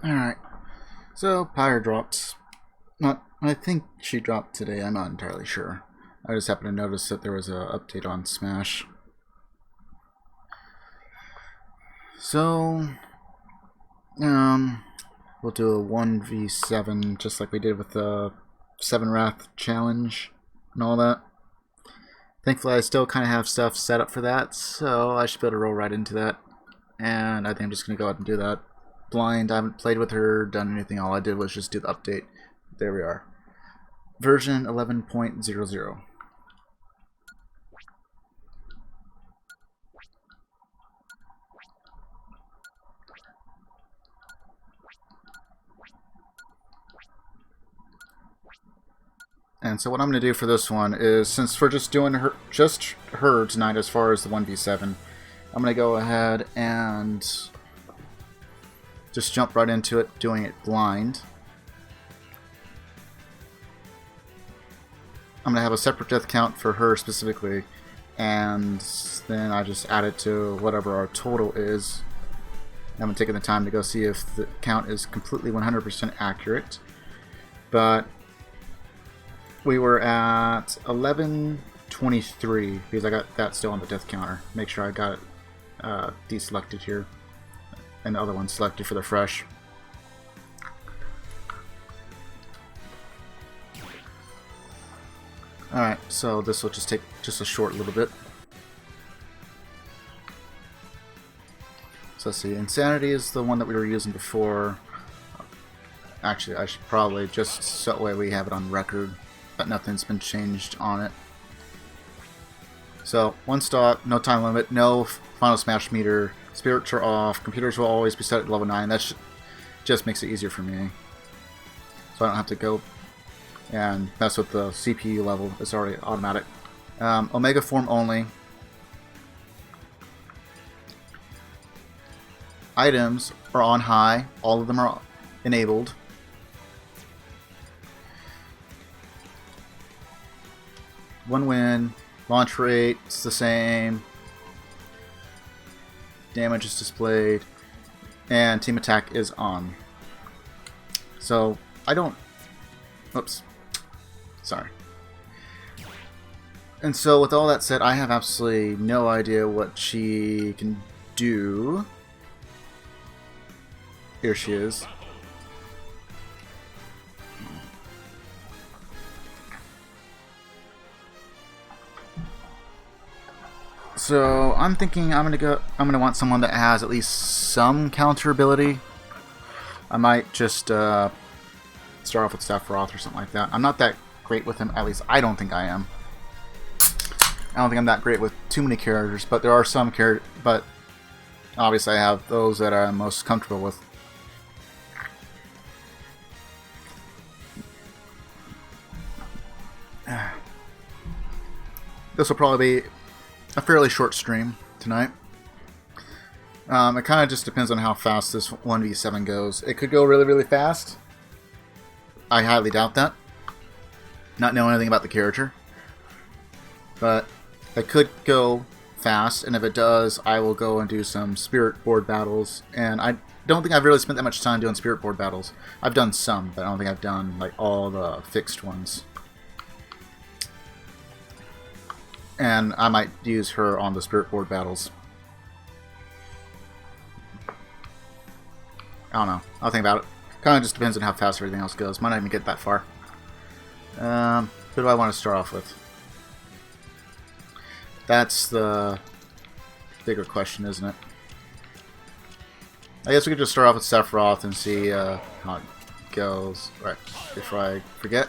Alright, so Pyra dropped. Not, I think she dropped today, I'm not entirely sure. I just happened to notice that there was an update on Smash. So, we'll do a 1v7 just like we did with the SevenWrath challenge and all that. Thankfully, I still kind of have stuff set up for that, so I should be able to roll right into that. And I think I'm just going to go ahead and do that. Blind, I haven't played with her, done anything. All I did was just do the update. There we are. Version 11.00. And so what I'm going to do for this one is, since we're just doing her tonight as far as the 1v7, I'm going to go ahead and just jump right into it, doing it blind. I'm going to have a separate death count for her specifically, and then I just add it to whatever our total is. I haven't taken the time to go see if the count is completely 100% accurate, but we were at 1123 because I got that still on the death counter. Make sure I got it deselected here, and the other one selected for the fresh. Alright, so this will just take just a short little bit. So let's see, Insanity is the one that we were using before. Actually, I should probably, just so that way we have it on record, but nothing's been changed on it. So, one stock, no time limit, no final smash meter, spirits are off, computers will always be set at level 9. That just makes it easier for me. So I don't have to go and mess with the CPU level, it's already automatic. Omega form only. Items are on high, all of them are enabled. One win, launch rate is the same, damage is displayed, and team attack is on. So I don't, oops, sorry. And so with all that said, I have absolutely no idea what she can do. Here she is. So I'm thinking I'm gonna want someone that has at least some counter ability. I might just start off with Sephiroth or something like that. I'm not that great with him, at least I don't think I am. I don't think I'm that great with too many characters, but there are some characters, but obviously I have those that I'm most comfortable with. This will probably be a fairly short stream tonight. It kind of just depends on how fast this 1v7 goes. It could go really, really fast. I highly doubt that. Not knowing anything about the character. But it could go fast, and if it does, I will go and do some spirit board battles. And I don't think I've really spent that much time doing spirit board battles. I've done some, but I don't think I've done like all the fixed ones. And I might use her on the spirit board battles. I don't know. I'll think about it. Kind of just depends on how fast everything else goes. Might not even get that far. Who do I want to start off with? That's the bigger question, isn't it? I guess we could just start off with Sephiroth and see how it goes. Right, before I forget.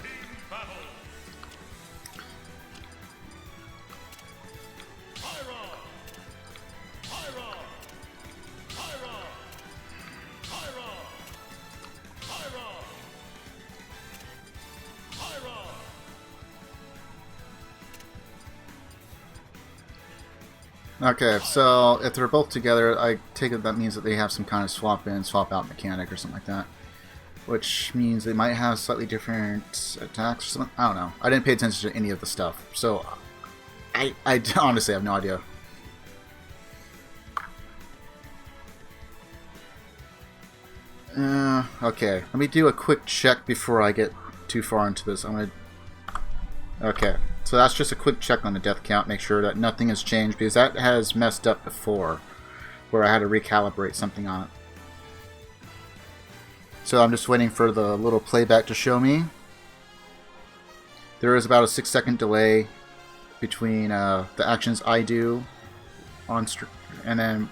Okay, so if they're both together, I take it that means that they have some kind of swap in, swap out mechanic or something like that. Which means they might have slightly different attacks or something. I don't know. I didn't pay attention to any of the stuff, so I honestly have no idea. Okay. Let me do a quick check before I get too far into this. Okay. So that's just a quick check on the death count. Make sure that nothing has changed, because that has messed up before, where I had to recalibrate something on it. So I'm just waiting for the little playback to show me. There is about a 6-second delay between the actions I do on stream and then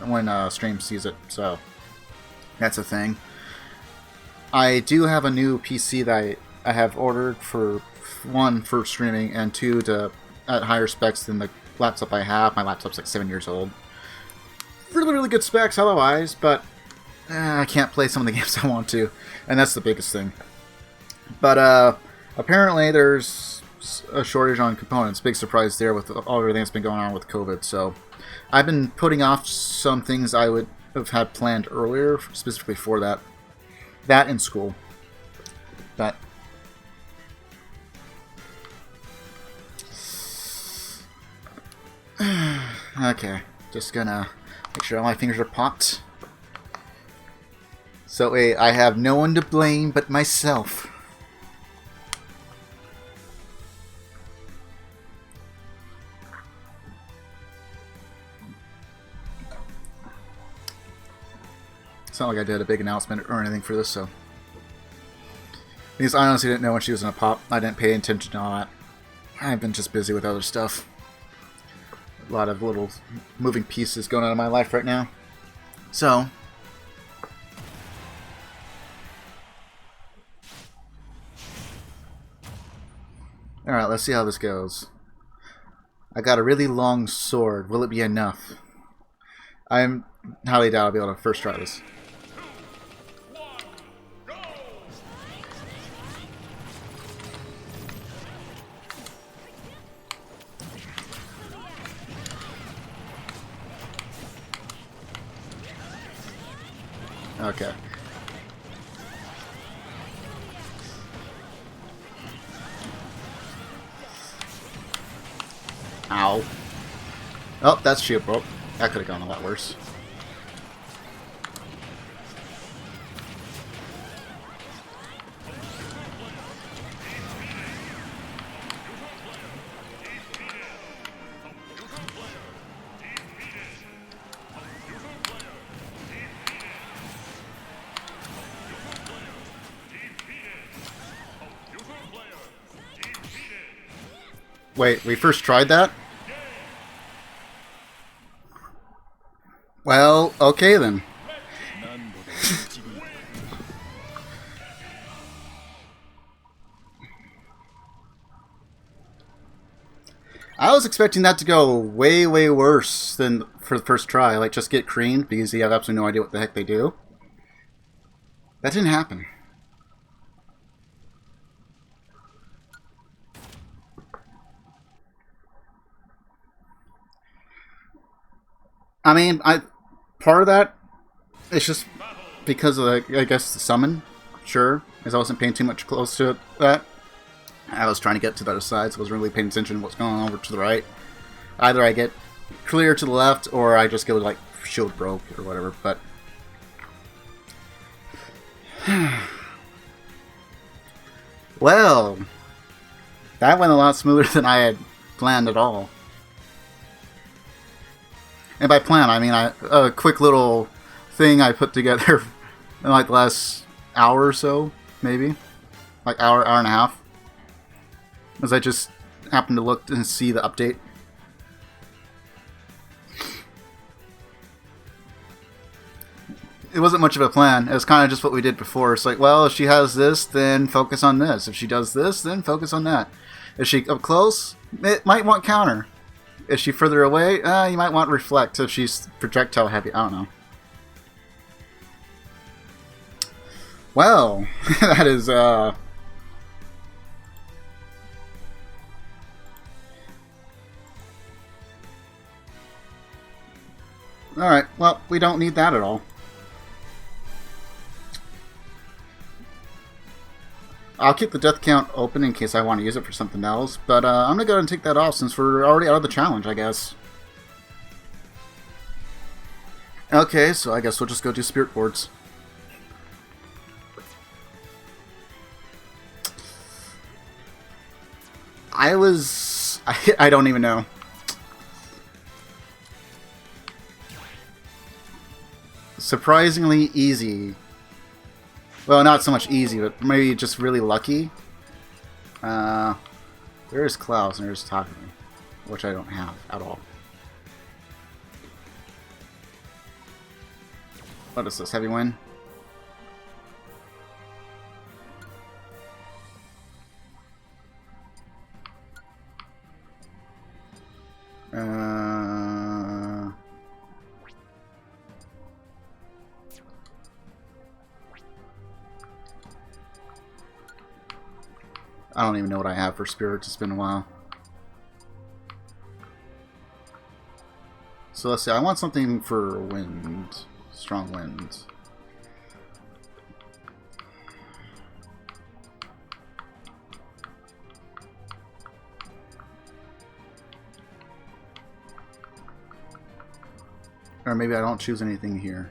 when stream sees it. So that's a thing. I do have a new PC that I have ordered for, one, for streaming, and two, at higher specs than the laptop I have. My laptop's like 7 years old. Really, really good specs otherwise, but I can't play some of the games I want to, and that's the biggest thing. But apparently there's a shortage on components. Big surprise there with everything that's been going on with COVID. So I've been putting off some things I would have had planned earlier, specifically for that. That in school. But okay, just gonna make sure all my fingers are popped. So I have no one to blame but myself. It's not like I did a big announcement or anything for this, so. Because I honestly didn't know when she was gonna pop. I didn't pay attention to all that. I've been just busy with other stuff. A lot of little moving pieces going on in my life right now. So. Alright, let's see how this goes. I got a really long sword. Will it be enough? I'm highly doubt I'll be able to first try this. Okay. Ow. Oh, that's shield broke. That could have gone a lot worse. Wait, we first tried that? Well, okay then. I was expecting that to go way, way worse than for the first try. Like, just get creamed because you have absolutely no idea what the heck they do. That didn't happen. I mean, part of that is just because of, I guess, the summon. Sure, as I wasn't paying too much close to that. I was trying to get to the other side, so I wasn't really paying attention to what's going on over to the right. Either I get clear to the left, or I just go like shield broke or whatever. But well, that went a lot smoother than I had planned at all. And by plan, I mean a quick little thing I put together in like the last hour or so, maybe. Like hour and a half. As I just happened to look and see the update. It wasn't much of a plan. It was kind of just what we did before. It's like, well, if she has this, then focus on this. If she does this, then focus on that. If she up close, it might want counter. Is she further away? You might want reflect if she's projectile heavy. I don't know. Well, that is alright, well, we don't need that at all. I'll keep the death count open in case I want to use it for something else, but I'm going to go ahead and take that off since we're already out of the challenge, I guess. Okay, so I guess we'll just go do spirit boards. I don't even know. Surprisingly easy. Well, not so much easy, but maybe just really lucky. There's Klaus and there's Takumi, which I don't have at all. What is this? Heavy win? I don't even know what I have for spirits. It's been a while. So let's see. I want something for wind. Strong wind. Or maybe I don't choose anything here.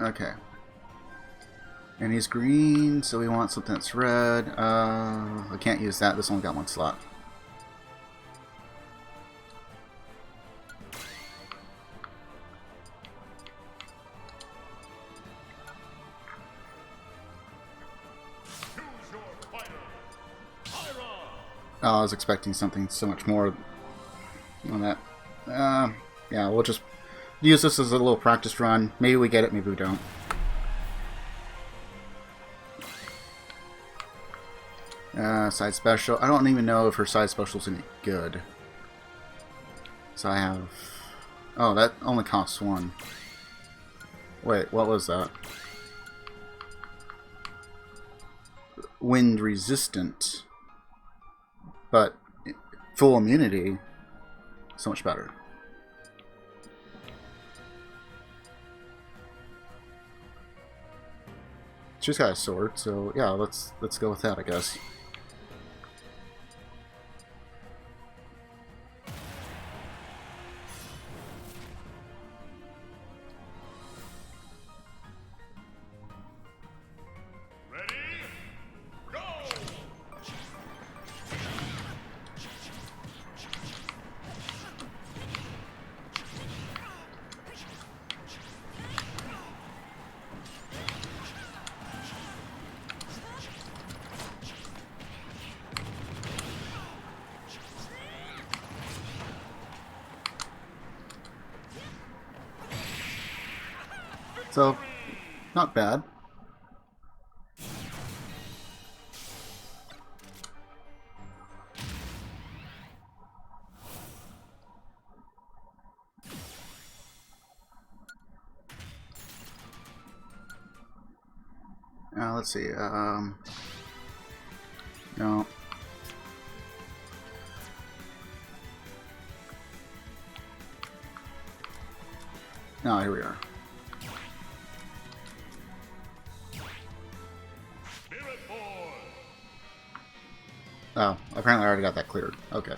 Okay. And he's green, so we want something that's red. I can't use that. This only got one slot. Oh, I was expecting something so much more on that. Yeah, we'll just use this as a little practice run. Maybe we get it, maybe we don't. Side special. I don't even know if her side special is any good. So I have... Oh, that only costs one. Wait, what was that? Wind resistant. But full immunity, so much better. She's got a sword, so yeah, let's go with that, I guess. So, not bad. Let's see. No. No, here we are. Oh, apparently I already got that cleared. Okay.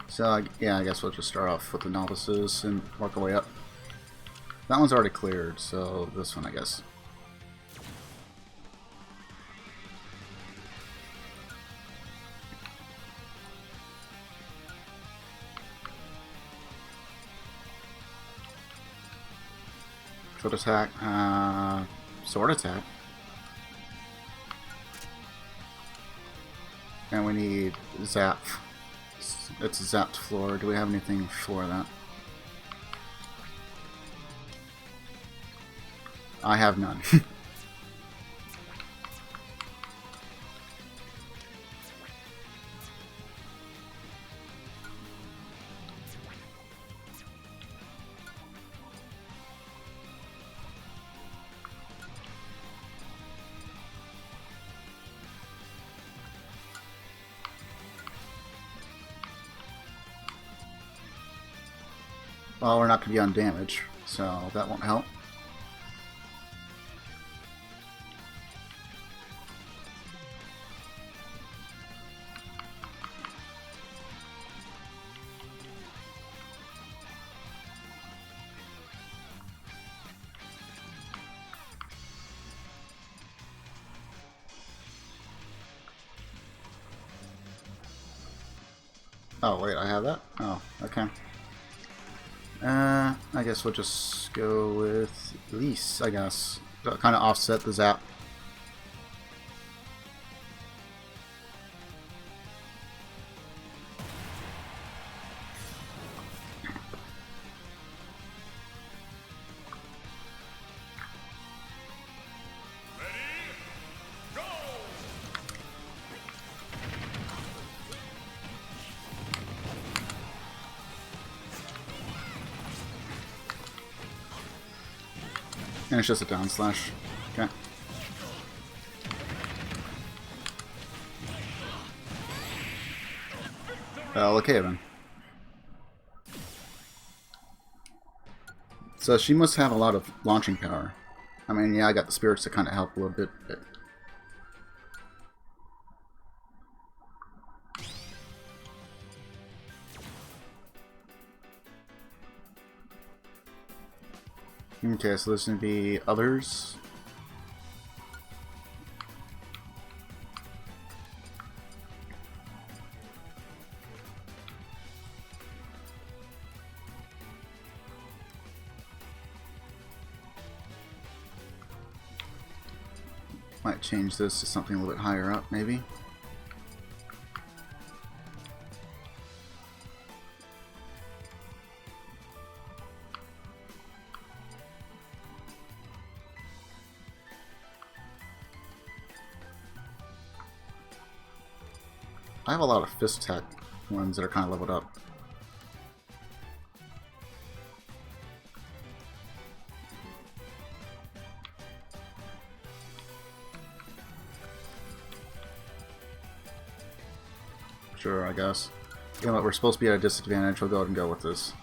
So, yeah, I guess we'll just start off with the novices and work our way up. That one's already cleared, so this one, I guess. Foot attack, sword attack. And we need zap. It's a zapped floor. Do we have anything for that? I have none. Well, we're not going to be on damage, so that won't help. Oh, wait, I have that? Oh, okay. I guess we'll just go with Elise, I guess. Kind of offset the zap. And it's just a down slash. Okay. Okay then. So she must have a lot of launching power. I mean, yeah, I got the spirits to kind of help a little bit, but... Okay, so there's going to be others. Might change this to something a little bit higher up, maybe. I have a lot of fist attack ones that are kind of leveled up. Sure, I guess. You know what, we're supposed to be at a disadvantage, we'll go ahead and go with this.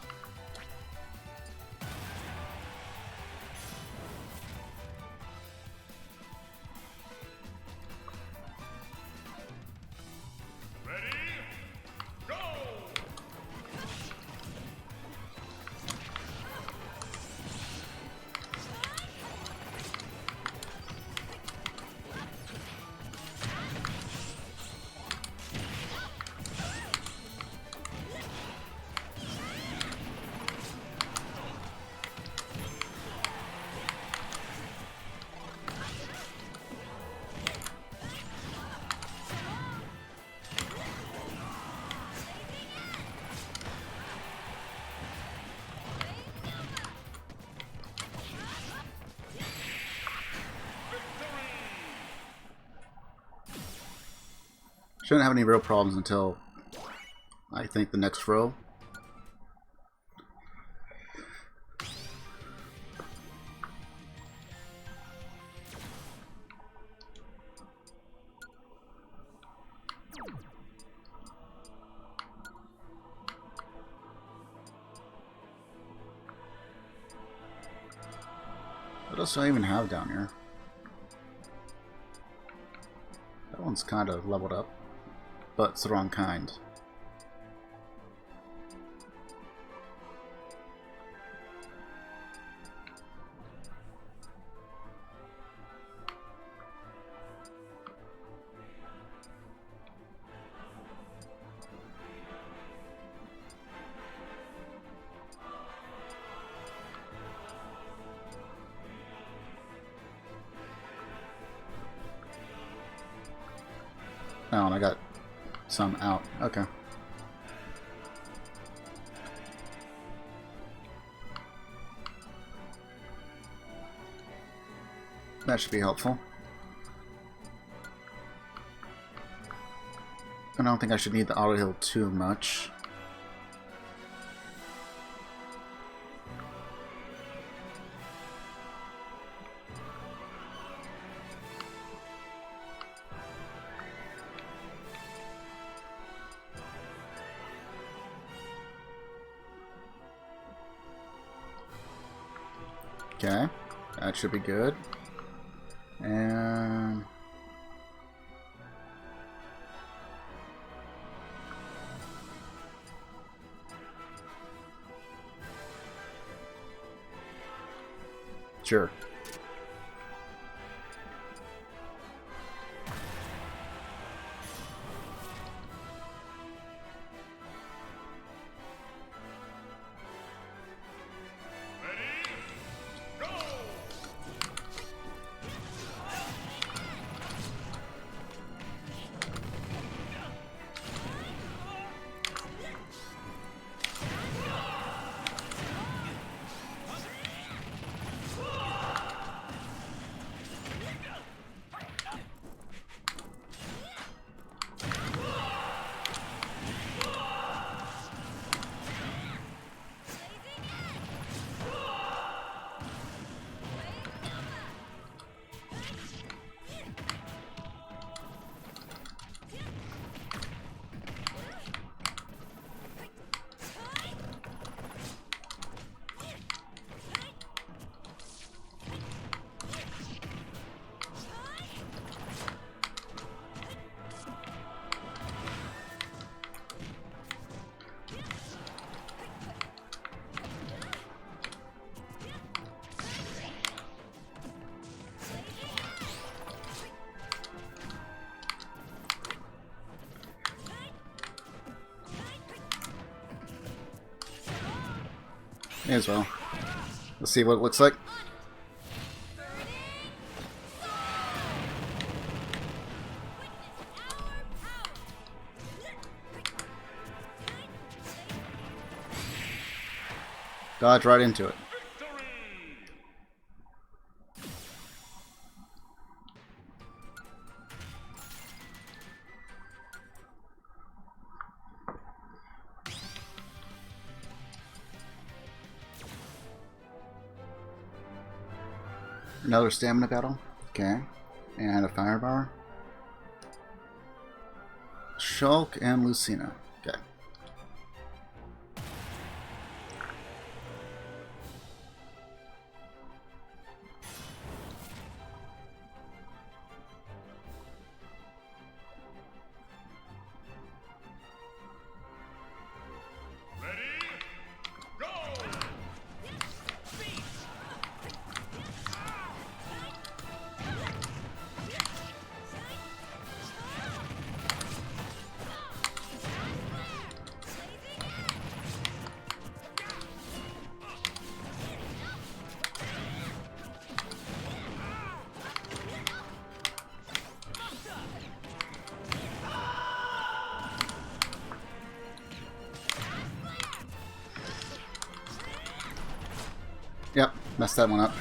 Shouldn't have any real problems until I think the next row. What else do I even have down here? That one's kind of leveled up, but it's the wrong kind. Oh, and I got some out. Okay. That should be helpful. I don't think I should need the auto heal too much. Okay, that should be good. And sure. May as well. Let's see what it looks like. Dodge right into it. Another stamina battle. Okay. And a firebar. Shulk and Lucina. Okay. Yep, messed that one up.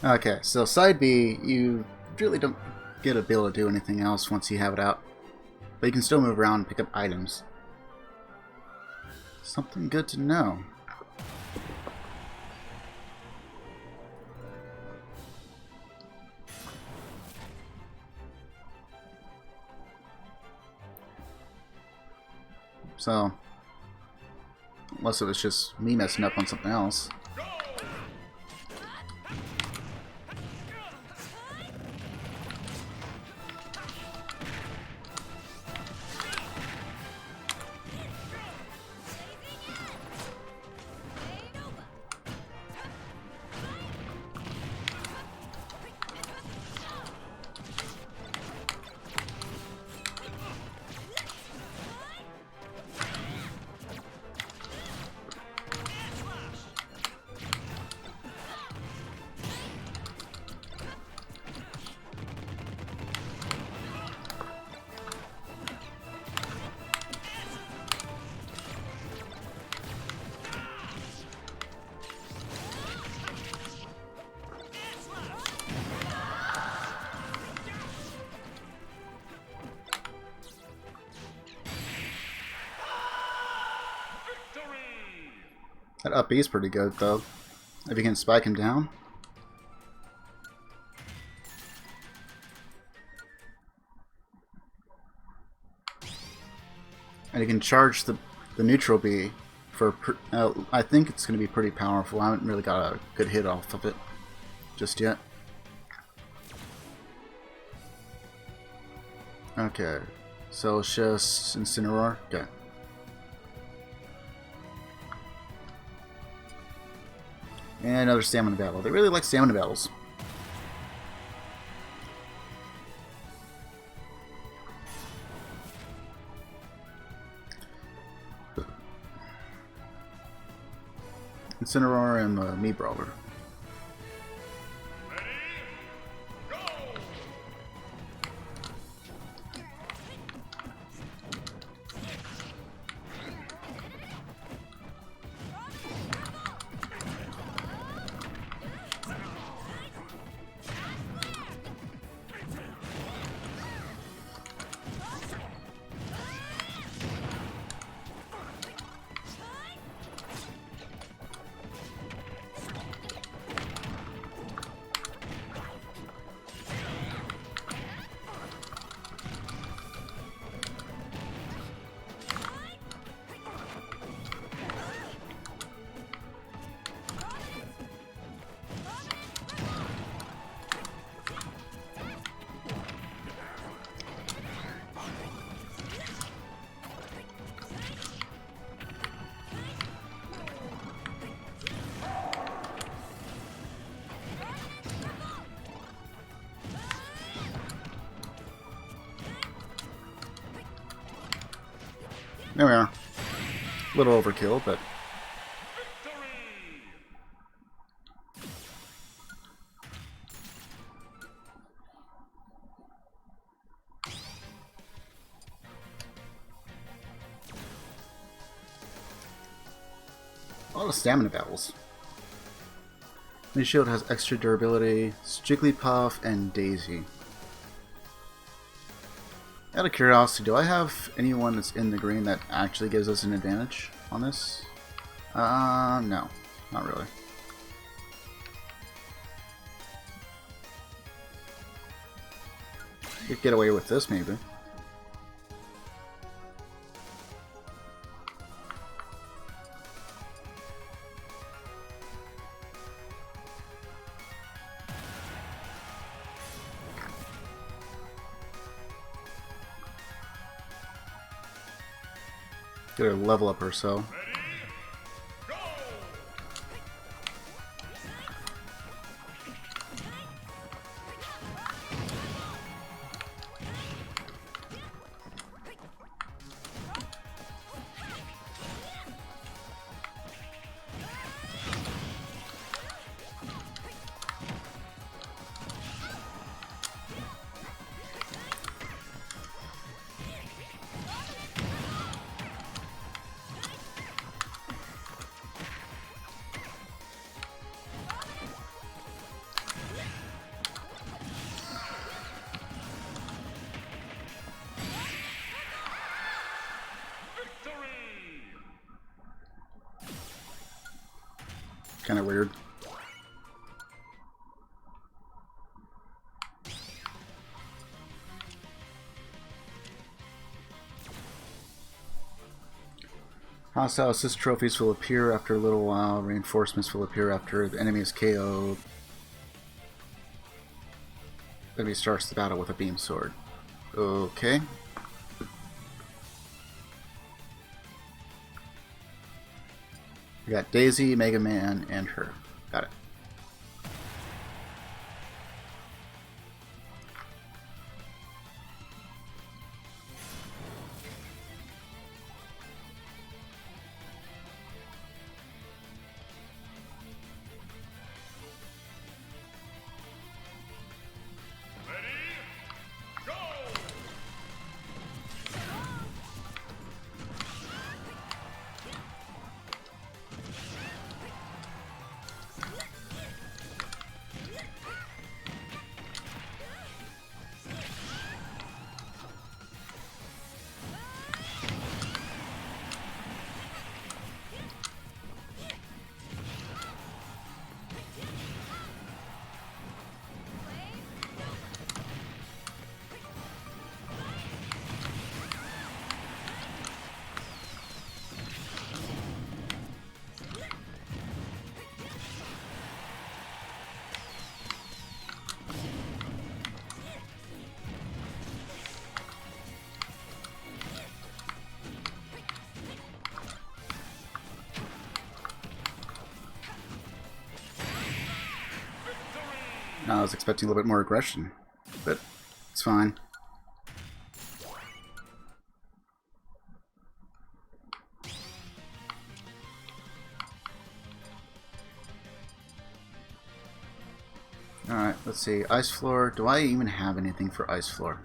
Okay, so side B, you really don't get to be able to do anything else once you have it out. But you can still move around and pick up items. Something good to know. So, unless it was just me messing up on something else. That up B is pretty good, though. If you can spike him down. And you can charge the neutral B for... I think it's going to be pretty powerful. I haven't really got a good hit off of it just yet. Okay. So it's just Incineroar. Okay. And another stamina battle. They really like stamina battles. Incineroar and the Mii Brawler. There we are. A little overkill, but... a lot of stamina battles. My shield has extra durability, Jigglypuff, and Daisy. Out of curiosity, do I have anyone that's in the green that actually gives us an advantage on this? No. Not really. Could get away with this, maybe. Get her level up or so. Kind of weird. Hostile assist trophies will appear after a little while. Reinforcements will appear after the enemy is KO'd. The enemy starts the battle with a beam sword. Okay. We got Daisy, Mega Man, and her. Got it. I was expecting a little bit more aggression, but it's fine. Alright, let's see. Ice Floor. Do I even have anything for Ice Floor?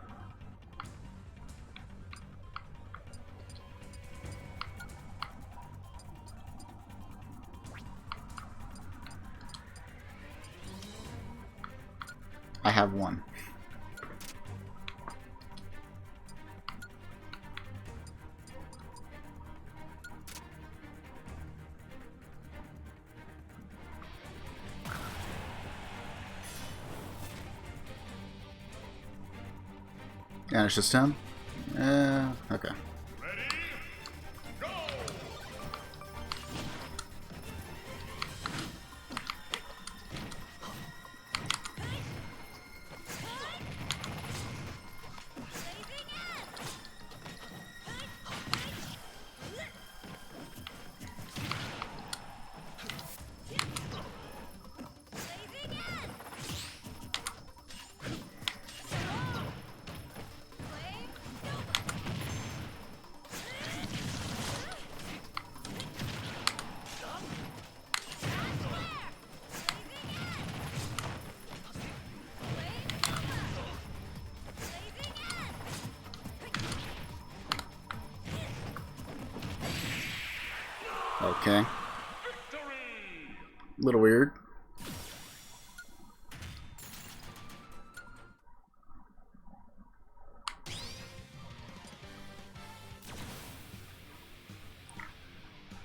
I have one. Yeah, it's just 10? Okay. Okay. Little weird.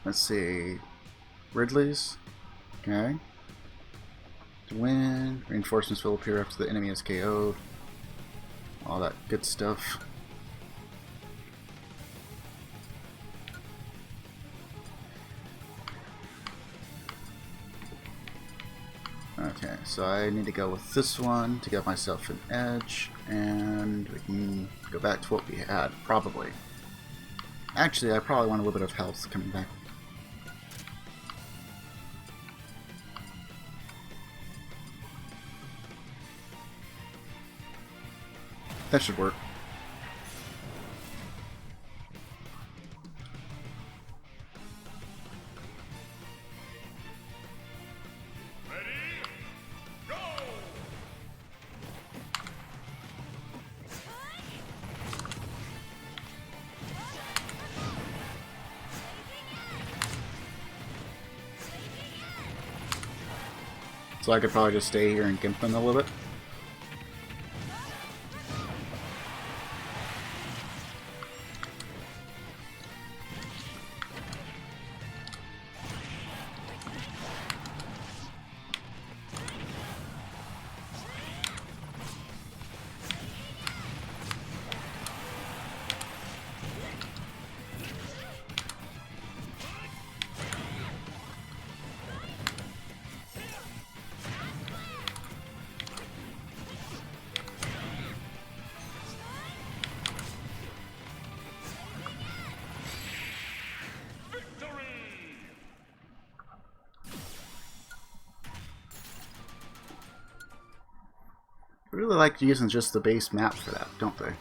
Let's see. Ridley's. Okay. To win. Reinforcements will appear after the enemy is KO'd. All that good stuff. Okay, so I need to go with this one to get myself an edge, and we can go back to what we had, probably. Actually, I probably want a little bit of health coming back. That should work. So I could probably just stay here and gimp them a little bit. They really like using just the base map for that, don't they?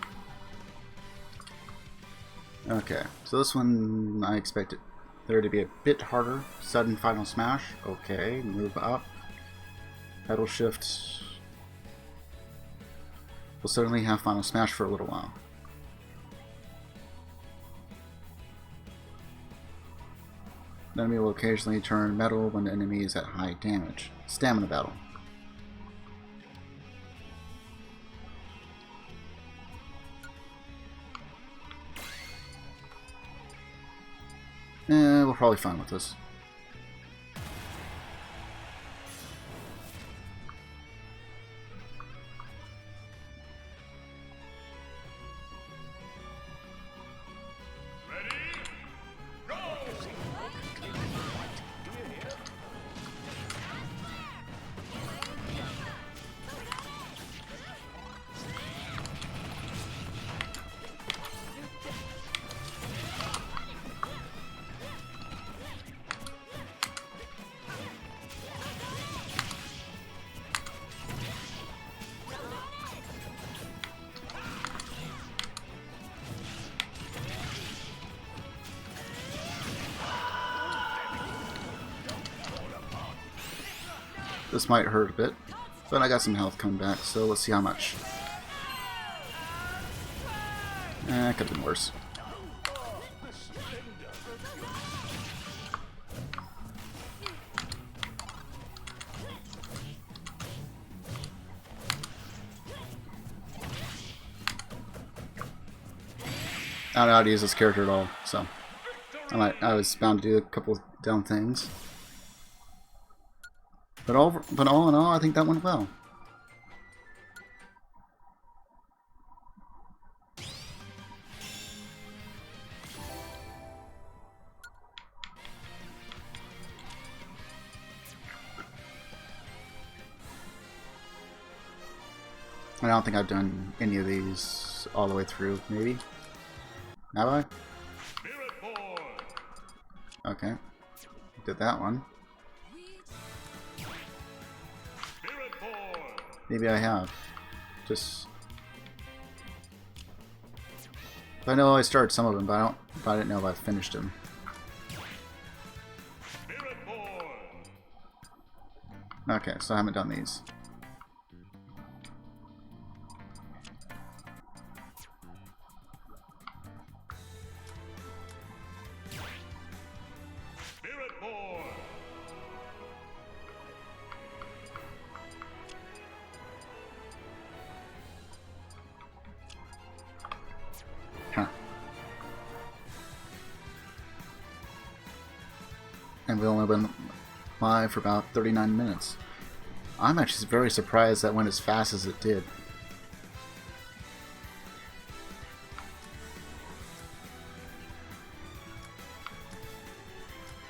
Okay, so this one I expect it there to be a bit harder. Sudden final smash. Okay, move up. Pedal shift. We'll certainly have final smash for a little while. The enemy will occasionally turn metal when the enemy is at high damage. Stamina battle. We're probably fine with this. This might hurt a bit, but I got some health coming back, so let's see how much. It could have been worse. I don't know how to use this character at all, so I was bound to do a couple of dumb things. But all in all, I think that went well. I don't think I've done any of these all the way through, maybe? Have I? Okay. Did that one. Maybe I have. Just... I know I started some of them, but I didn't know if I finished them. Okay, so I haven't done these. and we've only been live for about 39 minutes. I'm actually very surprised that went as fast as it did.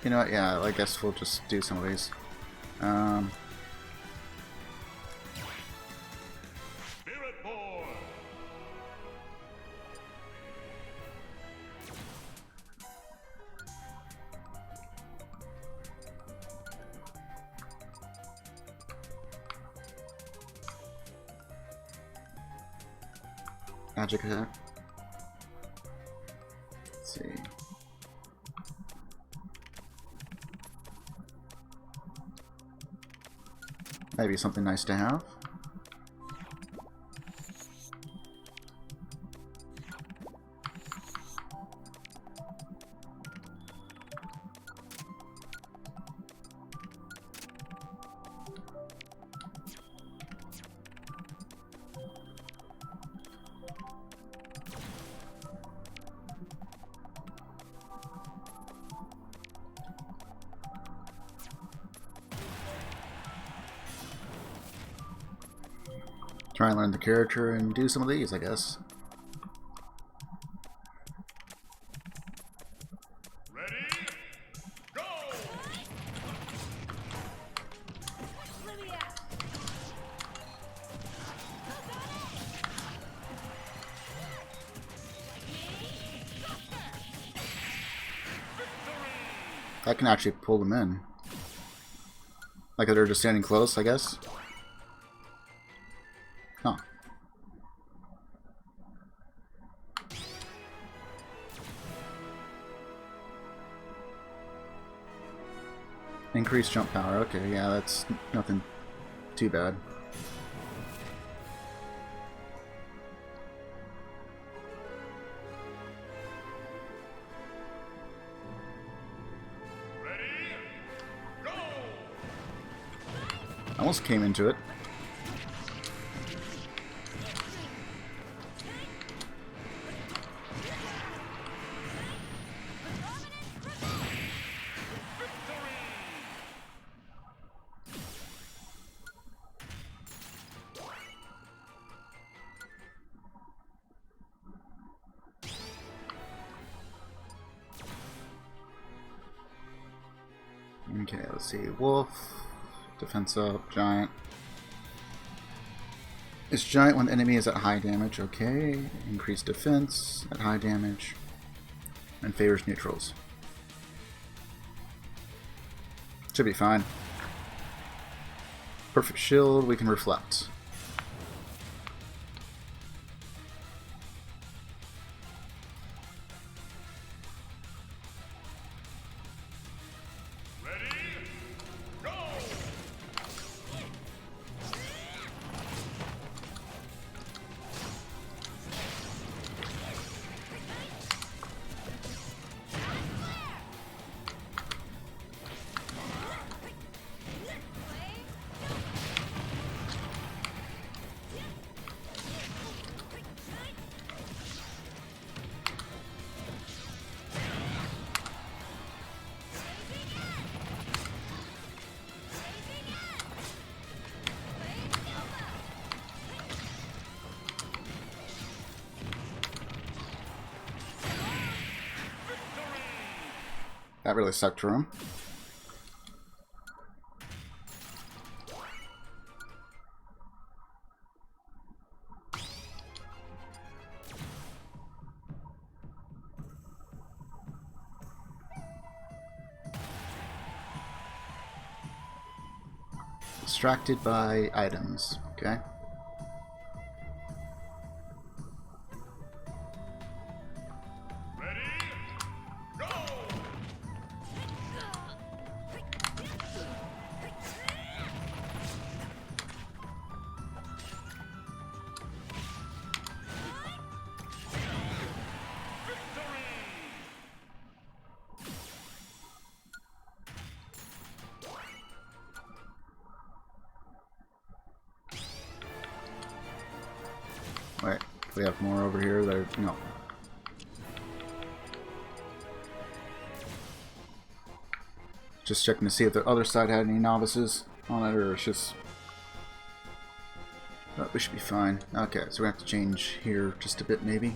You know what, yeah, I guess we'll just do some of these. Magic attack. Let's see. Maybe something nice to have. Try and learn the character and do some of these, I guess. Ready? Go! I can actually pull them in. Like they're just standing close, I guess. Huh. Increased jump power. Okay, yeah, that's nothing too bad. Ready? Go! I almost came into it. Okay, let's see. Wolf, defense up, giant. It's giant when the enemy is at high damage. Okay, increased defense at high damage, and favors neutrals. Should be fine. Perfect shield. We can reflect. That really sucked for him. Distracted by items. Okay. Wait, we have more over here that are... no. Just checking to see if the other side had any novices on it, or it's just... Oh, we should be fine. Okay, so we have to change here just a bit, maybe.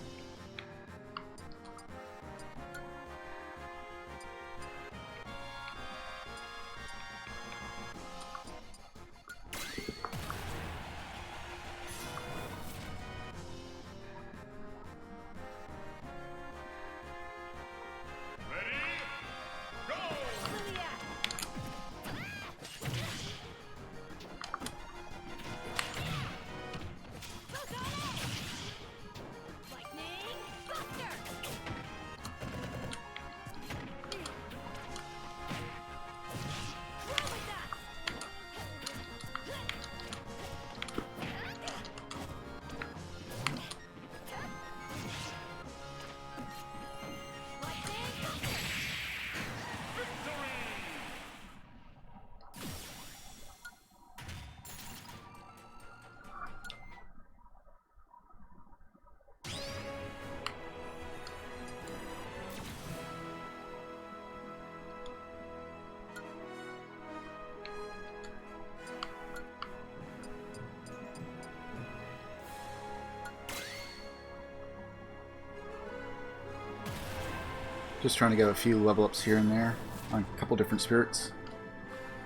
Just trying to get a few level ups here and there on a couple different spirits,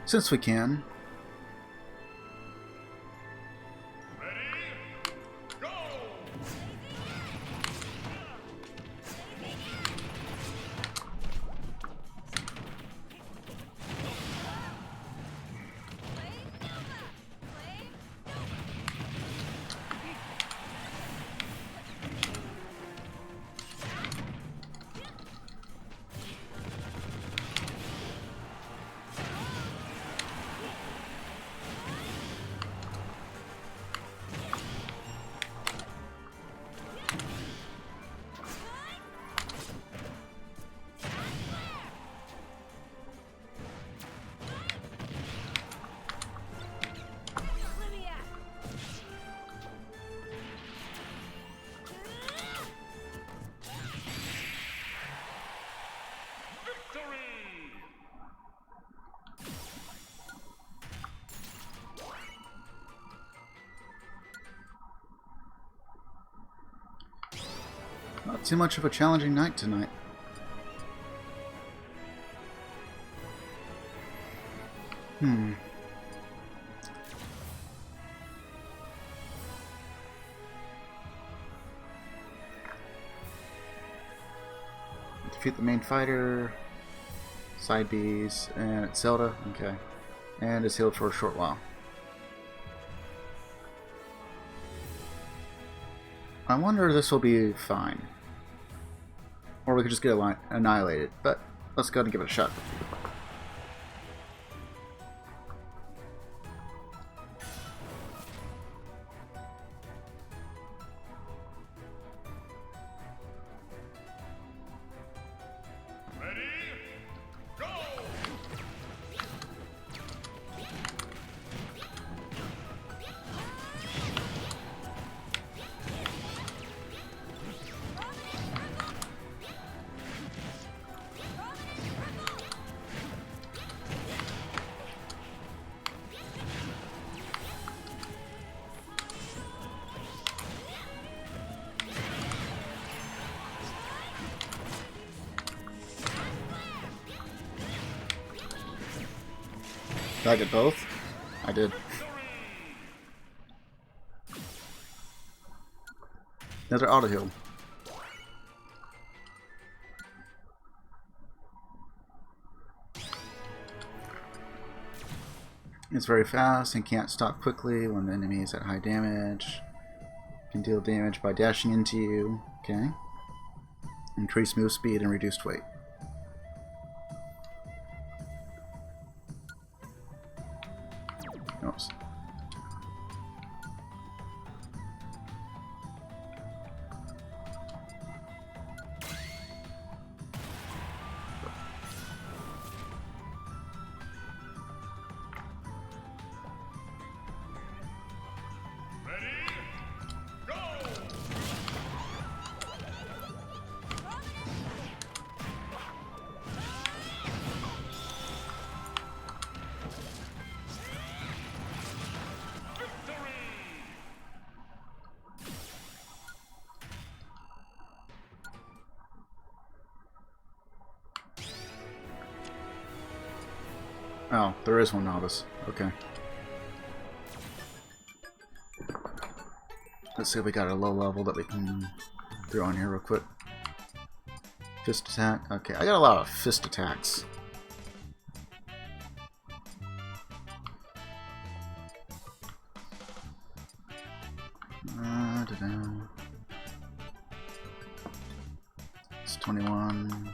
since we can. Not too much of a challenging night tonight. Defeat the main fighter, side Bs, and it's Zelda. Okay. And it's healed for a short while. I wonder if this will be fine. Or we could just get annihilated, but let's go ahead and give it a shot. Did I get both? I did. Another auto heal. It's very fast and can't stop quickly when the enemy is at high damage. Can deal damage by dashing into you. Okay. Increased move speed and reduced weight. Oops. Oh, there is one novice. Okay. Let's see if we got a low level that we can throw in here real quick. Fist attack. Okay, I got a lot of fist attacks. It's 21,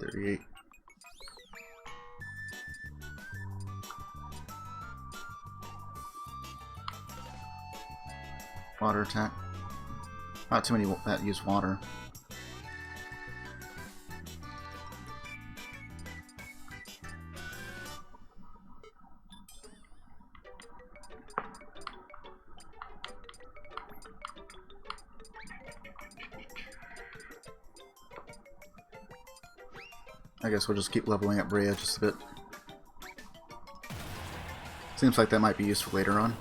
38. Water attack. Not too many that use water. I guess we'll just keep leveling up Brea just a bit. Seems like that might be useful later on.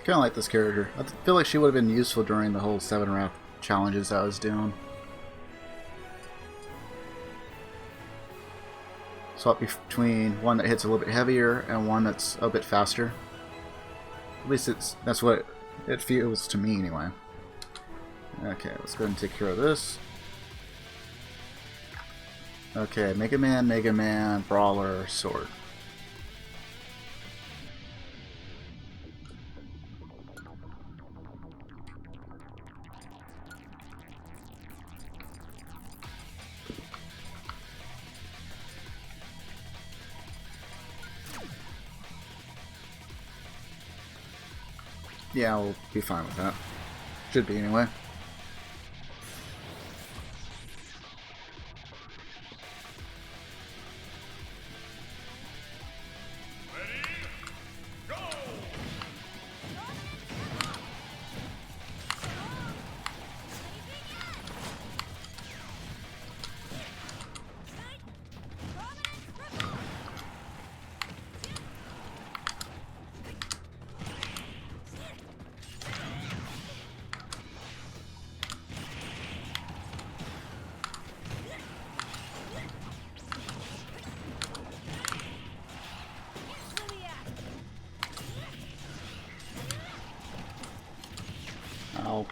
Kind of like this character. I feel like she would have been useful during the whole SevenWrath challenges I was doing. Swap between one that hits a little bit heavier and one that's a bit faster. At least that's what it feels to me anyway. Okay, let's go ahead and take care of this. Okay, Mega Man, Brawler, Sword. Yeah, we'll be fine with that. Should be anyway. Ow.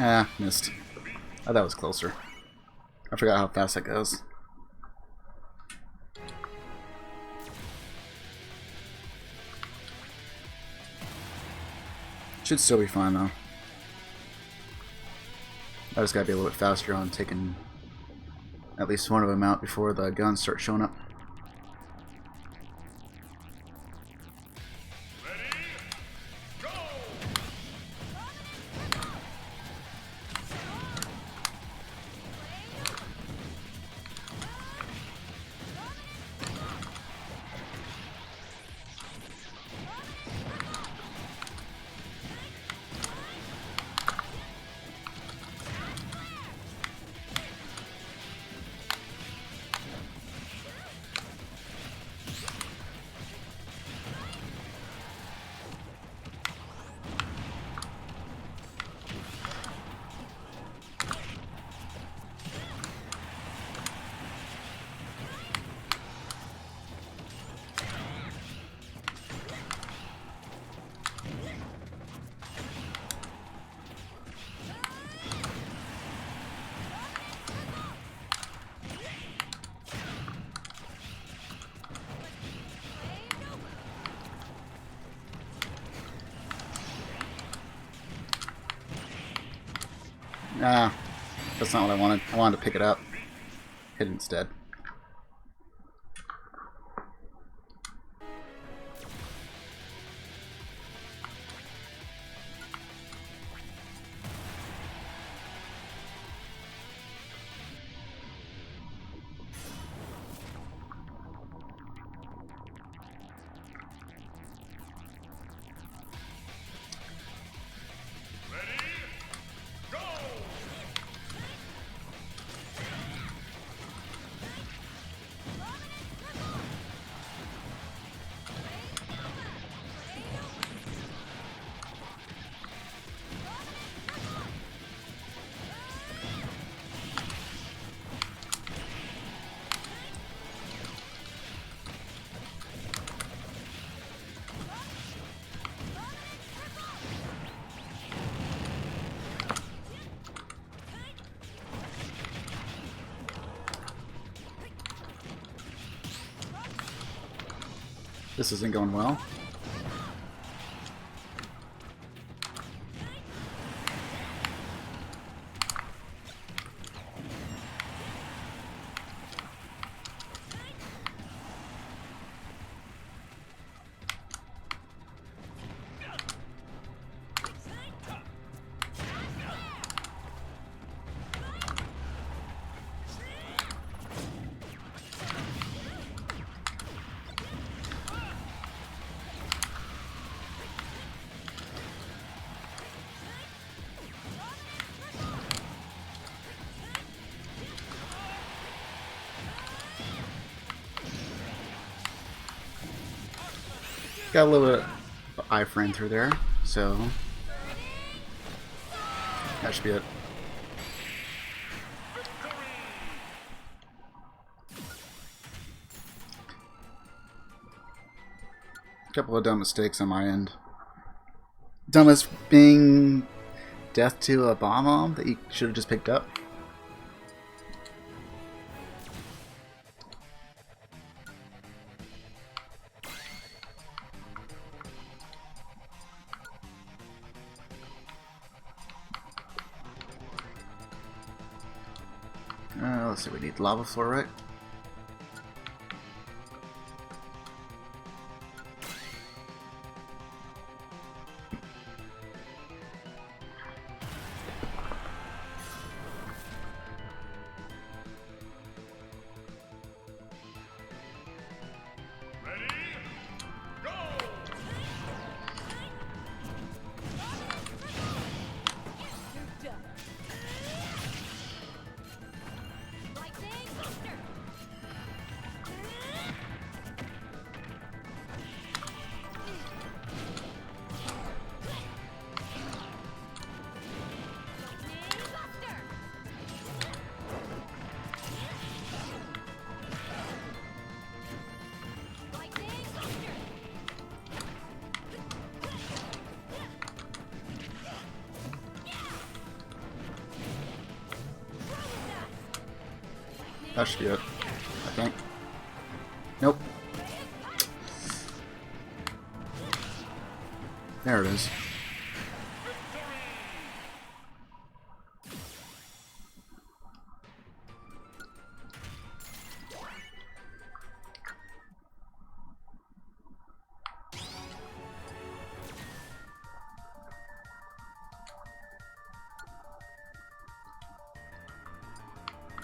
Ah, missed. Oh, that was closer. I forgot how fast that goes. Should still be fine though. I just gotta be a little bit faster on taking at least one of them out before the guns start showing up. Ah, that's not what I wanted. I wanted to pick it up. Hit it instead. This isn't going well. Got a little bit of iframe through there, so that should be it. A couple of dumb mistakes on my end. Dumbest being death to a bomb that you should have just picked up. Let's see, we need lava floor, right? That should be it, I think. Nope. There it is.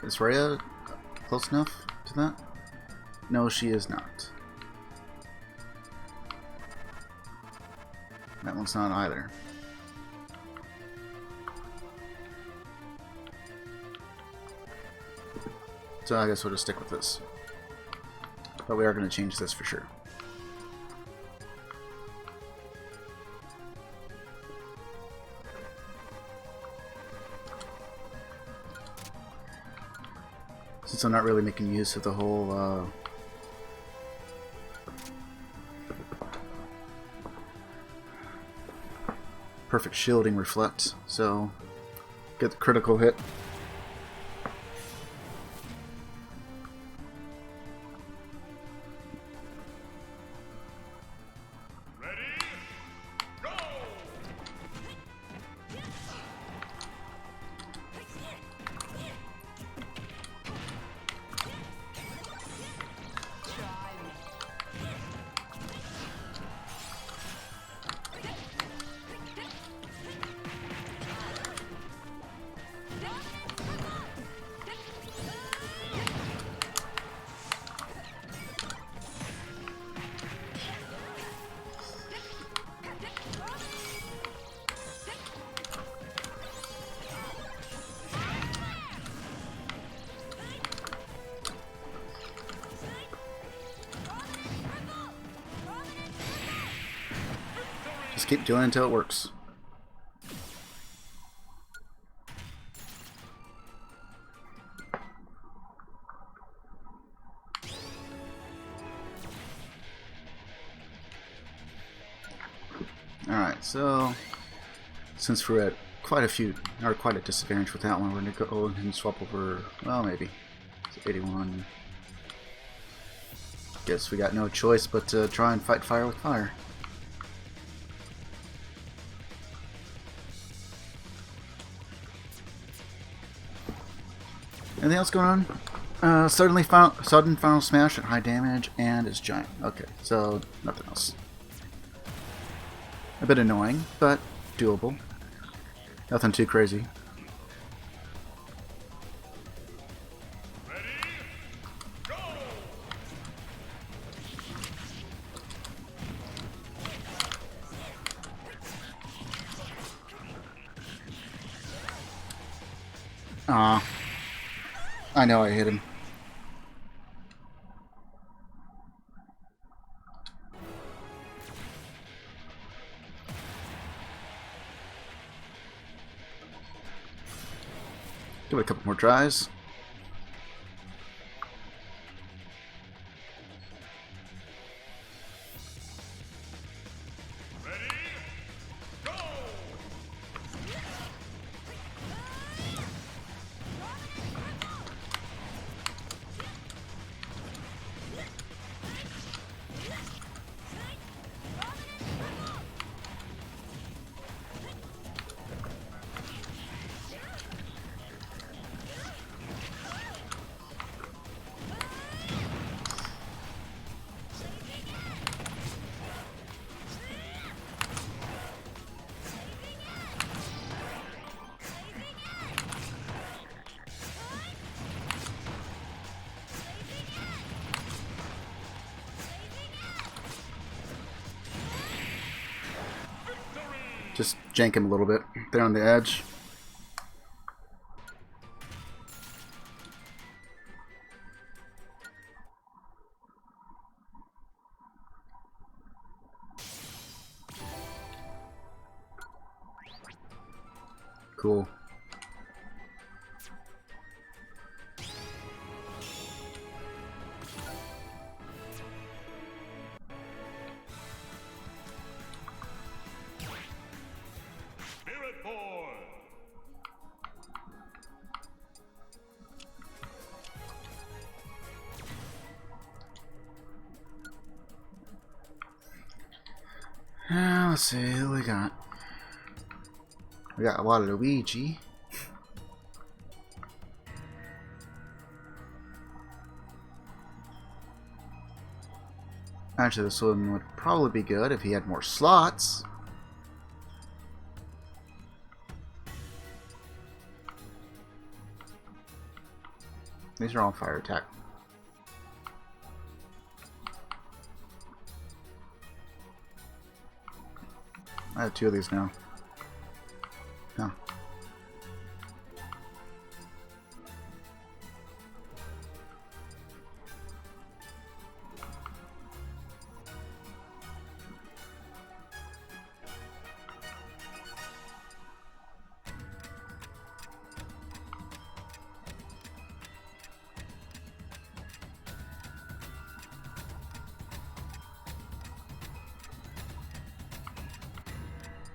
Is Rhea close enough to that? No, she is not. That one's not either. So I guess we'll just stick with this. But we are going to change this for sure. Since I'm not really making use of the whole perfect shielding reflect, so get the critical hit. Just keep doing it until it works. Alright, so since we're at quite a disadvantage with that one, we're going to go and swap over, well, maybe. It's 81. Guess we got no choice but to try and fight fire with fire. Anything else going on? Sudden final smash at high damage and is giant. Okay, so nothing else. A bit annoying, but doable. Nothing too crazy. Ready? Go! Aw. I know I hit him. Give it a couple more tries. Ready? Go! Just jank him a little bit there on the edge. Cool. Spirit Boy! Let's see who we got. We got Waluigi. Actually, this one would probably be good if he had more slots. These are all fire attack. I have 2 of these now. No.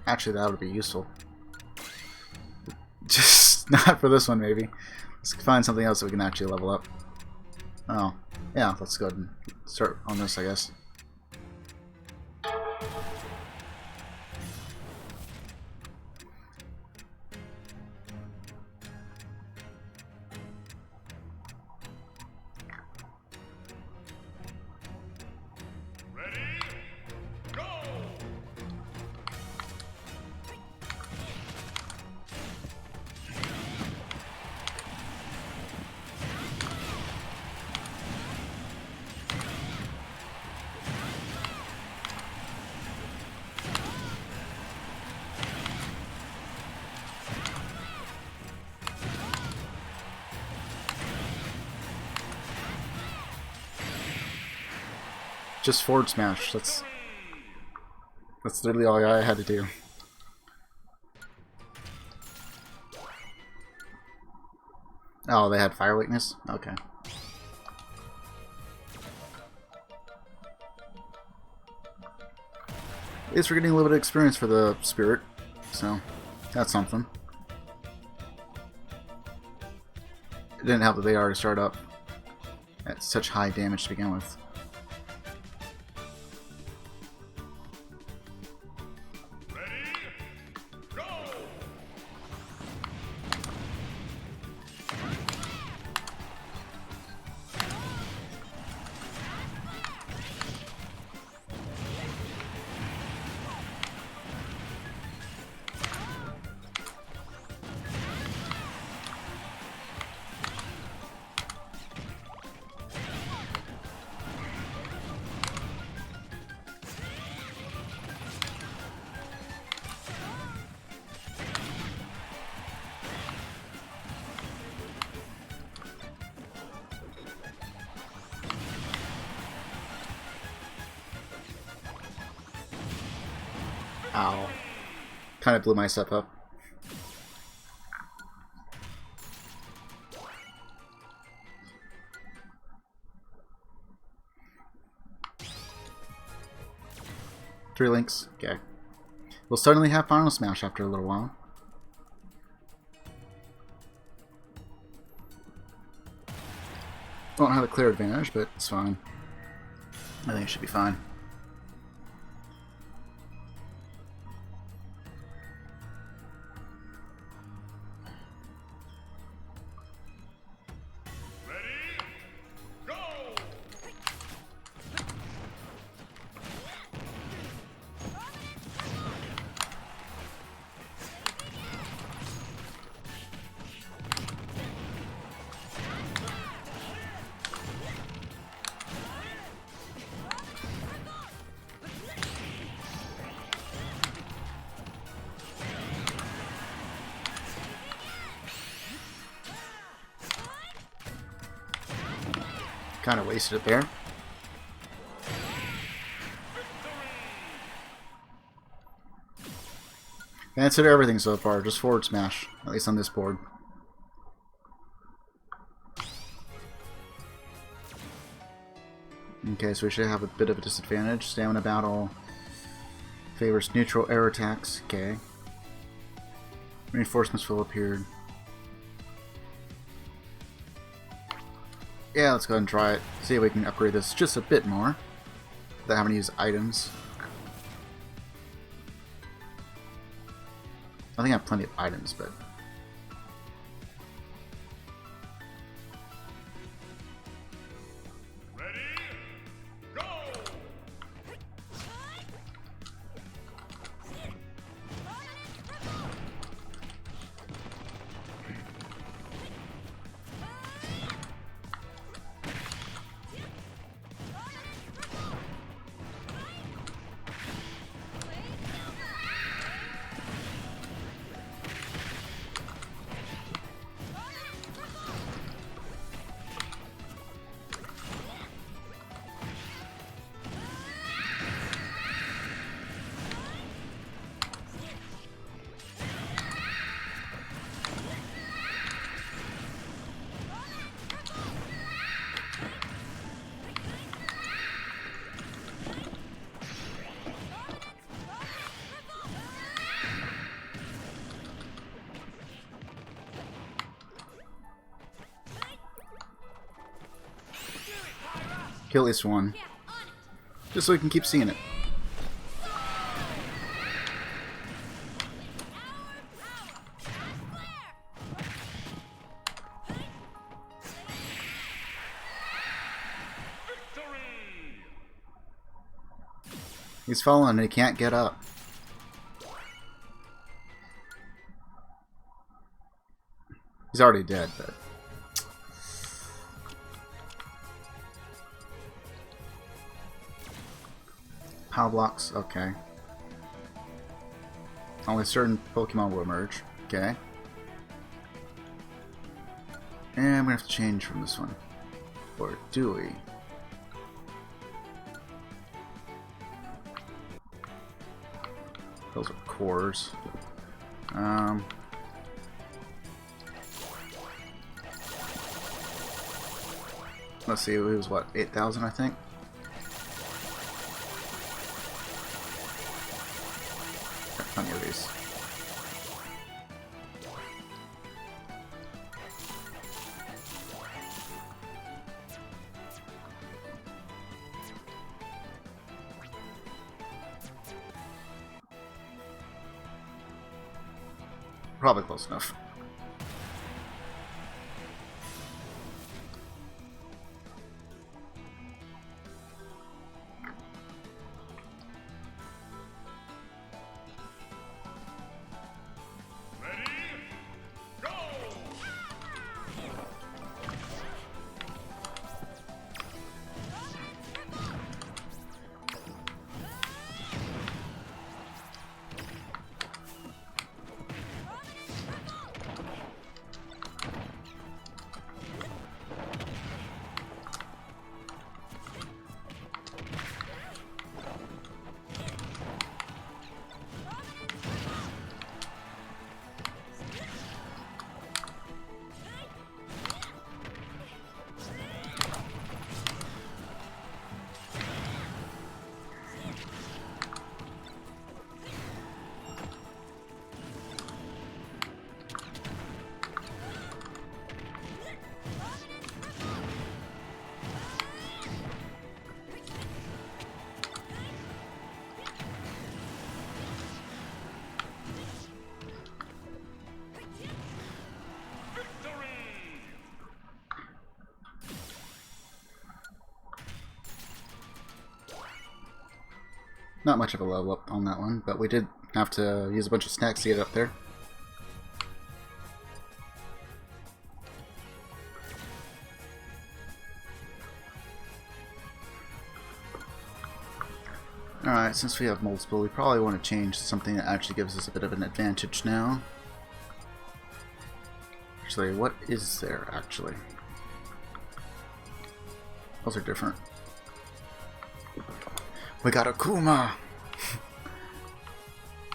Actually, that would be useful. Just not for this one, maybe. Let's find something else that we can actually level up. Oh, yeah, let's go ahead and start on this, I guess. Ready? Go! Just forward smash. Let's That's literally all I had to do. Oh, they had fire weakness? Okay. At least we're getting a little bit of experience for the spirit, so that's something. It didn't help that they already started up at such high damage to begin with. Ow. Kind of blew myself up. Three links. Okay. We'll suddenly have Final Smash after a little while. Won't have a clear advantage, but it's fine. I think it should be fine. Kind of wasted it there. Consider everything so far, just forward smash, at least on this board. Okay, so we should have a bit of a disadvantage. Stamina battle favors neutral air attacks. Okay. Reinforcements will appear. Yeah, let's go ahead and try it. See if we can upgrade this just a bit more without having to use items. I think I have plenty of items, but... kill at least one. Just so we can keep seeing it. He's fallen and he can't get up. He's already dead, but... Power blocks, okay. Only certain Pokemon will emerge, okay. And I'm gonna have to change from this one. Or do we? Those are cores. Let's see, it was what, 8,000 I think? Got plenty of these. Probably close enough. Ready? Go! Not much of a level up on that one, but we did have to use a bunch of snacks to get up there. Alright, since we have multiple, we probably want to change to something that actually gives us a bit of an advantage now. Actually, what is there, actually? Those are different. We got a Kuma!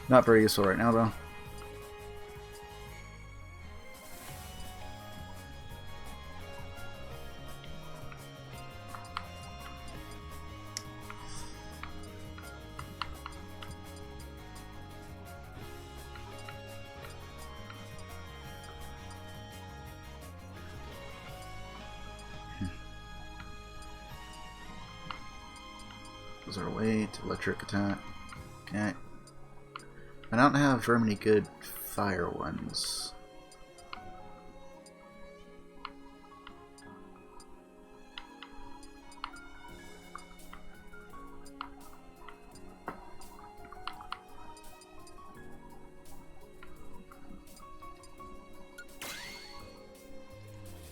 Not very useful right now, though. Those are weight, electric attack. Okay. I don't have very many good fire ones.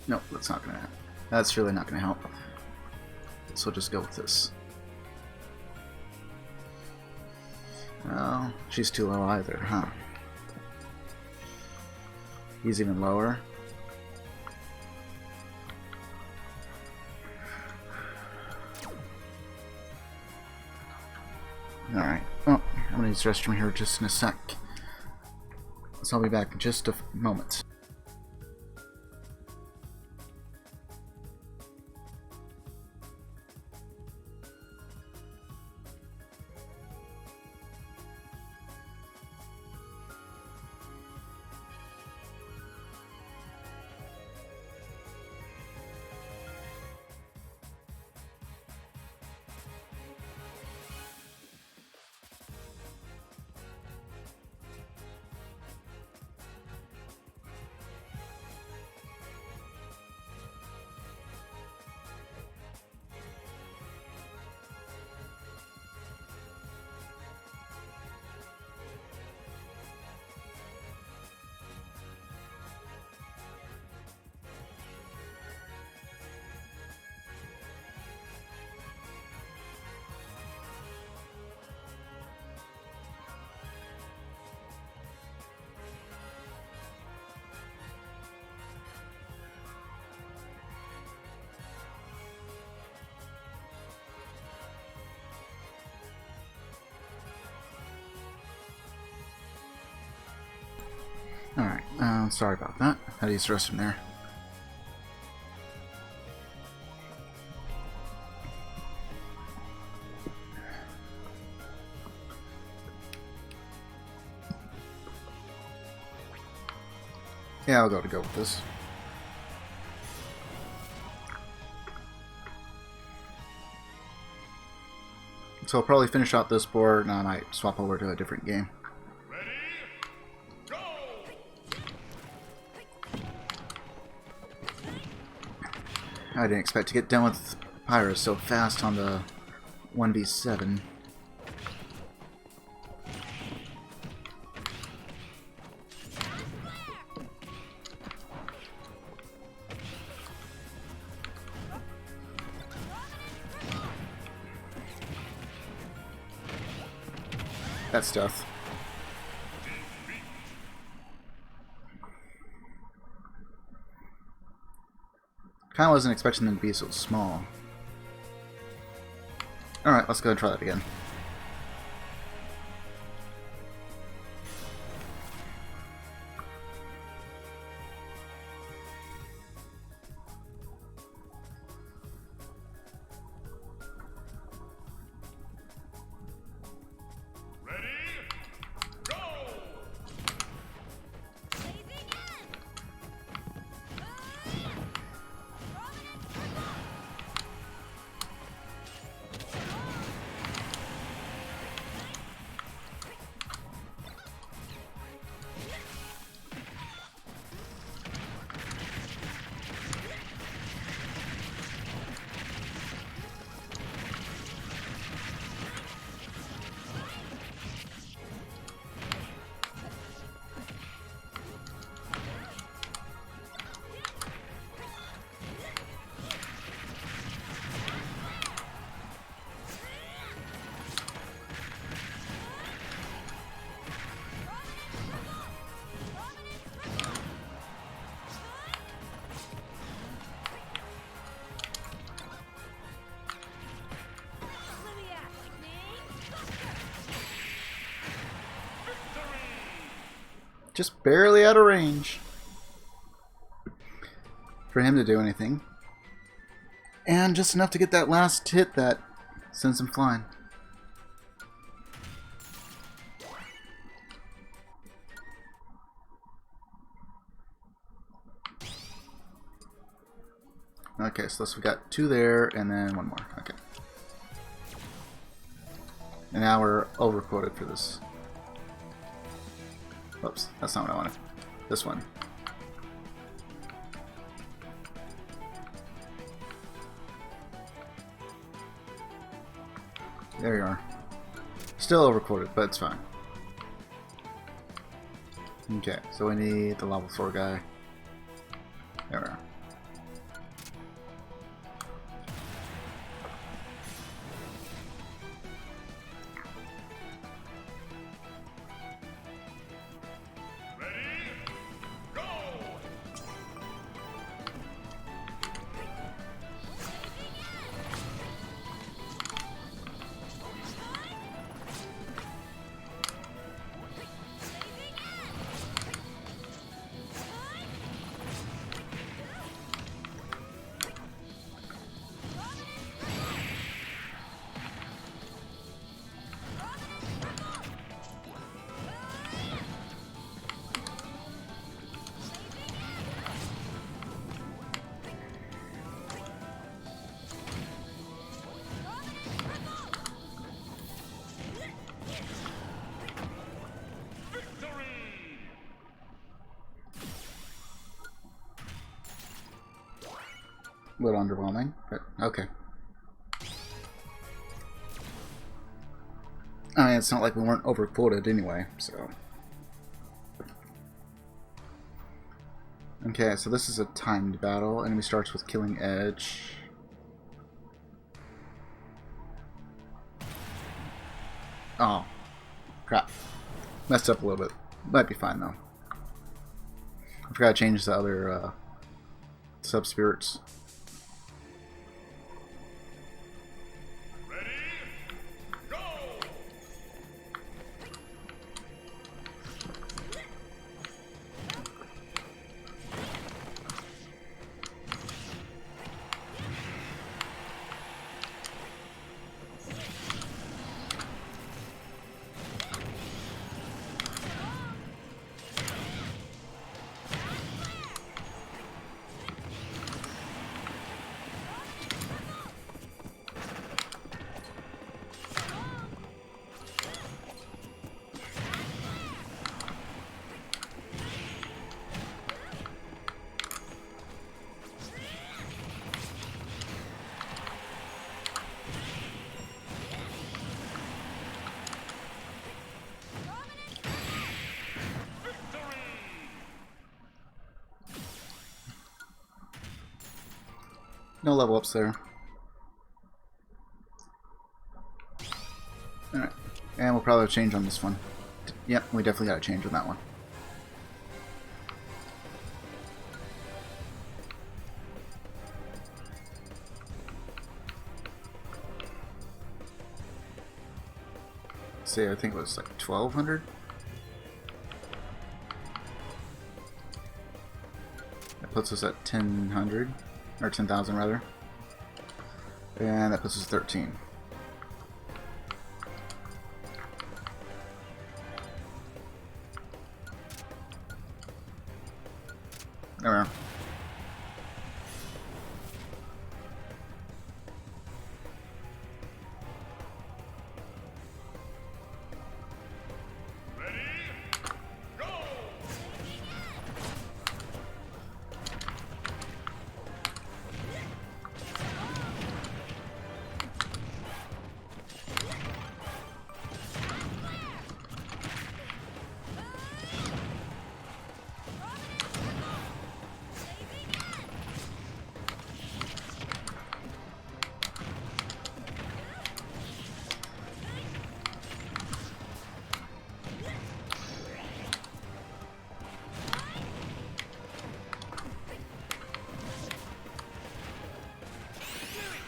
Nope, that's not gonna. That's really not gonna help. So we'll just go with this. Oh, she's too low either, huh? He's even lower. Alright, well, I'm gonna use the restroom here just in a sec. So I'll be back in just a moment. Alright, sorry about that. How do you stress from there? Yeah, I'll go with this. So I'll probably finish out this board, and I might swap over to a different game. Ready? Go! I didn't expect to get done with Pyra so fast on the 1v7. That stuff. Kinda wasn't expecting them to be so small. Alright, let's go and try that again. Just barely out of range for him to do anything. And just enough to get that last hit that sends him flying. Okay, so we got 2 there and then 1 more. Okay. And now we're overquoted for this. Whoops, that's not what I wanted. This one. There you are. Still overquoted, but it's fine. Okay, so we need the level 4 guy. There we are. A little underwhelming, but okay. I mean, it's not like we weren't overquoted anyway, so. Okay, so this is a timed battle. Enemy starts with killing Edge. Oh, crap. Messed up a little bit. Might be fine though. I forgot to change the other sub-spirits. no level ups there. Alright. And we'll probably have change on this one. Yep, we definitely got a change on that one. See, I think it was like 1200. That puts us at 1000, or 10,000 rather. And that puts us at 13. There we are.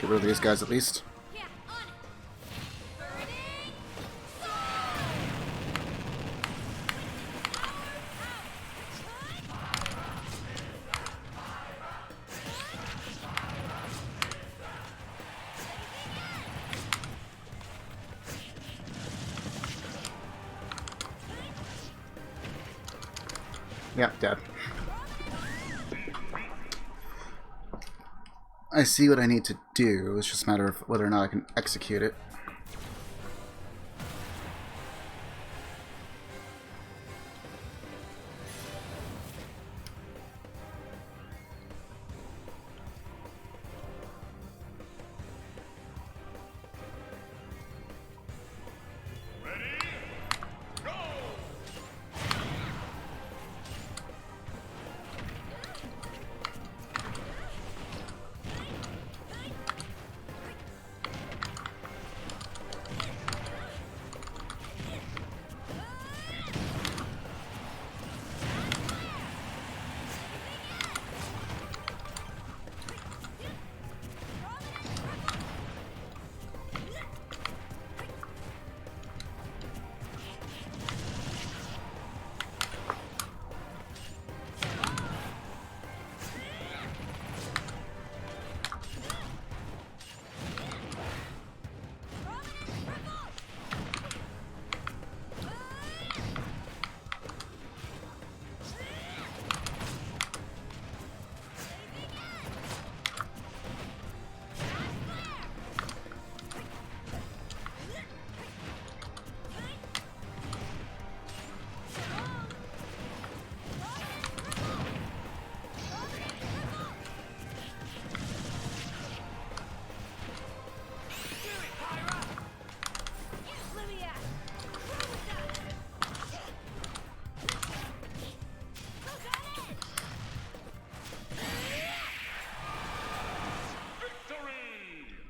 Get rid of these guys at least. Yeah, dead. I see what I need to do. It's just a matter of whether or not I can execute it.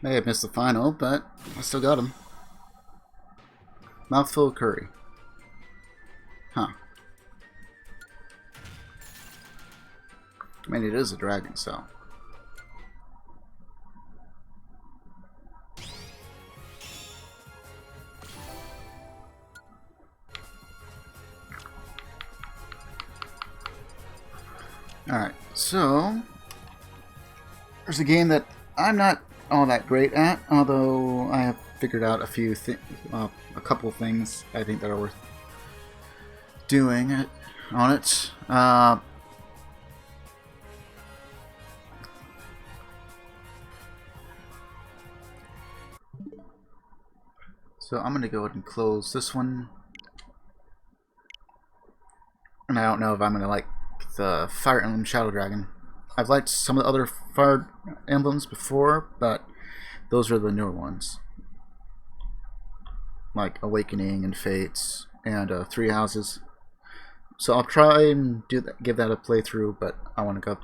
May have missed the final, but I still got him. Mouthful of curry. Huh. I mean, it is a dragon, so. Alright, so there's a game that I'm not all that great at, although I have figured out a couple things I think that are worth doing on it. So I'm going to go ahead and close this one. And I don't know if I'm going to like the Fire Emblem Shadow Dragon. I've liked some of the other Fire Emblems before, but those are the newer ones. Like Awakening and Fates and Three Houses. So I'll try and give that a playthrough, but I want to go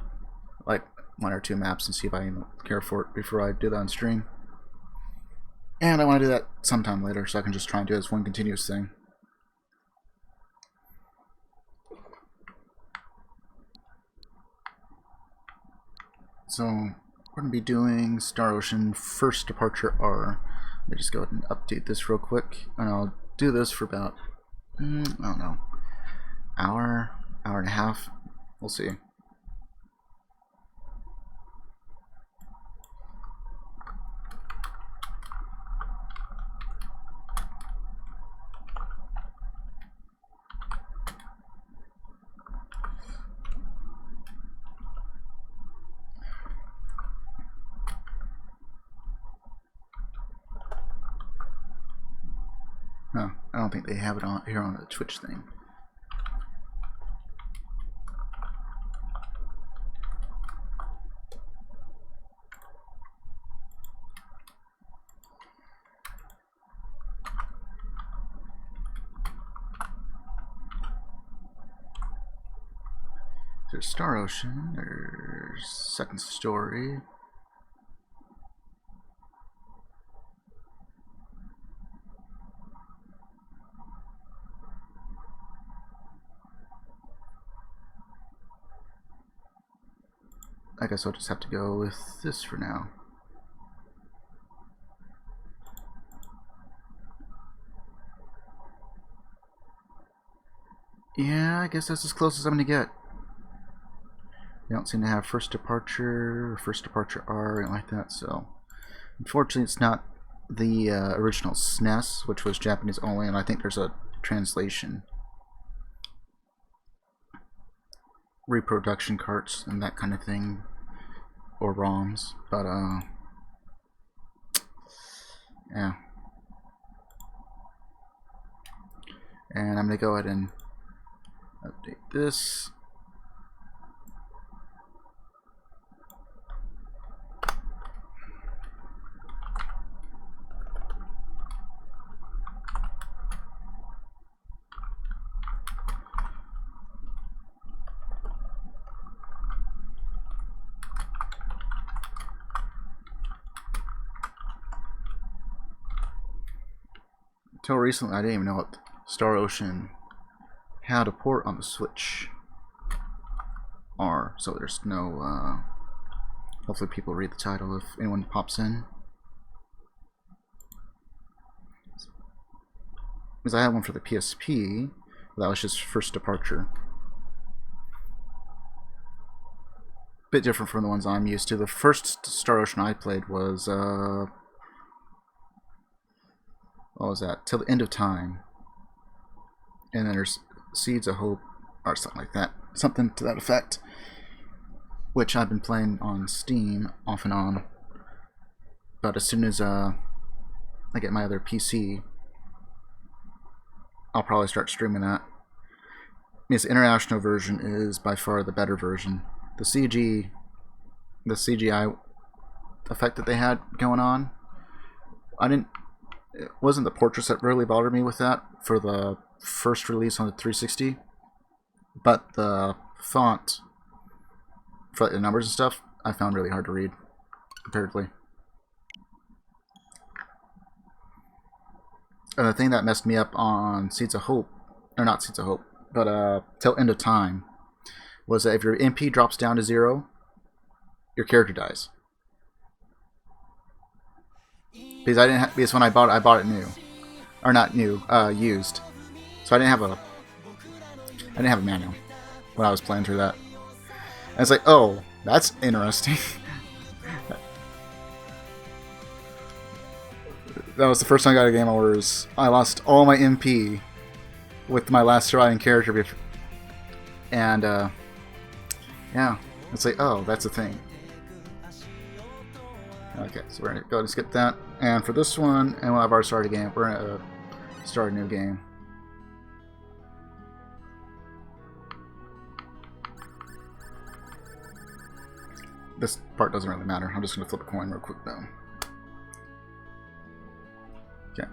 like 1 or 2 maps and see if I even care for it before I do that on stream. And I want to do that sometime later, so I can just try and do it as one continuous thing. So we're going to be doing Star Ocean First Departure R. Let me just go ahead and update this real quick, and I'll do this for about, I don't know, hour and a half. We'll see. No, I don't think they have it on here on the Twitch thing. There's Star Ocean, there's Second Story. I guess I'll just have to go with this for now. Yeah, I guess that's as close as I'm gonna get. They don't seem to have First Departure or First Departure R or anything like that, so unfortunately it's not the original SNES, which was Japanese only, and I think there's a translation. Reproduction carts and that kind of thing, or ROMs, but yeah. And I'm gonna go ahead and update this. Until recently, I didn't even know what Star Ocean had a port on the Switch R, so there's no, hopefully people read the title if anyone pops in. Because I had one for the PSP, but that was just First Departure. Bit different from the ones I'm used to. The first Star Ocean I played was, what was that? Till the End of Time. And then there's Seeds of Hope, or something like that. Something to that effect. Which I've been playing on Steam, off and on. But as soon as I get my other PC, I'll probably start streaming that. This international version is by far the better version. The CGI effect that they had going on, it wasn't the portraits that really bothered me with that for the first release on the 360, but the font for the numbers and stuff I found really hard to read comparatively. And the thing that messed me up on Seeds of Hope, or not Seeds of Hope, but Till End of Time, was that if your MP drops down to 0, your character dies. Because I didn't because when I bought it new, or not new, used. So I didn't have a manual when I was playing through that. And it's like, oh, that's interesting. That was the first time I got a game where I lost all my MP with my last surviving character, and yeah, it's like, oh, that's a thing. Okay, so we're gonna go and skip that. And for this one, and I've already started a game, we're gonna start a new game. This part doesn't really matter. I'm just gonna flip a coin real quick though. Okay.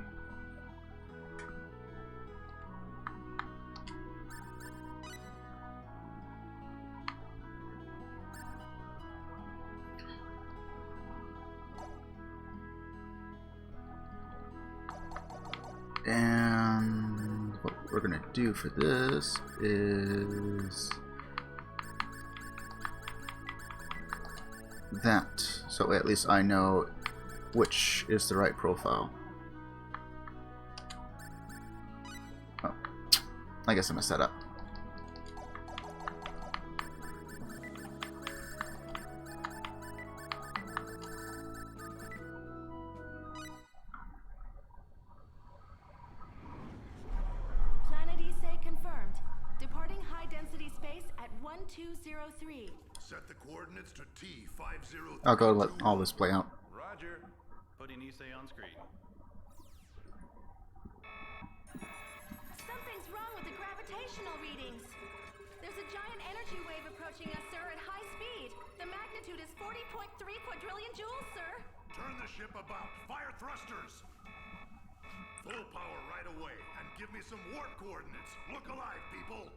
what we're going to do for this is that. So at least I know which is the right profile. Oh, I guess I messed that up. Set the coordinates to T50. I'll go let all this play out. Roger. Putting Issei on screen. Something's wrong with the gravitational readings. There's a giant energy wave approaching us, sir, at high speed. The magnitude is 40.3 quadrillion joules, sir. Turn the ship about. Fire thrusters. Full power right away, and give me some warp coordinates. Look alive, people.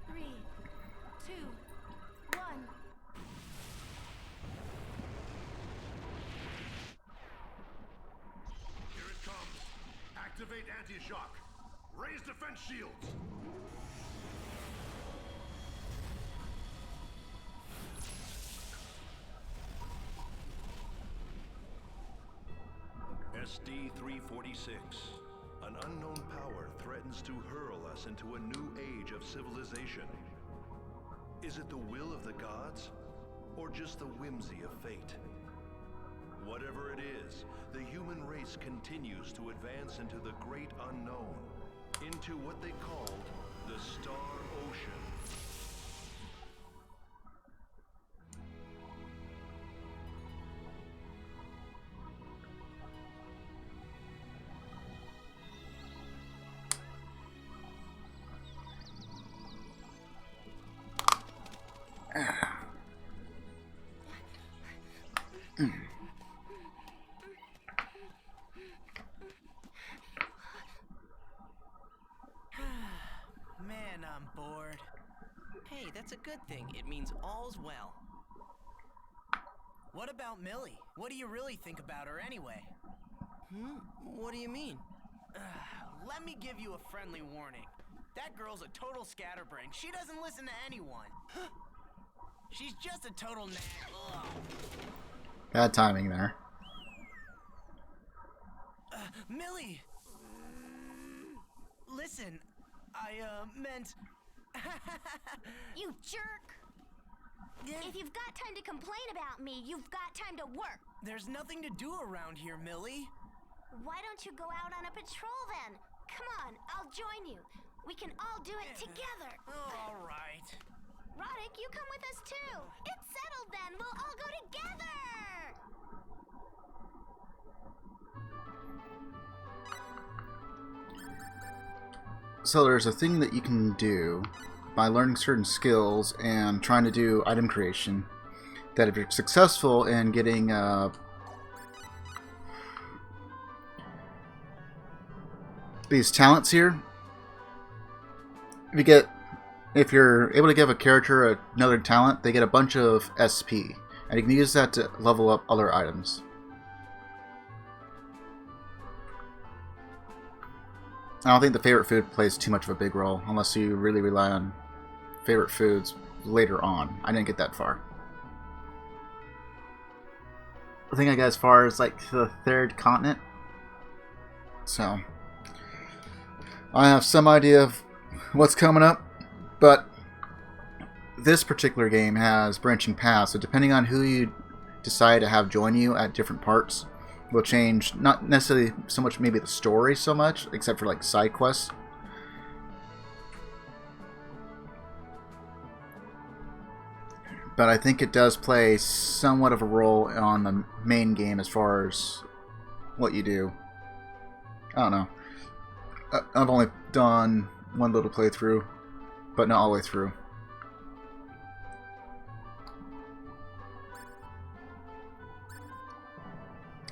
3, 2, 1. Here it comes. Activate anti-shock. Raise defense shields. SD-346. An unknown power threatens to hurl us into a new age of civilization. Is it the will of the gods, or just the whimsy of fate? Whatever it is, the human race continues to advance into the great unknown, into what they called the Star Ocean. Man, I'm bored. Hey, that's a good thing. It means all's well. What about Millie? What do you really think about her anyway? What do you mean? Let me give you a friendly warning. That girl's a total scatterbrain. She doesn't listen to anyone. She's just a total Bad timing there. Millie! Listen, I meant... You jerk! If you've got time to complain about me, you've got time to work. There's nothing to do around here, Millie. Why don't you go out on a patrol then? Come on, I'll join you. We can all do it together. All right. Roddick, you come with us too. It's settled then. We'll all go together. So there's a thing that you can do by learning certain skills and trying to do item creation, that if you're successful in getting these talents here, if you're able to give a character another talent, they get a bunch of SP, and you can use that to level up other items. I don't think the favorite food plays too much of a big role, unless you really rely on favorite foods later on. I didn't get that far. I think I got as far as like the third continent. So I have some idea of what's coming up, but this particular game has branching paths, so depending on who you decide to have join you at different parts will change, not necessarily so much maybe the story so much, except for like side quests. But I think it does play somewhat of a role on the main game as far as what you do. I don't know. I've only done one little playthrough, but not all the way through.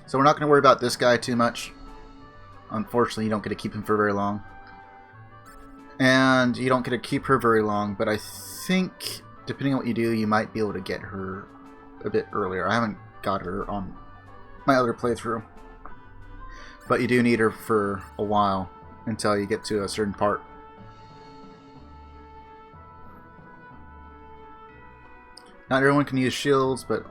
So we're not going to worry about this guy too much. Unfortunately, you don't get to keep him for very long. And you don't get to keep her very long, but I think, depending on what you do, you might be able to get her a bit earlier. I haven't got her on my other playthrough. But you do need her for a while until you get to a certain part. Not everyone can use shields, but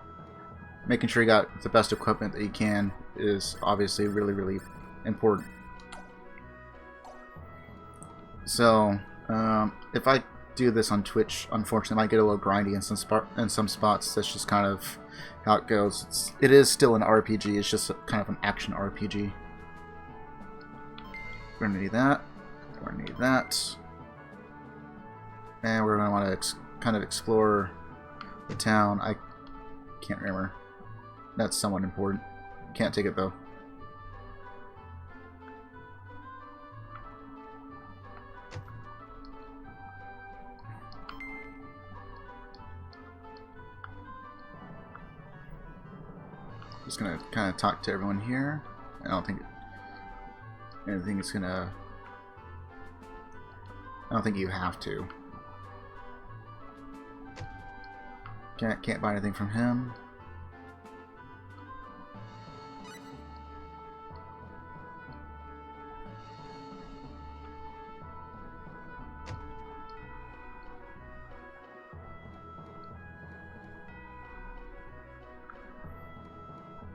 making sure you got the best equipment that you can is obviously really, really important. So, if I do this on Twitch, unfortunately, I might get a little grindy in some spots. That's just kind of how it goes. It is still an RPG. It's just kind of an action RPG. We're gonna need that. We're gonna need that, and we're gonna want to kind of explore the town. I can't remember. That's somewhat important. Can't take it though. Just gonna kind of talk to everyone here. I don't think anything is gonna. I don't think you have to. Can't buy anything from him.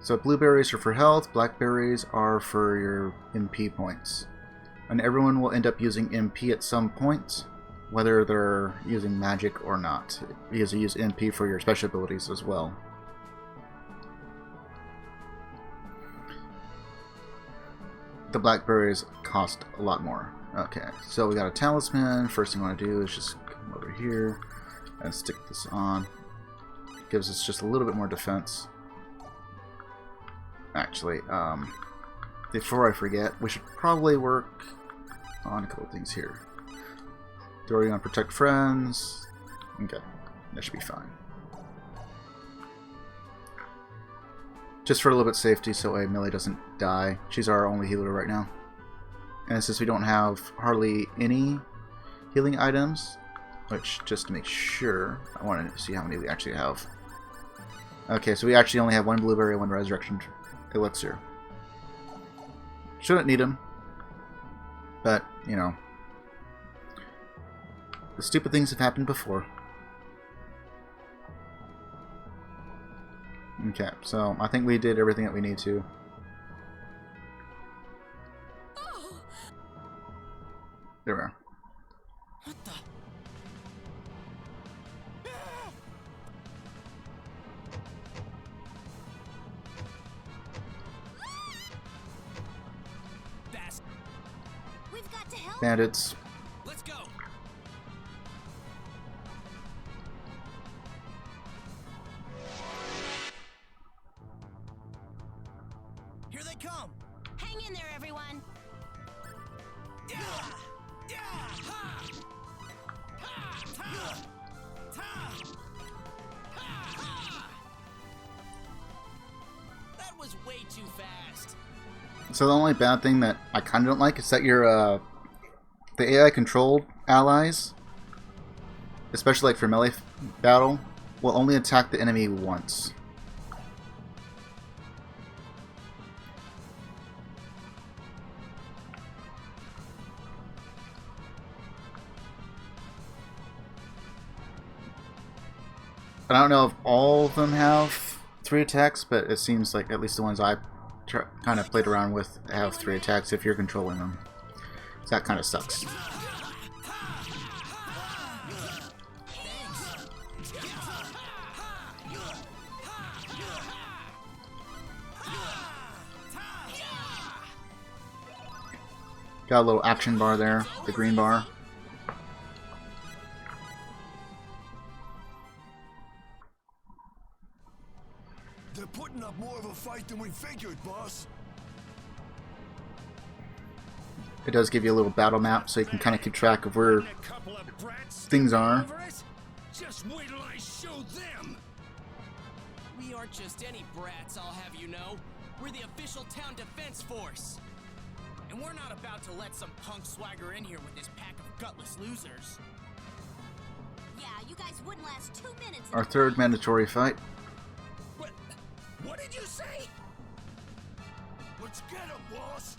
So blueberries are for health, blackberries are for your MP points. And everyone will end up using MP at some point, whether they're using magic or not, because you use MP for your special abilities as well. The blackberries cost a lot more. Okay, so we got a talisman. First thing I want to do is just come over here and stick this on. Gives us just a little bit more defense. Actually, before I forget, we should probably work on a couple of things here. Do we want to protect friends? Okay, that should be fine. Just for a little bit of safety, so Millie doesn't die. She's our only healer right now. And since we don't have hardly any healing items, which, just to make sure, I want to see how many we actually have. Okay, so we actually only have one blueberry and one resurrection elixir. Shouldn't need them, but you know, the stupid things have happened before. Okay, so I think we did everything that we need to. There we are. What the? We've got to help. Bandits. Let's go. Here they come. Hang in there, everyone. Yeah! Yeah! Ha! Ha! Ta! Ta! Ha! Ha! That was way too fast. So the only bad thing that I kind of don't like is that your the AI controlled allies, especially like for melee battle, will only attack the enemy once. I don't know if all of them have 3 attacks, but it seems like at least the ones I kind of played around with have 3 attacks if you're controlling them. So that kind of sucks. Got a little action bar there, the green bar. They're putting up more of a fight than we figured, boss. It does give you a little battle map, so you can kind of keep track of where things are. Just wait till I show them. We aren't just any brats, I'll have you know. We're the official town defense force. And we're not about to let some punk swagger in here with this pack of gutless losers. Yeah, you guys wouldn't last 2 minutes. Our third mandatory fight. What did you say? Let's get him, boss.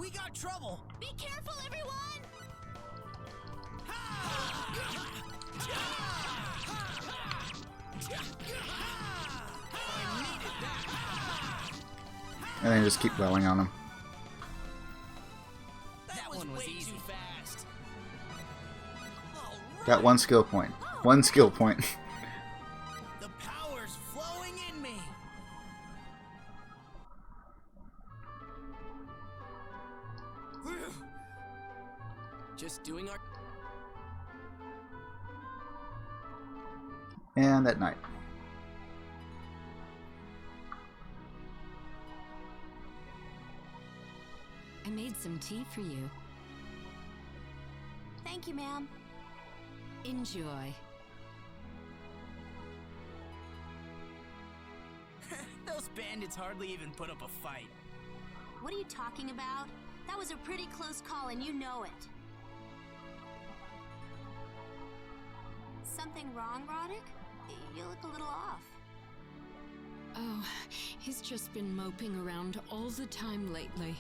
We got trouble! Be careful, everyone! And then just keep dwelling on him. That one was easy. Too fast. Got one skill point. One skill point. The power's flowing in me. Just doing our... And that night. I made some tea for you. Thank you, ma'am. Enjoy. Those bandits hardly even put up a fight. What are you talking about? That was a pretty close call, and you know it. Something wrong, Roddick? You look a little off. Oh, he's just been moping around all the time lately.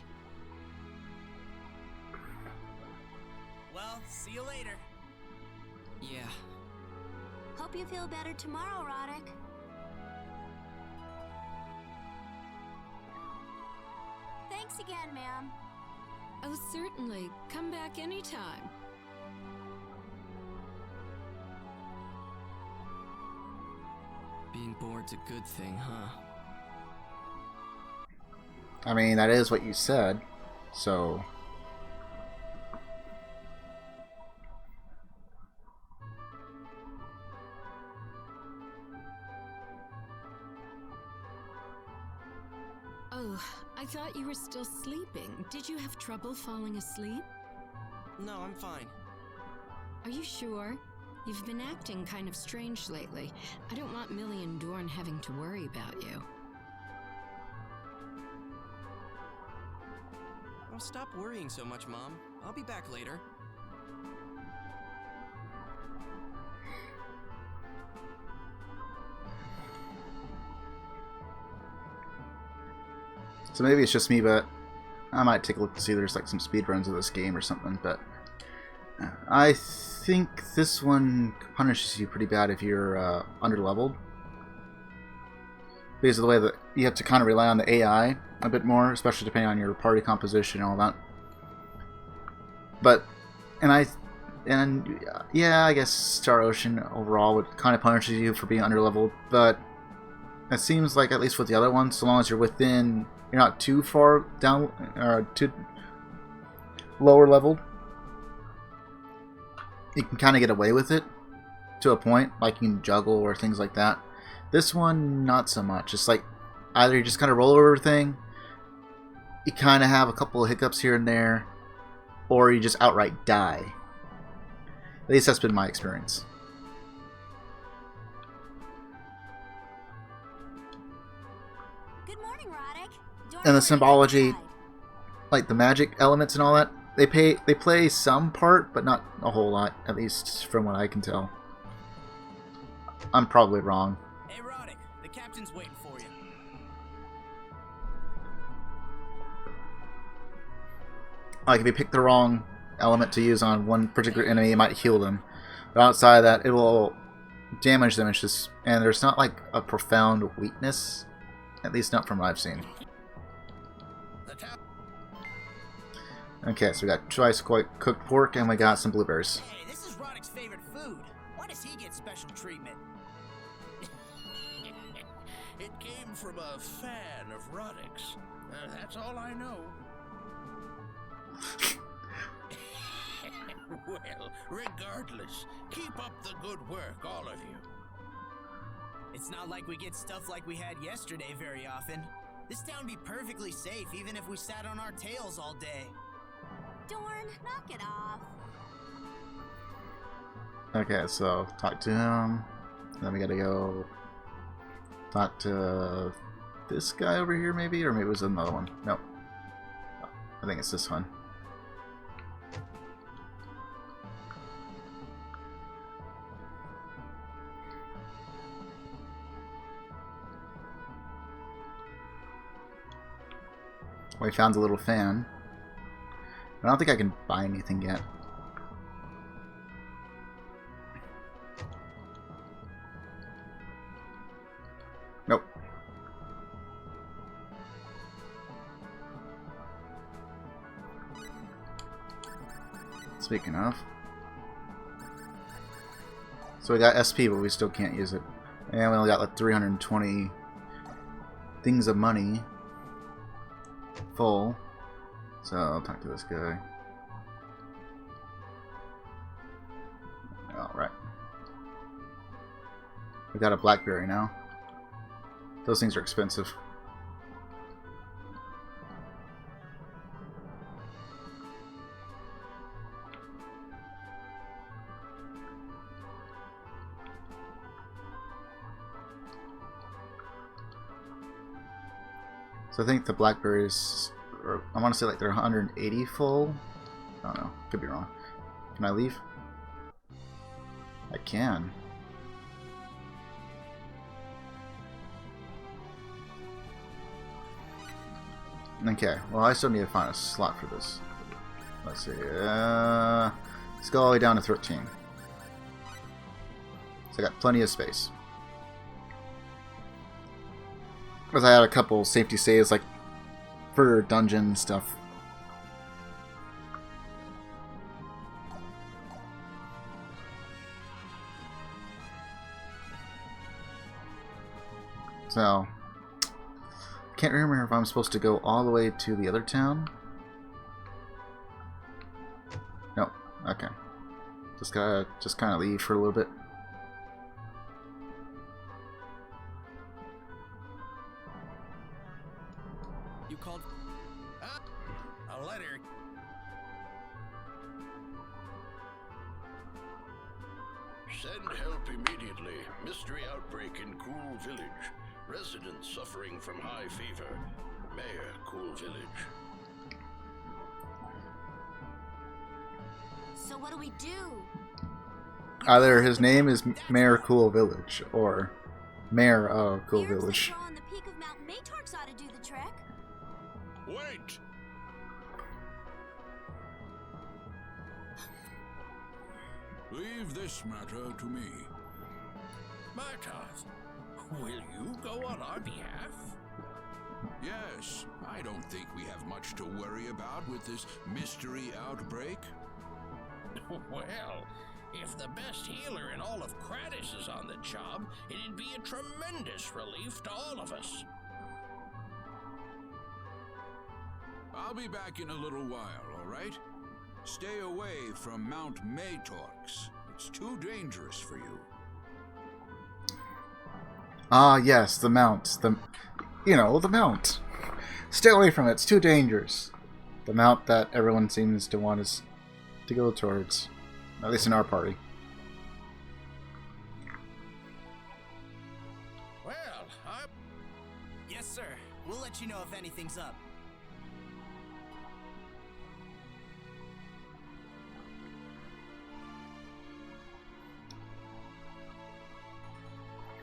Well, see you later. Yeah. Hope you feel better tomorrow, Roddick. Thanks again, ma'am. Oh, certainly. Come back anytime. Being bored's a good thing, huh? I mean, that is what you said, so... Oh, I thought you were still sleeping. Did you have trouble falling asleep? No, I'm fine. Are you sure? You've been acting kind of strange lately. I don't want Millie and Dorn having to worry about you. Oh, stop worrying so much, Mom. I'll be back later. So maybe it's just me, but I might take a look to see if there's like some speedruns of this game or something, but I think this one punishes you pretty bad if you're underleveled. Because of the way that you have to kind of rely on the AI a bit more, especially depending on your party composition and all that. But, yeah, I guess Star Ocean overall would kind of punish you for being underleveled, but it seems like at least with the other ones, so long as you're within, you're not too far down, or too lower leveled, you can kind of get away with it to a point, like you can juggle or things like that. This one, not so much. It's like either you just kind of roll over everything, you kind of have a couple of hiccups here and there, or you just outright die. At least that's been my experience. Good morning, Roddick. Dorn And the already symbology, outside. like the magic elements and all that, they play some part, but not a whole lot, at least from what I can tell. I'm probably wrong. Hey, Roddick, the captain's waiting for you. Like if you pick the wrong element to use on one particular enemy, it might heal them. But outside of that, it will damage them. It's just, and there's not like a profound weakness, at least not from what I've seen. Okay, so we got twice cooked pork and we got some blueberries. Hey, this is Roddick's favorite food. Why does he get special treatment? It came from a fan of Roddick's. That's all I know. Well, regardless, keep up the good work, all of you. It's not like we get stuff like we had yesterday very often. This town would be perfectly safe even if we sat on our tails all day. Dorn, knock it off. Okay, so talk to him. Then we gotta go talk to this guy over here, maybe? Or maybe it was another one. Nope. I think it's this one. We found a little fan. I don't think I can buy anything yet. Nope. Speaking of. So we got SP, but we still can't use it. And we only got like 320 things of money full. So I'll talk to this guy. Alright. We got a blackberry now. Those things are expensive. So I think the blackberries, or I want to say like they're 180 full. I don't know. Could be wrong. Can I leave? I can. Okay. Well, I still need to find a slot for this. Let's see. Let's go all the way down to 13. So I got plenty of space. Because I had a couple safety saves, like for dungeon stuff. So, can't remember if I'm supposed to go all the way to the other town. No, okay. Just kind of leave for a little bit. You called a letter. Send help immediately. Mystery outbreak in Cool Village. Residents suffering from high fever. Mayor, Cool Village. So what do we do? Either his name is Mayor Cool Village or Mayor of Cool Here's Village. the draw on the peak of Mount Matorx ought to do the trick. Wait! Leave this matter to me. Martov, will you go on our behalf? Yes, I don't think we have much to worry about with this mystery outbreak. Well, if the best healer in all of Kratos is on the job, it'd be a tremendous relief to all of us. I'll be back in a little while, all right? Stay away from Mount Matorx. It's too dangerous for you. Ah, yes, the Mount. The Mount. Stay away from it. It's too dangerous. The Mount that everyone seems to want us to go towards. At least in our party. Well, yes, sir. We'll let you know if anything's up.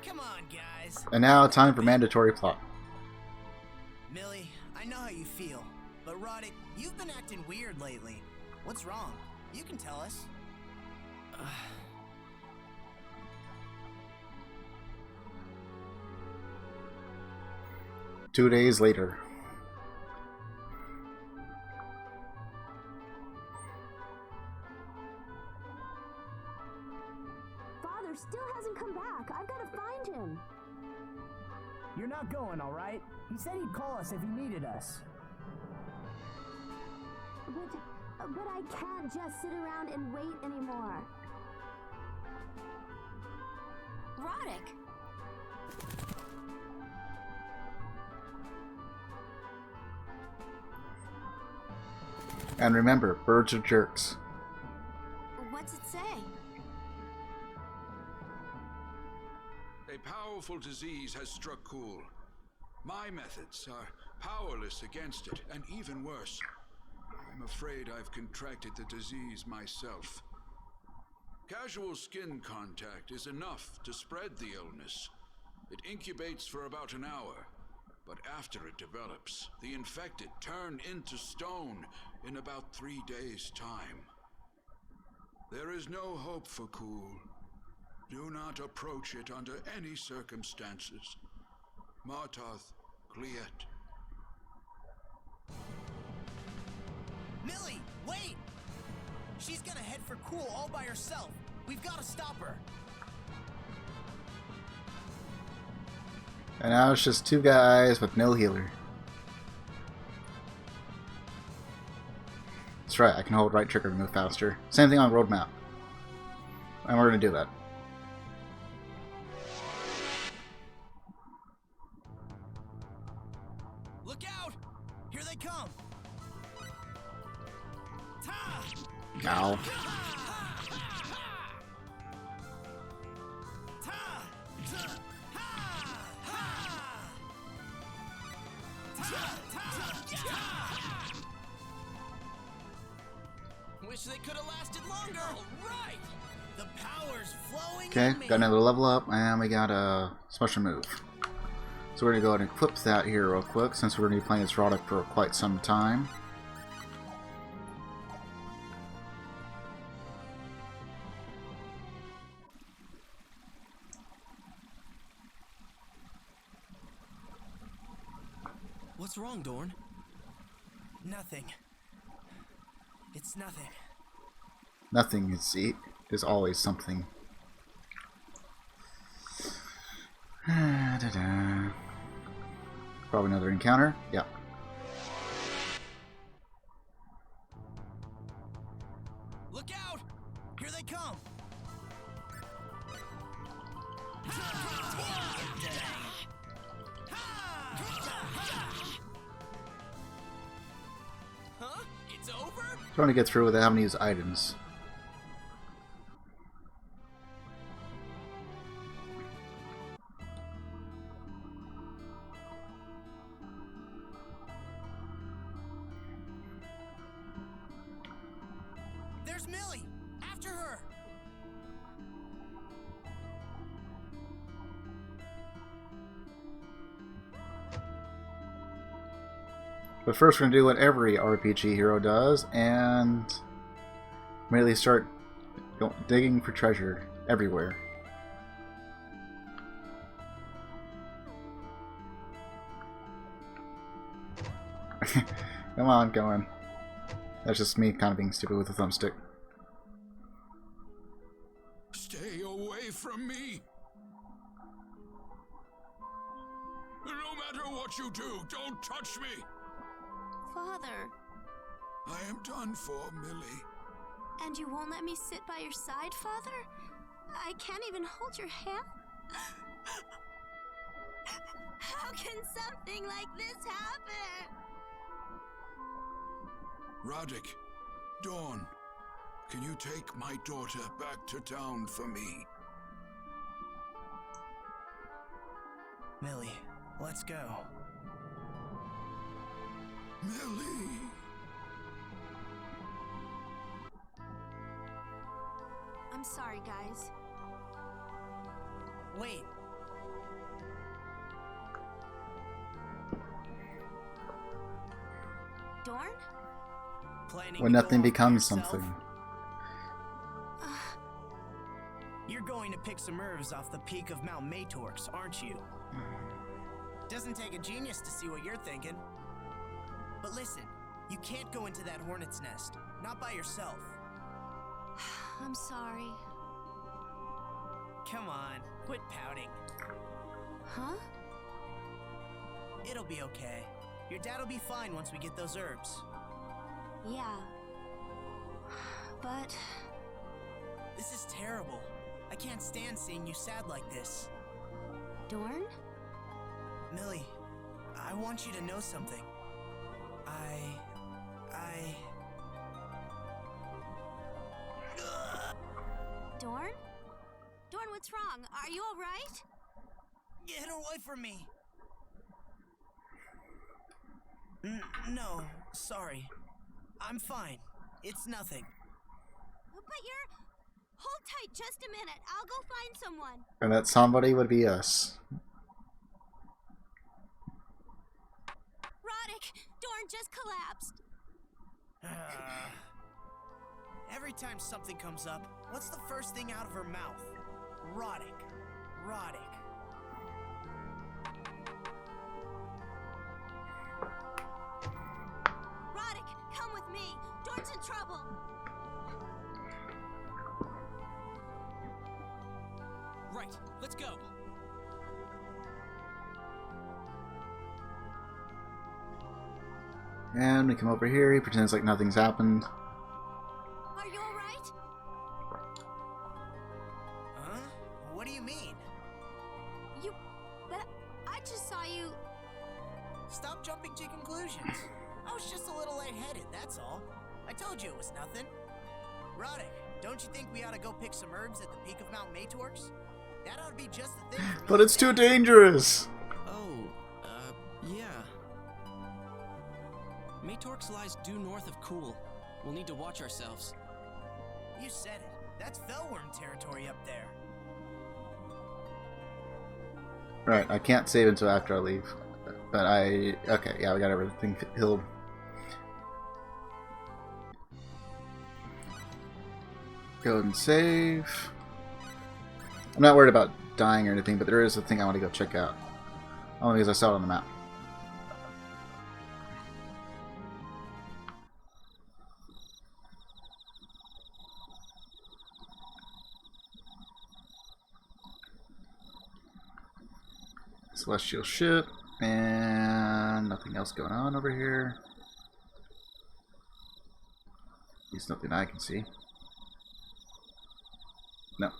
Come on, guys. And now, time for mandatory plot. Millie, I know how you feel, but Roddick, you've been acting weird lately. What's wrong? You can tell us. 2 days later. Father still hasn't come back. I've got to find him. You're not going, all right? He said he'd call us if he needed us. But I can't just sit around and wait anymore. Roddick! And remember, birds are jerks. What's it say? A powerful disease has struck Cool. My methods are powerless against it, and even worse, I'm afraid I've contracted the disease myself. Casual skin contact is enough to spread the illness. It incubates for about an hour, But after it develops, the infected turn into stone in about 3 days' time. There is no hope for Cool. Do not approach it under any circumstances. Martoth, Gliet. Millie, wait! She's gonna head for Cool all by herself. We've gotta stop her. And now it's just 2 guys with no healer. That's right, I can hold right trigger to move faster. Same thing on roadmap. And we're gonna do that. Look out! Here they come! Ta! Ow. Wish they could have lasted longer. All right. The power's flowing. Okay, in me. got another level up, and we got a special move. So we're gonna go ahead and equip that here real quick, since we're gonna be playing this product for quite some time. What's wrong, Dorn? Nothing. It's nothing. Nothing is always something. Da-da. Probably another encounter. Yep. Look out! Here they come. Huh? It's over? Trying to get through without having to use items. There's Millie! After her! But first we're going to do what every RPG hero does, and immediately start digging for treasure everywhere. Come on, go on. That's just me kind of being stupid with a thumbstick. Stay away from me! No matter what you do, don't touch me! Father, I am done for, Millie. and you won't let me sit by your side, Father? I can't even hold your hand. How can something like this happen? Radek, Dawn, can you take my daughter back to town for me? Millie, let's go. Millie! I'm sorry, guys. Wait. Dorn? Planning When to go nothing off by becomes yourself? something. You're going to pick some herbs off the peak of Mount Matorx, aren't you? Doesn't take a genius to see what you're thinking. But listen, you can't go into that hornet's nest. Not by yourself. I'm sorry. Come on, quit pouting. Huh? It'll be okay. Your dad'll be fine once we get those herbs. Yeah. But This is terrible. I can't stand seeing you sad like this. Dorn? Millie, I want you to know something. Dorn? Dorn, what's wrong? Are you all right? Get away from me! No, sorry. I'm fine. It's nothing. But you're... Hold tight just a minute. I'll go find someone. And that somebody would be us. Roddick, Dorn just collapsed. Every time something comes up, what's the first thing out of her mouth? Roddick. Roddick. Roddick, come with me. Dorn's in trouble. Right, let's go. And we come over here, he pretends like nothing's happened. Are you alright? Huh? What do you mean? I just saw you. Stop jumping to conclusions. I was just a little lightheaded, that's all. I told you it was nothing. Roddick, don't you think we ought to go pick some herbs at the peak of Mount Maytorx? That ought to be just the thing for But it's too dangerous! Yeah. Maytorx lies due north of Cool. We'll need to watch ourselves. You said it. That's Fellworm territory up there. Right, I can't save until after I leave. But okay, yeah, we got everything healed. Go ahead and save. I'm not worried about dying or anything, but there is a thing I want to go check out. Only because I saw it on the map. Celestial ship, and nothing else going on over here. At least nothing I can see. No.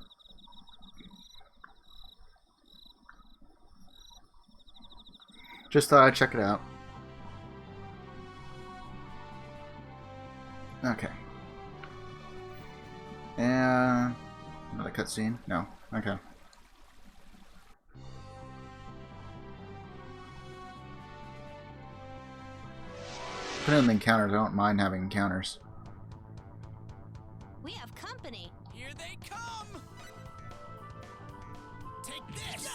Just thought I'd check it out. Okay. And another cutscene? No. Okay. Putting in the encounters, I don't mind having encounters. We have company. Here they come! Take this!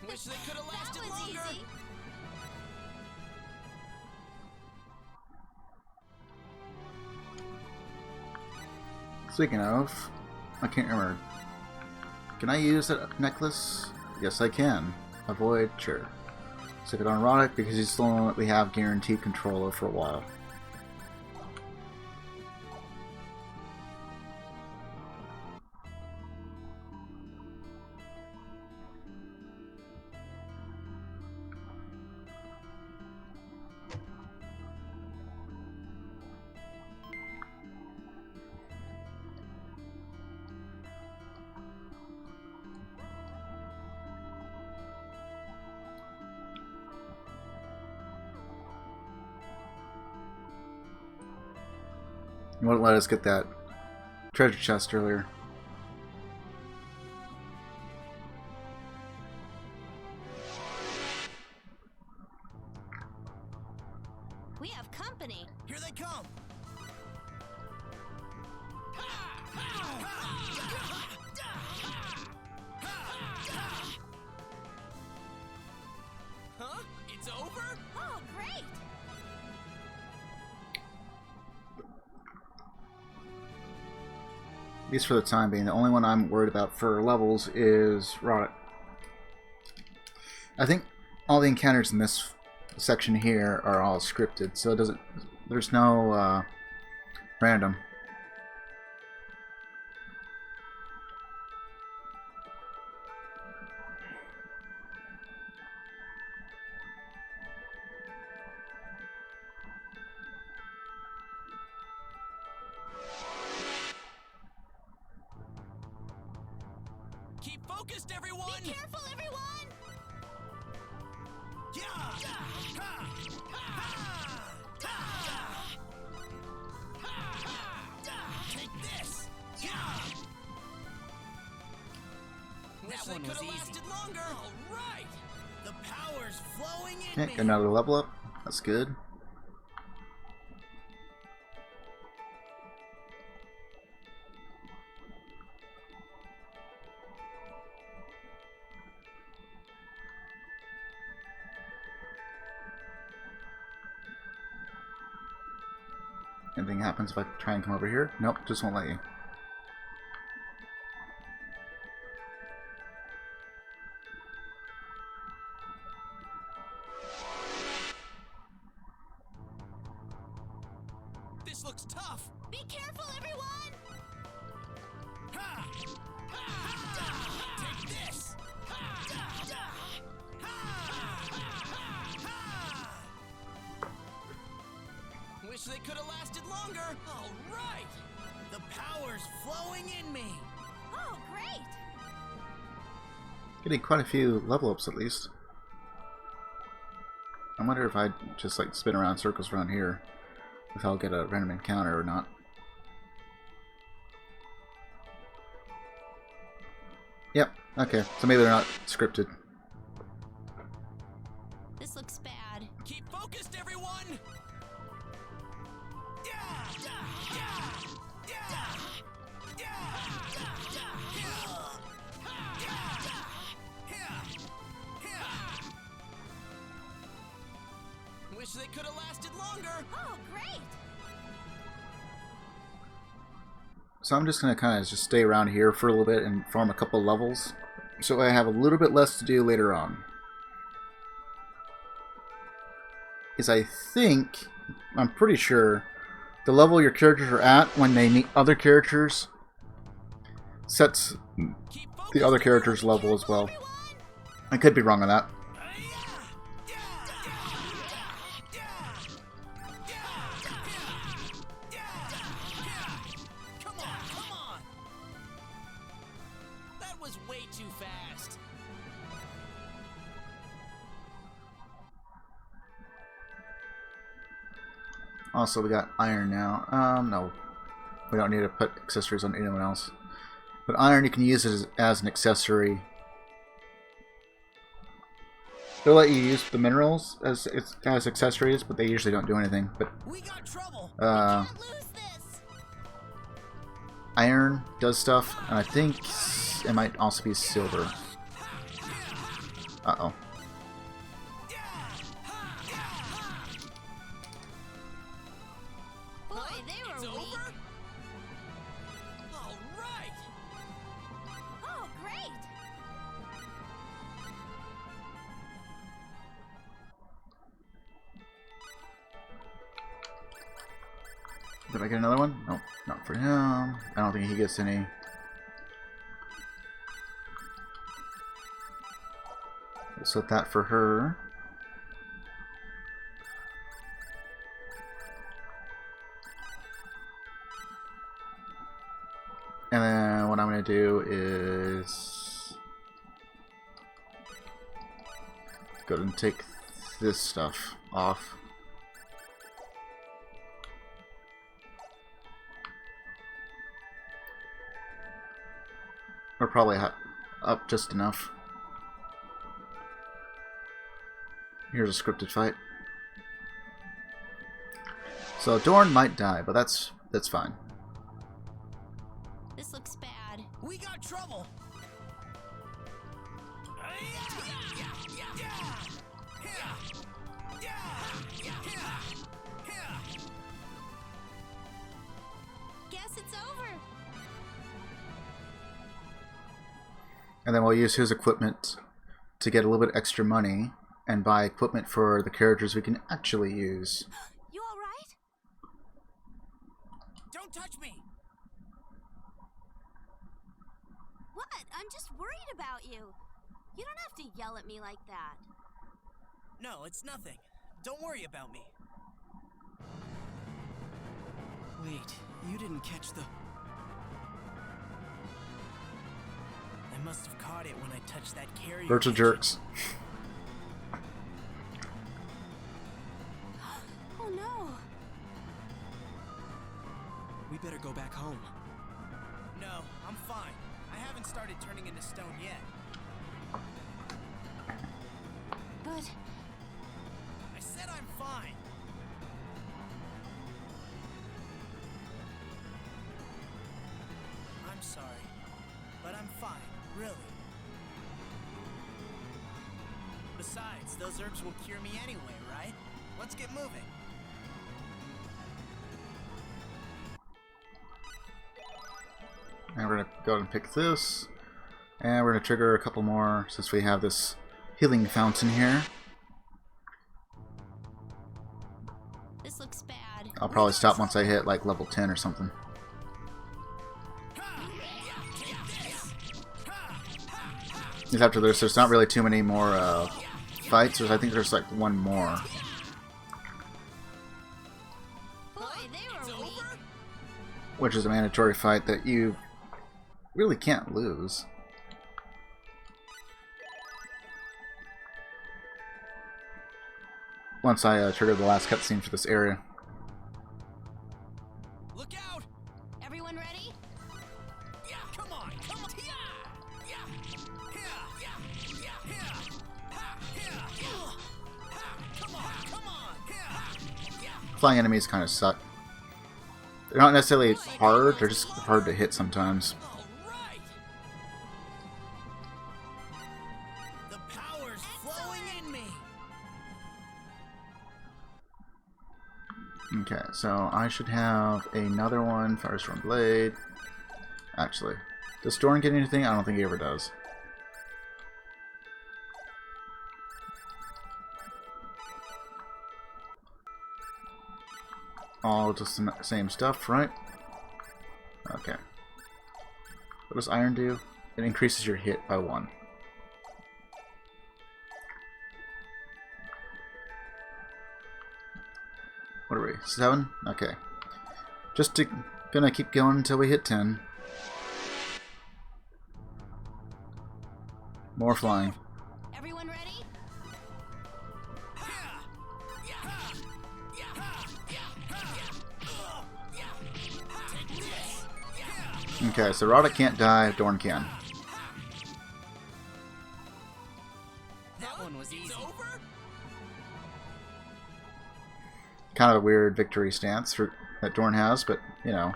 Wish they could have lasted That was longer! easy. Speaking of, I can't remember. Can I use that necklace? Yes, I can. Avoid, sure. Stick it on Roddick because he's the one that we have guaranteed control of for a while. You wouldn't let us get that treasure chest earlier. We have company. Here they come! Huh? It's over? Oh, great! At least for the time being, the only one I'm worried about for levels is Roddick. I think all the encounters in this section here are all scripted, so it doesn't. There's no random. Keep focused, everyone! Be careful, everyone! Take this! That one was easy. Longer. All right. The power's flowing in Okay, me. got another level up. That's good. Anything happens if I try and come over here? Nope, just won't let you. This looks tough. Be careful, everyone! Ha! Ha! Take this! Ha! Ha! Wish they could have lasted longer. All right. The power's flowing in me. Oh, great! Getting quite a few level ups at least. I wonder if I just like spin around circles around here, if I'll get a random encounter or not. Yep, okay, so maybe they're not scripted. This looks bad. Keep focused, everyone. Wish they could have lasted longer. Oh, great! So I'm just going to kind of just stay around here for a little bit and farm a couple levels, so I have a little bit less to do later on. Is I think, I'm pretty sure, the level your characters are at when they meet other characters sets the other character's level as well. I could be wrong on that. Also, we got iron now. No. We don't need to put accessories on anyone else. But iron, you can use it as an accessory. They'll let you use the minerals as accessories, but they usually don't do anything. But iron does stuff, and I think it might also be silver. Uh-oh. Did I get another one? Nope, not for him. I don't think he gets any. We'll set that for her. And then what I'm going to do is go ahead and take this stuff off. We're probably up just enough. Here's a scripted fight. So Dorn might die, but that's fine. This looks bad. We got trouble. Guess it's over. And then we'll use his equipment to get a little bit extra money and buy equipment for the characters we can actually use. You all right? Don't touch me. What? I'm just worried about you. You don't have to yell at me like that. No, it's nothing. Don't worry about me. Wait, you didn't catch the... I must have caught it when I touched that carrier. Birds of jerks. Oh no. We better go back home. No, I'm fine. I haven't started turning into stone yet. But I said I'm fine. I'm sorry, but I'm fine, really. Besides, those herbs will cure me anyway, right? Let's get moving. And we're going to go ahead and pick this. And we're going to trigger a couple more since we have this healing fountain here. This looks bad. I'll probably stop once I hit like level 10 or something. Because after this, there's not really too many more fights. I think there's like one more. Which is a mandatory fight that you really can't lose. Once I trigger the last cutscene for this area. Look out! Everyone ready? Yeah, come on, come on! Yeah, yeah, yeah, yeah, yeah, ha, yeah, ha, come on, yeah. Flying enemies kind of suck. They're not necessarily hard, they're just hard to hit sometimes. Alright! The power's flowing in me! Okay, so I should have another one, Firestorm Blade. Actually, does Dorn get anything? I don't think he ever does. All just the same stuff, right? Okay. What does iron do? It increases your hit by 1. What are we? 7? Okay. Gonna keep going until we hit 10. More flying. Everyone ready? Okay, so Roddick can't die, Dorn can. That one was easy. Kind of a weird victory stance that Dorn has, but, you know.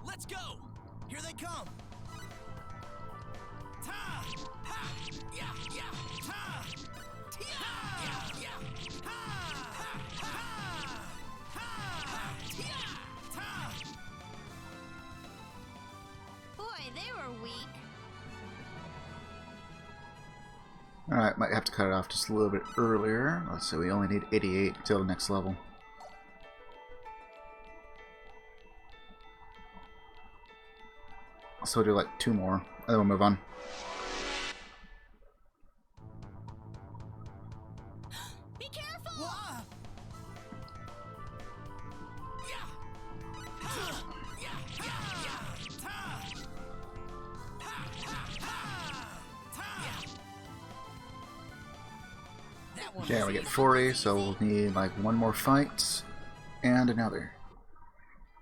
Let's go! Here they come! Ta! Ha! Yeah! Yeah! Ta! Tia! Yeah! Yeah! Ha! Ha! Ha! Tia! Ta! Boy, they were weak. Alright, might have to cut it off just a little bit earlier. Let's see, we only need 88 till the next level. So we'll do like 2 more, and then we'll move on. Be careful! Wah! Yeah! Ha! Yeah! Yeah! Yeah! Ta! Ha! Ha! Ha! Ta! That one Okay, was we get easy. 40, so we'll need like 1 more fight and another.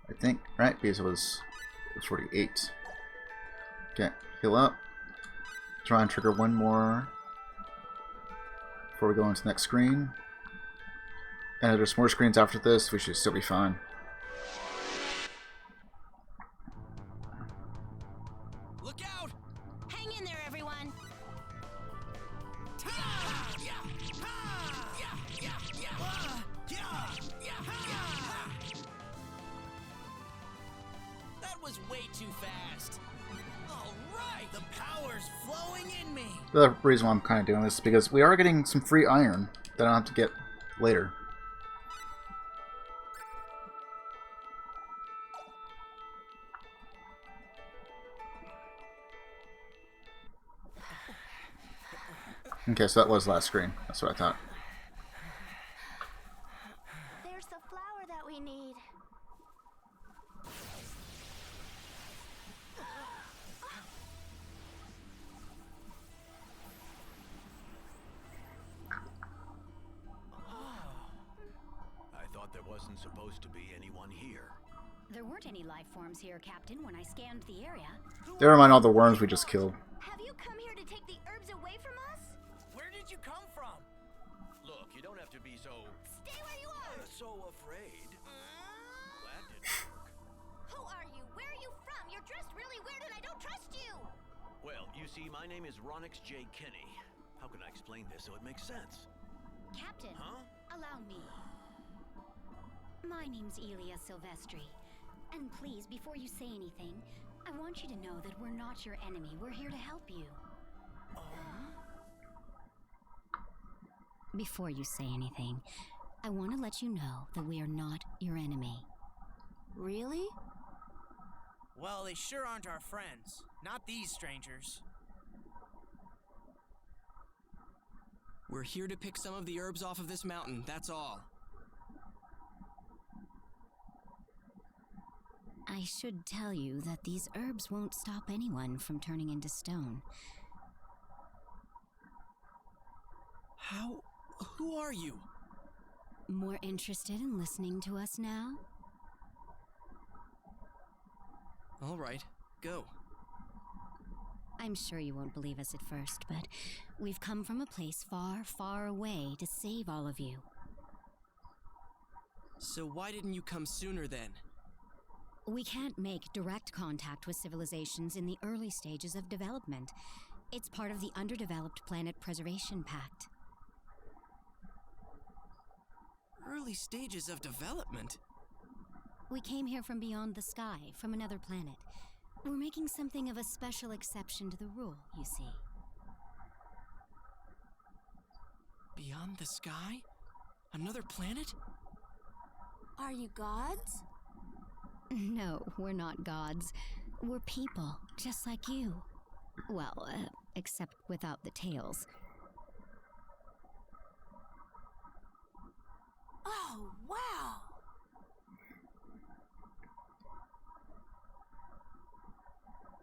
I think, right? Because it was 48. Okay, heal up. Try and trigger 1 more before we go into the next screen. And if there's more screens after this, we should still be fine. Look out! Hang in there, everyone. Ta! Yeah! Ha! Yeah! Yeah! Yeah! Yeah! Yeah! Ha! That was way too fast. All right, the power's flowing in me. The other reason why I'm kind of doing this is because we are getting some free iron that I don't have to get later. Okay, so that was last screen. That's what I thought. There's the flower that we need. I thought there wasn't supposed to be anyone here. There weren't any life forms here, Captain, when I scanned the area. Never mind all the worms we just killed. Have you come here to take the herbs away from us? Where did you come from? Look, you don't have to be so... Stay where you are! so afraid. That didn't work. Who are you? Where are you from? You're dressed really weird and I don't trust you! Well, you see, my name is Ronix J. Kinney. How can I explain? explained this, so it makes sense. Captain, Huh? allow me. My name's Elia Silvestri. And please, before you say anything, I want you to know that we're not your enemy. We're here to help you. Before you say anything, I want to let you know that we are not your enemy. Really? Well, they sure aren't our friends. Not these strangers. We're here to pick some of the herbs off of this mountain, that's all. I should tell you that these herbs won't stop anyone from turning into stone. Who are you? More interested in listening to us now? All right, go. I'm sure you won't believe us at first, but we've come from a place far, far away to save all of you. So why didn't you come sooner then? We can't make direct contact with civilizations in the early stages of development. It's part of the Underdeveloped Planet Preservation Pact. Early stages of development? We came here from beyond the sky, from another planet. We're making something of a special exception to the rule, you see. Beyond the sky? Another planet? Are you gods? No, we're not gods. We're people, just like you. Well, except without the tails. Oh, wow!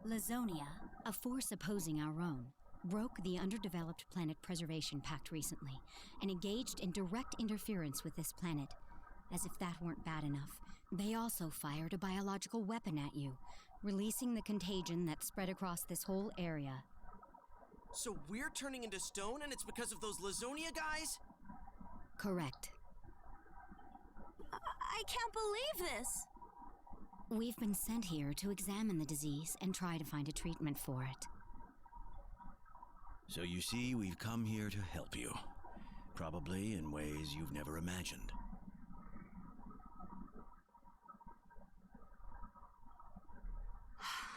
Lazonia, a force opposing our own, broke the Underdeveloped Planet Preservation Pact recently and engaged in direct interference with this planet. As if that weren't bad enough, they also fired a biological weapon at you, releasing the contagion that spread across this whole area. So we're turning into stone and it's because of those Lazonia guys? Correct. I can't believe this! We've been sent here to examine the disease and try to find a treatment for it. So you see, we've come here to help you. Probably in ways you've never imagined.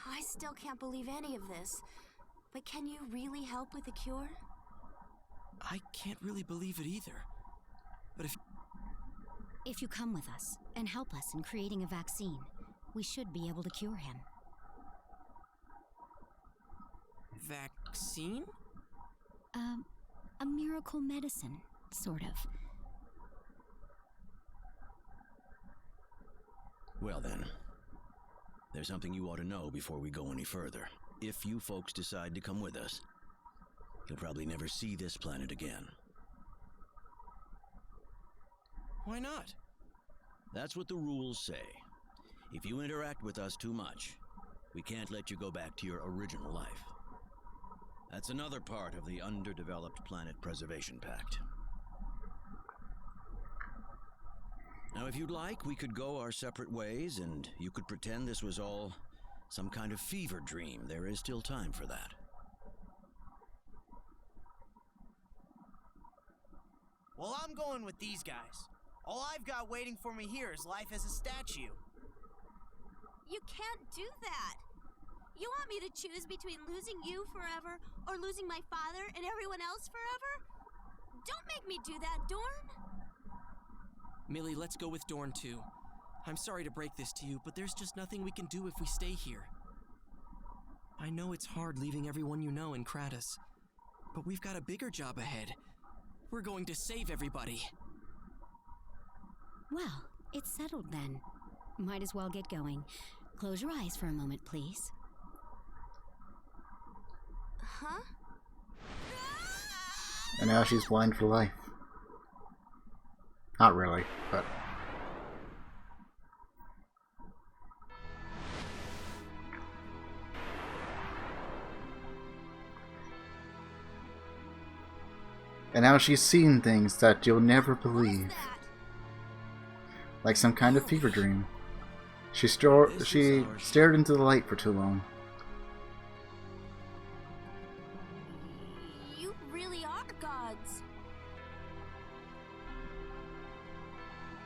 I still can't believe any of this. But can you really help with the cure? I can't really believe it either. But if you come with us and help us in creating a vaccine, we should be able to cure him. Vaccine? A miracle medicine, sort of. Well then, there's something you ought to know before we go any further. If you folks decide to come with us, you'll probably never see this planet again. Why not? That's what the rules say. If you interact with us too much, we can't let you go back to your original life. That's another part of the Underdeveloped Planet Preservation Pact. Now, if you'd like, we could go our separate ways, and you could pretend this was all some kind of fever dream. There is still time for that. Well, I'm going with these guys. All I've got waiting for me here is life as a statue. You can't do that! You want me to choose between losing you forever or losing my father and everyone else forever? Don't make me do that, Dorn! Millie, let's go with Dorn too. I'm sorry to break this to you, but there's just nothing we can do if we stay here. I know it's hard leaving everyone you know in Kratos, but we've got a bigger job ahead. We're going to save everybody. Well, it's settled then. Might as well get going. Close your eyes for a moment, please. Huh? And now she's blind for life. Not really, but... And now she's seen things that you'll never believe. Like some kind of fever dream. She stared into the light for too long. You really are gods.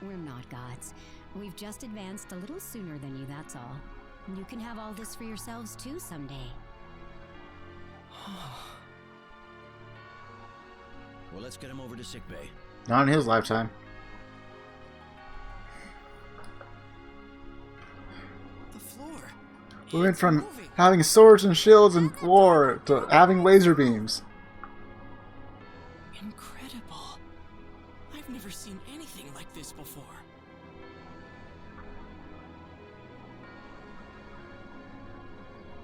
We're not gods. We've just advanced a little sooner than you, that's all. You can have all this for yourselves too someday. Well, let's get him over to sickbay. Not in his lifetime. The floor. We went from having swords and shields and war to having laser beams. Incredible. I've never seen anything like this before.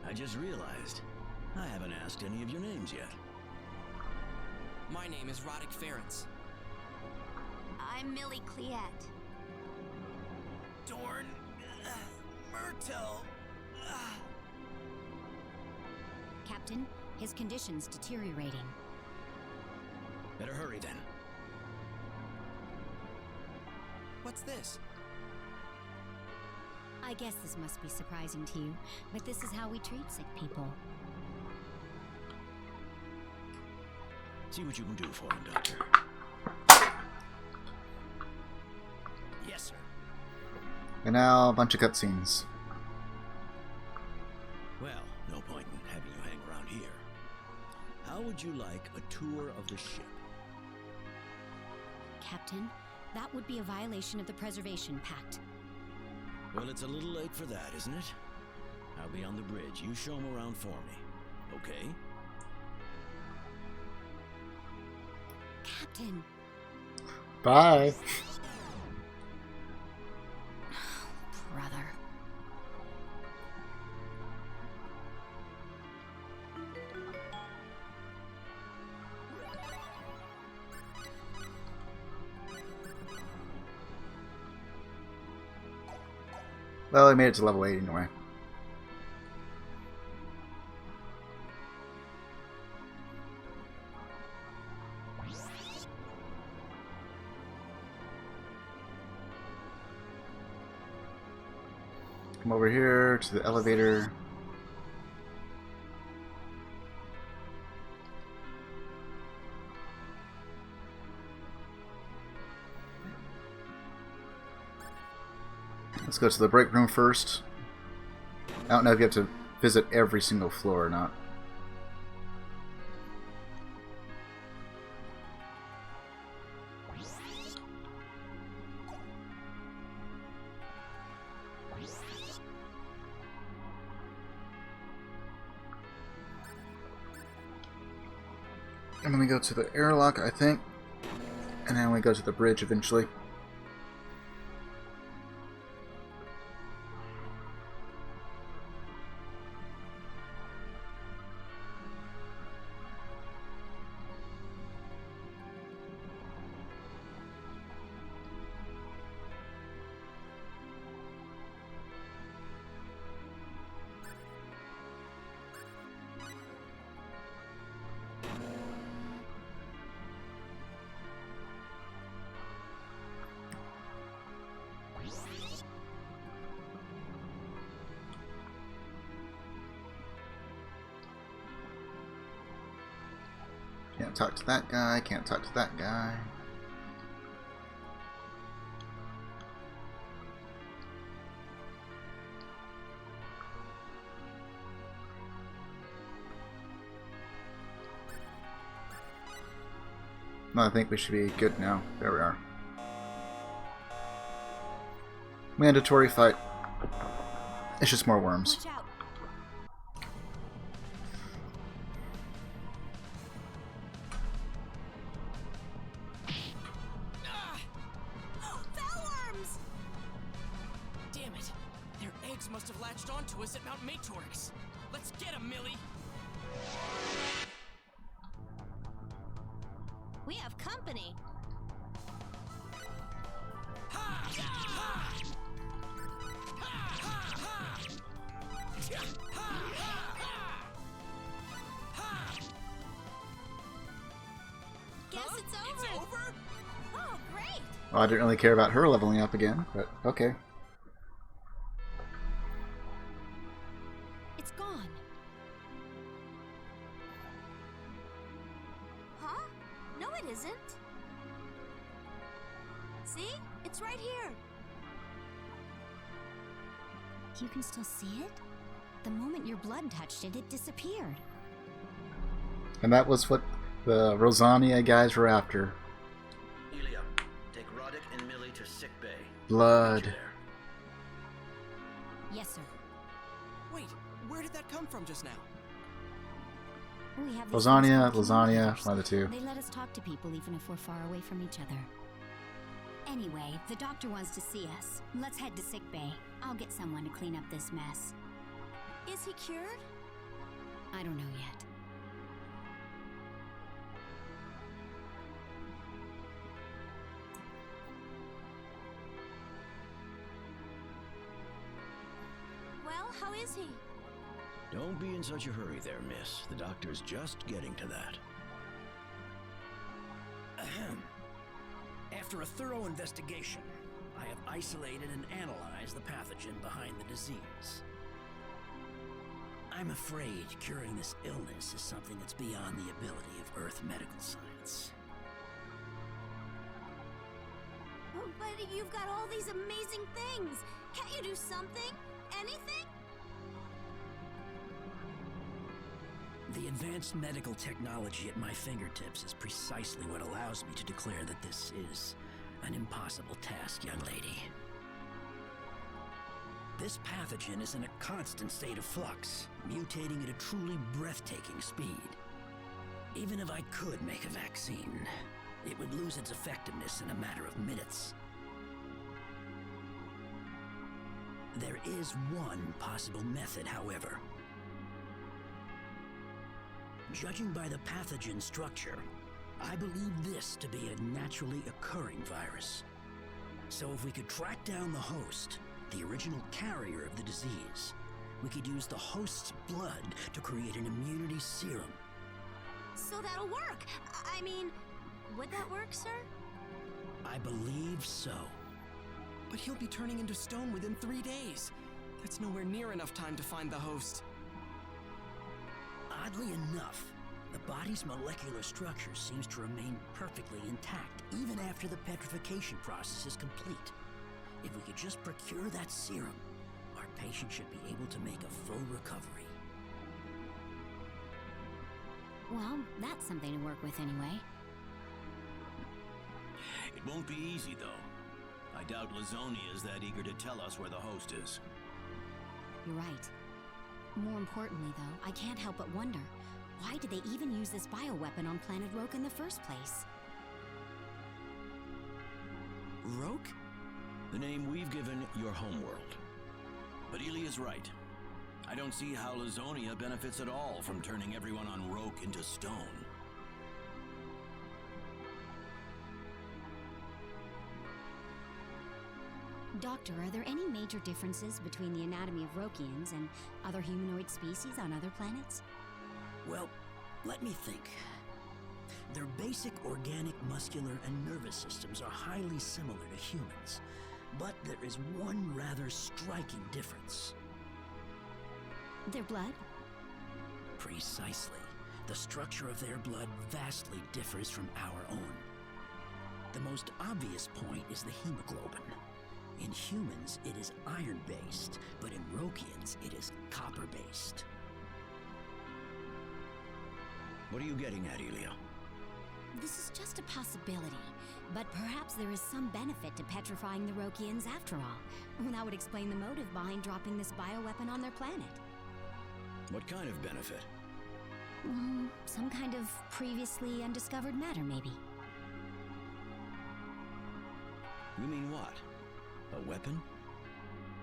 I just realized I haven't asked any of your names yet. My name is Roddick Ference. I'm Millie Cleette. Dorn. Myrtle. Captain, his condition's deteriorating. Better hurry then. What's this? I guess this must be surprising to you, but this is how we treat sick people. See what you can do for him, Doctor. Yes, sir. And now a bunch of cutscenes. Well, no point in having you hang around here. How would you like a tour of the ship? Captain, that would be a violation of the Preservation Pact. Well, it's a little late for that, isn't it? I'll be on the bridge. You show him around for me. Okay? Captain! Bye. Brother. Well, I made it to level 8 anyway. Come over here to the elevator. Let's go to the break room first. I don't know if you have to visit every single floor or not. And then we go to the airlock, I think. And then we go to the bridge eventually. Can't talk to that guy, can't talk to that guy. No, I think we should be good now. There we are. Mandatory fight. It's just more worms. Watch out. Fellworms! Damn it! Their eggs must have latched onto us at Mount Matorix. Let's get them, Millie! We have company. Ha! Ha! Ha! Ha! Ha! Ha! Ha! Guess it's over. It's over? Oh, great. Well, I didn't really care about her leveling up again, but okay. It's gone. Huh? it isn't. See? It's right here. You can still see it? The moment your blood touched it, it disappeared. And that was what the Rosania guys were after. Elia, take Roddick and Millie to sick bay. Blood. Yes, sir. Wait, where did that come from just now? We have these Lasagna, things called lasagna, communicators. one of the two. They let us talk to people even if we're far away from each other. Anyway, the doctor wants to see us. Let's head to sickbay. I'll get someone to clean up this mess. Is he cured? I don't know yet. Well, how is he? Don't be in such a hurry there, miss. The doctor's just getting to that. Ahem. After a thorough investigation, I have isolated and analyzed the pathogen behind the disease. I'm afraid curing this illness is something that's beyond the ability of Earth medical science. Oh, but you've got all these amazing things. Can't you do something? Anything? The advanced medical technology at my fingertips is precisely what allows me to declare that this is an impossible task, young lady. This pathogen is in a constant state of flux, mutating at a truly breathtaking speed. Even if I could make a vaccine, it would lose its effectiveness in a matter of minutes. There is one possible method, however. Judging by the pathogen structure, I believe this to be a naturally occurring virus. So if we could track down the host, the original carrier of the disease, we could use the host's blood to create an immunity serum. So that'll work. I mean, would that work, sir? I believe so. But he'll be turning into stone within 3 days. That's nowhere near enough time to find the host. Oddly enough, the body's molecular structure seems to remain perfectly intact even after the petrification process is complete. If we could just procure that serum, our patient should be able to make a full recovery. Well, that's something to work with anyway. It won't be easy, though. I doubt Lazonia is that eager to tell us where the host is. You're right. More importantly, though, I can't help but wonder, why did they even use this bioweapon on planet Roke in the first place? Roke? The name we've given your homeworld. But Ely is right. I don't see how Lazonia benefits at all from turning everyone on Roke into stone. Doctor, are there any major differences between the anatomy of Rokians and other humanoid species on other planets? Well, let me think. Their basic organic, muscular, and nervous systems are highly similar to humans. But there is one rather striking difference. Their blood? Precisely. The structure of their blood vastly differs from our own. The most obvious point is the hemoglobin. In humans, it is iron-based, but in Rokians, it is copper-based. What are you getting at, Elia? This is just a possibility, but perhaps there is some benefit to petrifying the Rokians after all. That would explain the motive behind dropping this bioweapon on their planet. What kind of benefit? Some kind of previously undiscovered matter, maybe. You mean what? A weapon?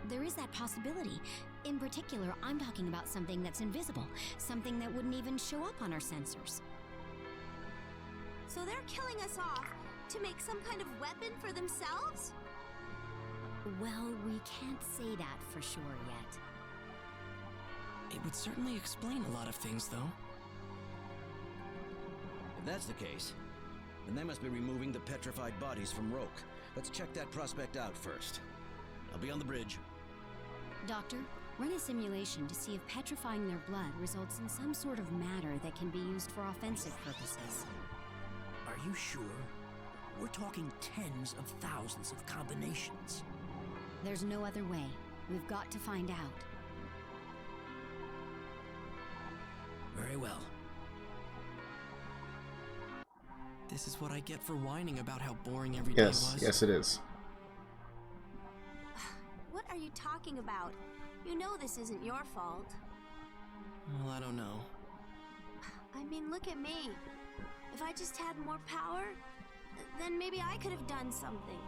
There is that possibility. In particular, I'm talking about something that's invisible, something that wouldn't even show up on our sensors. So they're killing us off to make some kind of weapon for themselves? Well, we can't say that for sure yet. It would certainly explain a lot of things, though. If that's the case, then they must be removing the petrified bodies from Roke. Let's check that prospect out first. I'll be on the bridge. Doctor, run a simulation to see if petrifying their blood results in some sort of matter that can be used for offensive purposes. Are Are you sure? We're talking tens of thousands of combinations. There's no other way. We've got to find out. Very well. This is what I get for whining about how boring every day Yes, was. yes it is. What are you talking about? You know this isn't your fault. Well, I don't know. I mean, look at me. If I just had more power, then maybe I could have done something.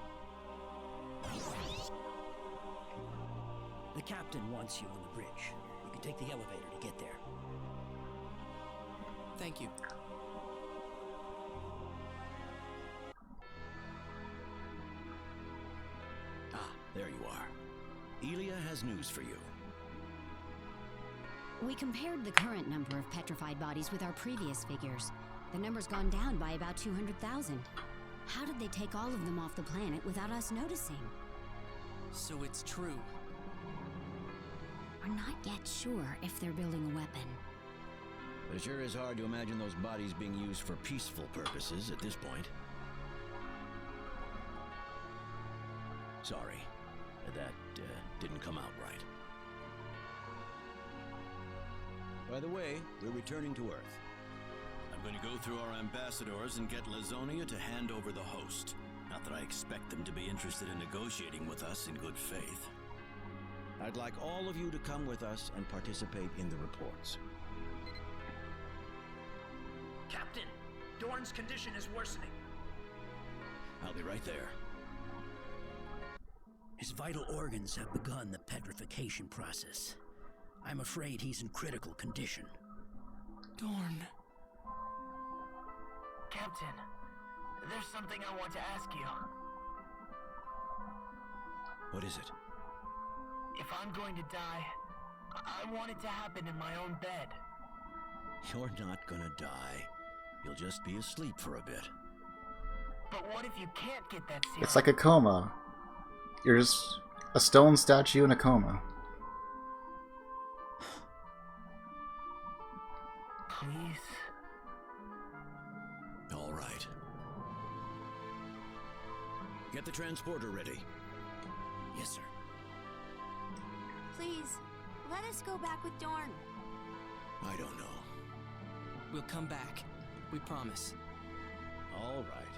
The captain wants you on the bridge. You can take the elevator to get there. Thank you. Ah, there you are. Elia has news for you. We compared the current number of petrified bodies with our previous figures. The number's gone down by about 200,000. How did they take all of them off the planet without us noticing? So it's true. We're not yet sure if they're building a weapon. But it sure is hard to imagine those bodies being used for peaceful purposes at this point. Sorry, that didn't come out right. By the way, we're returning to Earth. I'm going to go through our ambassadors and get Lazonia to hand over the host. Not that I expect them to be interested in negotiating with us in good faith. I'd like all of you to come with us and participate in the reports. Captain, Dorn's condition is worsening. I'll be right there. His vital organs have begun the petrification process. I'm afraid he's in critical condition. Dorn. Captain, there's something I want to ask you. What is it? If I'm going to die, I want it to happen in my own bed. You're not gonna die. You'll just be asleep for a bit. But what if you can't get that serum? It's like a coma. You're just a stone statue in a coma. Please? All right. Get the transporter ready. Yes, sir. Please, let us go back with Dorn. I don't know. We'll come back. We promise. All right.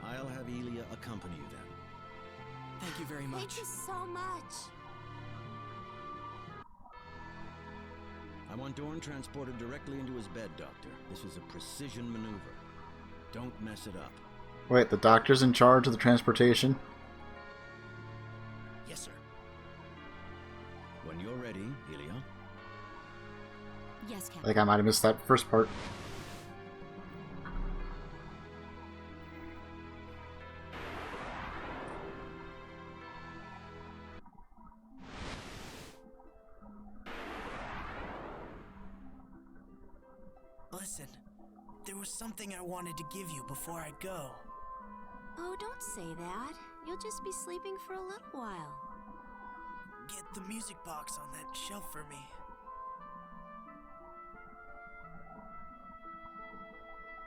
I'll have Elia accompany you then. Thank you very much. Thank you so much. I want Dorn transported directly into his bed, Doctor. This is a precision maneuver. Don't mess it up. Wait, the doctor's in charge of the transportation? Yes, sir. When you're ready, Elia. Yes, Captain. I think I might have missed that first part. Listen, there was something I wanted to give you before I go. Oh, don't say that. You'll just be sleeping for a little while. Get the music box on that shelf for me.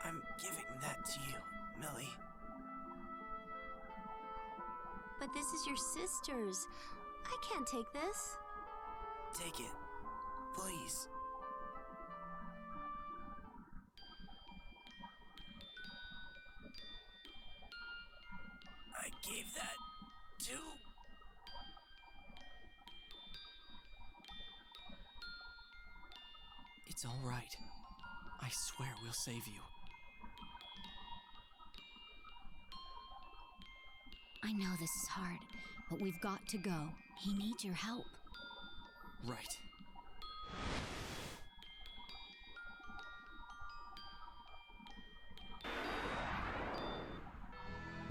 I'm giving that to you, Millie. But this is your sister's. I can't take this. Take it, please. I gave that to... It's all right. I swear we'll save you. I know this is hard, but we've got to go. He needs your help. Right.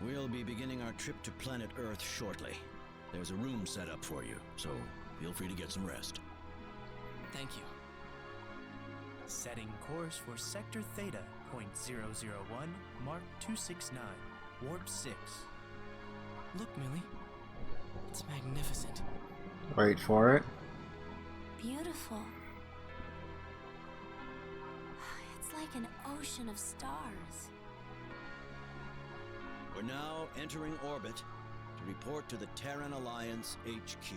We'll be beginning our trip to planet Earth shortly. There's a room set up for you, so feel free to get some rest. Thank you. Setting course for Sector Theta, point 001, Mark 269, Warp 6. Look, Millie. It's magnificent. Wait for it. Beautiful. It's like an ocean of stars. We're now entering orbit to report to the Terran Alliance HQ.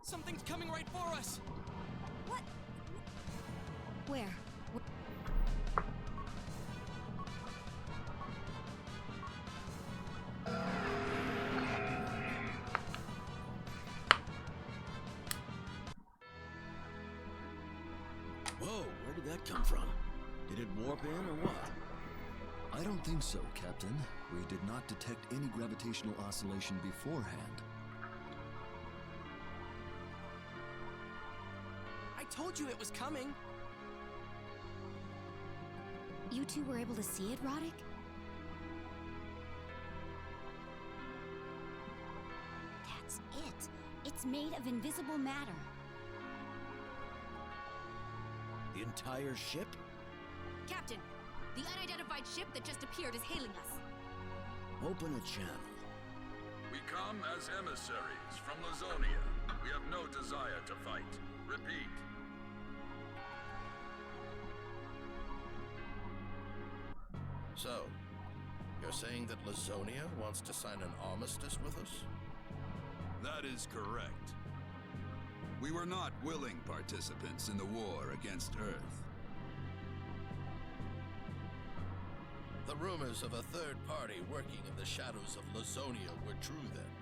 Something's coming right for us! What? Where? Whoa, where did that come from? Did it warp in or what? I don't think so, Captain. We did not detect any gravitational oscillation beforehand. I told you it was coming! You two were able to see it, Roddick? That's it. It's made of invisible matter. The entire ship? Captain, the unidentified ship that just appeared is hailing us. Open a channel. We come as emissaries from Lazonia. We have no desire to fight. Repeat. So, you're saying that Lazonia wants to sign an armistice with us? That is correct. We were not willing participants in the war against Earth. The rumors of a third party working in the shadows of Lazonia were true then.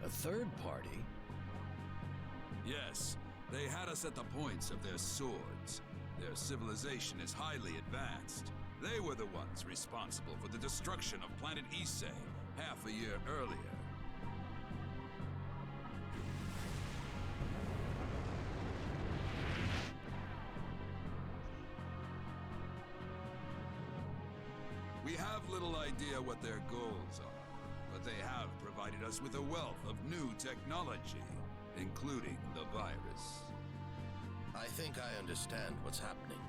A third party? Yes, they had us at the points of their swords. Their civilization is highly advanced. They were the ones responsible for the destruction of planet Ise half a year earlier. We have little idea what their goals are, but they have provided us with a wealth of new technology, including the virus. I think I understand what's happening.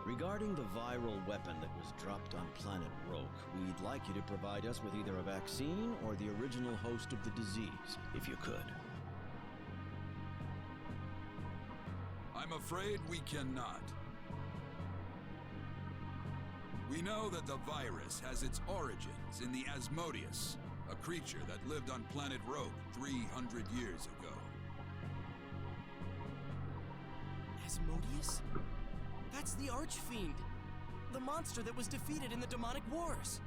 Regarding the viral weapon that was dropped on planet Roke, we'd like you to provide us with either a vaccine or the original host of the disease, if you could. I'm afraid we cannot. We know that the virus has its origins in the Asmodeus, a creature that lived on planet Roke 300 years ago. Asmodeus? That's the Archfiend! The monster that was defeated in the demonic wars!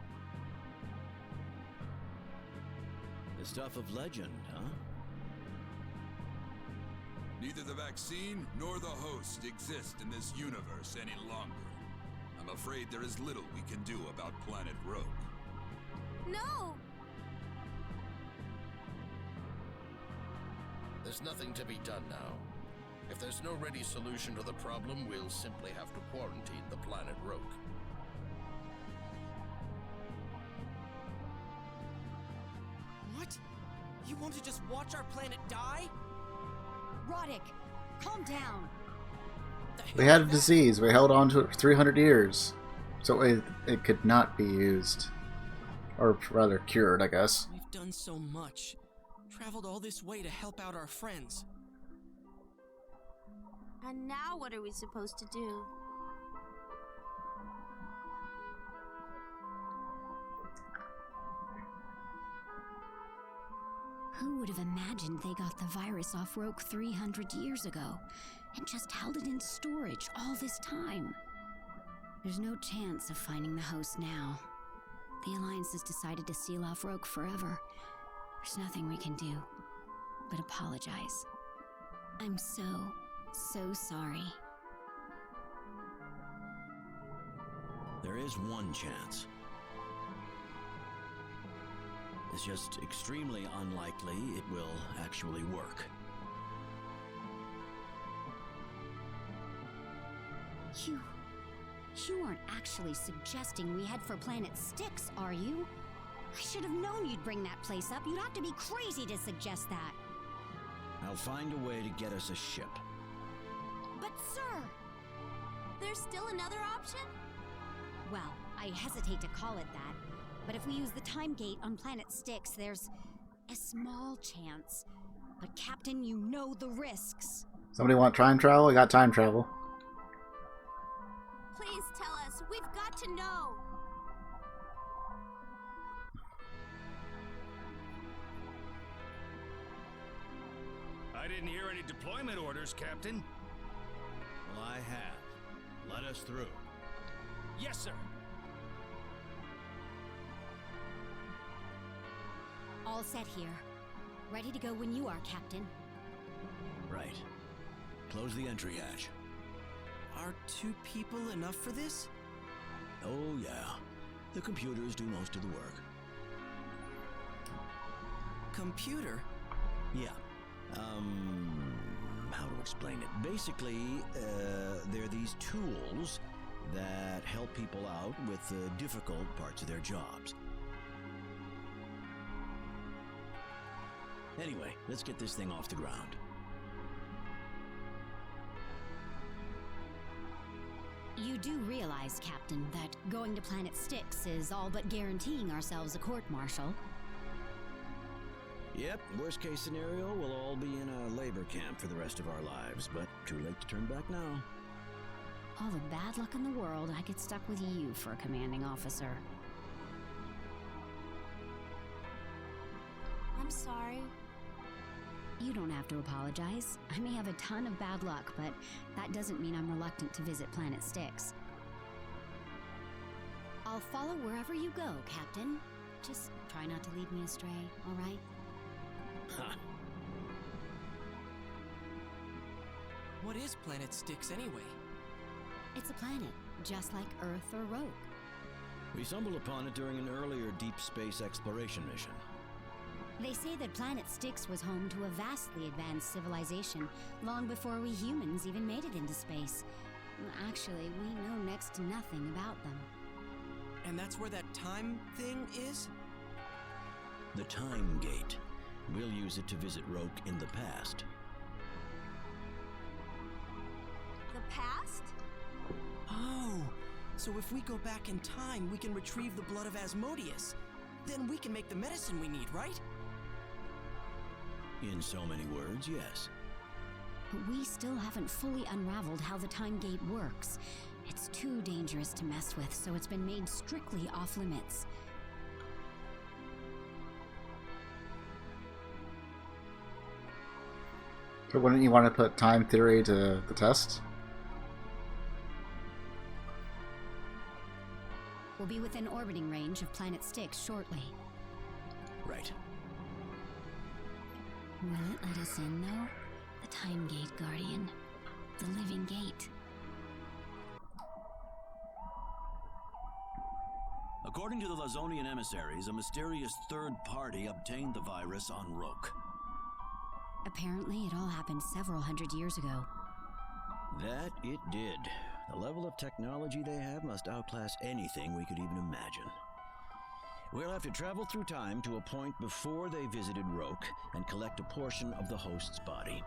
The stuff of legend, huh? Neither the vaccine nor the host exist in this universe any longer. I'm afraid there is little we can do about planet Roke. No! There's nothing to be done now. If there's no ready solution to the problem, we'll simply have to quarantine the planet Roke. What? You want to just watch our planet die? Roddick, calm down. We had a disease. We held on to it for 300 years. So it could not be used. Or rather, cured, I guess. We've done so much. Traveled all this way to help out our friends. And now what are we supposed to do? Who would have imagined they got the virus off Roke 300 years ago and just held it in storage all this time? There's no chance of finding the host now. The Alliance has decided to seal off Roke forever. There's nothing we can do but apologize. I'm so sorry. There is one chance. It's just extremely unlikely it will actually work. You aren't actually suggesting we head for Planet Styx, are you? I should have known you'd bring that place up. You'd have to be crazy to suggest that. I'll find a way to get us a ship. But sir! There's still another option? Well, I hesitate to call it that, but if we use the time gate on Planet Styx, there's a small chance. But Captain, you know the risks. Somebody want time travel? I got time travel. Please tell us. We've got to know. I didn't hear any deployment orders, Captain. Well, I have. Let us through. Yes, sir. All set here. Ready to go when you are, Captain. Right. Close the entry hatch. Are 2 people enough for this? Oh, yeah. The computers do most of the work. Computer? Yeah. How to explain it? Basically, they're these tools that help people out with the difficult parts of their jobs. Anyway, let's get this thing off the ground. You do realize, Captain, that going to Planet Styx is all but guaranteeing ourselves a court-martial. Yep, worst case scenario, we'll all be in a labor camp for the rest of our lives, but too late to turn back now. All the bad luck in the world, I get stuck with you for a commanding officer. I'm sorry. You don't have to apologize. I may have a ton of bad luck, but that doesn't mean I'm reluctant to visit Planet Styx. I'll follow wherever you go, Captain. Just try not to lead me astray, all right? Ha! What is Planet Styx anyway? It's a planet, just like Earth or Rogue. We stumbled upon it during an earlier deep space exploration mission. They say that Planet Styx was home to a vastly advanced civilization long before we humans even made it into space. Actually, we know next to nothing about them. And that's where that time thing is? The Time Gate. We'll use it to visit Roke in the past. The past? Oh, so if we go back in time, we can retrieve the blood of Asmodeus. Then we can make the medicine we need, right? In so many words, yes. But we still haven't fully unraveled how the Time Gate works. It's too dangerous to mess with, so it's been made strictly off limits. So wouldn't you want to put time theory to the test? We'll be within orbiting range of Planet Styx shortly. Right. Will it let us in, though? The Time Gate, Guardian. The living gate. According to the Lazonian emissaries, a mysterious third party obtained the virus on Roke. Apparently, it all happened several hundred years ago. That it did. The level of technology they have must outclass anything we could even imagine. We'll have to travel through time to a point before they visited Roke and collect a portion of the host's body.